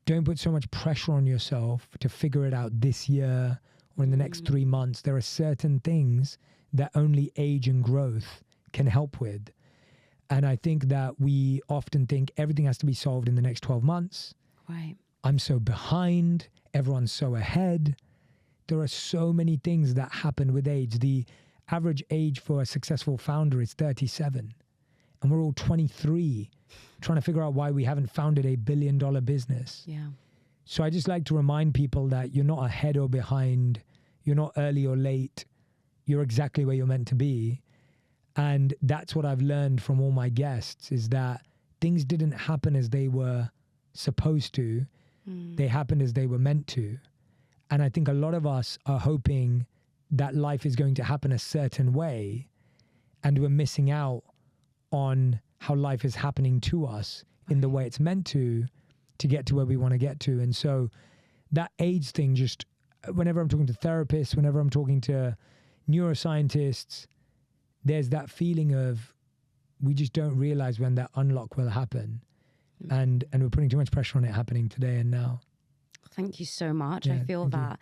S2: don't put so much pressure on yourself to figure it out this year or in the next 3 months. There are certain things that only age and growth can help with. And I think that we often think everything has to be solved in the next 12 months.
S1: Right.
S2: I'm so behind. Everyone's so ahead. There are so many things that happen with age. The average age for a successful founder is 37. And we're all 23 trying to figure out why we haven't founded a $1 billion business.
S1: Yeah.
S2: So I just like to remind people that you're not ahead or behind. You're not early or late. You're exactly where you're meant to be. And that's what I've learned from all my guests, is that things didn't happen as they were supposed to. They happened as they were meant to. And I think a lot of us are hoping that life is going to happen a certain way, and we're missing out on how life is happening to us in the way it's meant to get to where we want to get to. And so that age thing, just whenever I'm talking to therapists, whenever I'm talking to neuroscientists, there's that feeling of we just don't realize when that unlock will happen. And we're putting too much pressure on it happening today and now.
S1: Thank you so much.
S2: Yeah,
S1: I feel that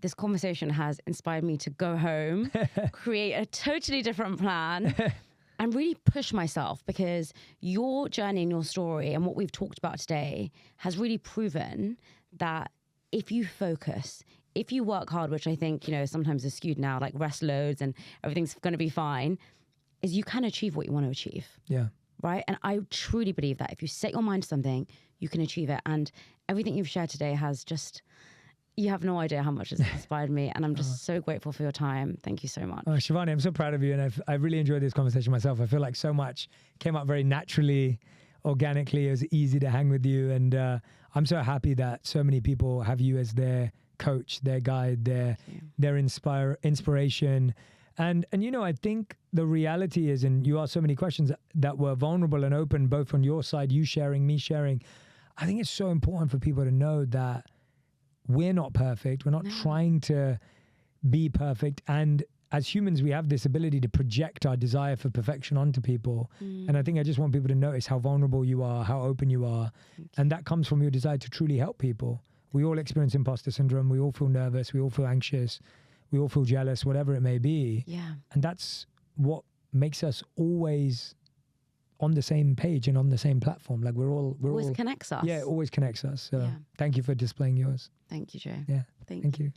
S1: this conversation has inspired me to go home, create a totally different plan, and really push myself, because your journey and your story and what we've talked about today has really proven that if you focus, if you work hard, which I think, sometimes is skewed now, like rest loads and everything's going to be fine, is you can achieve what you want to achieve.
S2: Yeah.
S1: Right? And I truly believe that if you set your mind to something, you can achieve it. And everything you've shared today has just, you have no idea how much it's inspired me. And I'm just so grateful for your time. Thank you so much.
S2: Oh, Shivani, I'm so proud of you. And I've really enjoyed this conversation myself. I feel like so much came up very naturally, organically. It was easy to hang with you. And I'm so happy that so many people have you as their coach, their guide, their inspiration. And I think the reality is, and you asked so many questions that were vulnerable and open, both on your side, you sharing, me sharing. I think it's so important for people to know that we're not perfect. We're not trying to be perfect. And as humans, we have this ability to project our desire for perfection onto people. And I think I just want people to notice how vulnerable you are, how open you are. And that comes from your desire to truly help people. We all experience imposter syndrome. We all feel nervous. We all feel anxious. We all feel jealous, whatever it may be.
S1: Yeah.
S2: And that's what makes us always on the same page and on the same platform. Like we're all
S1: connects us.
S2: Yeah, it always connects us. So thank you for displaying yours.
S1: Thank you, Joe.
S2: Yeah. Thank you.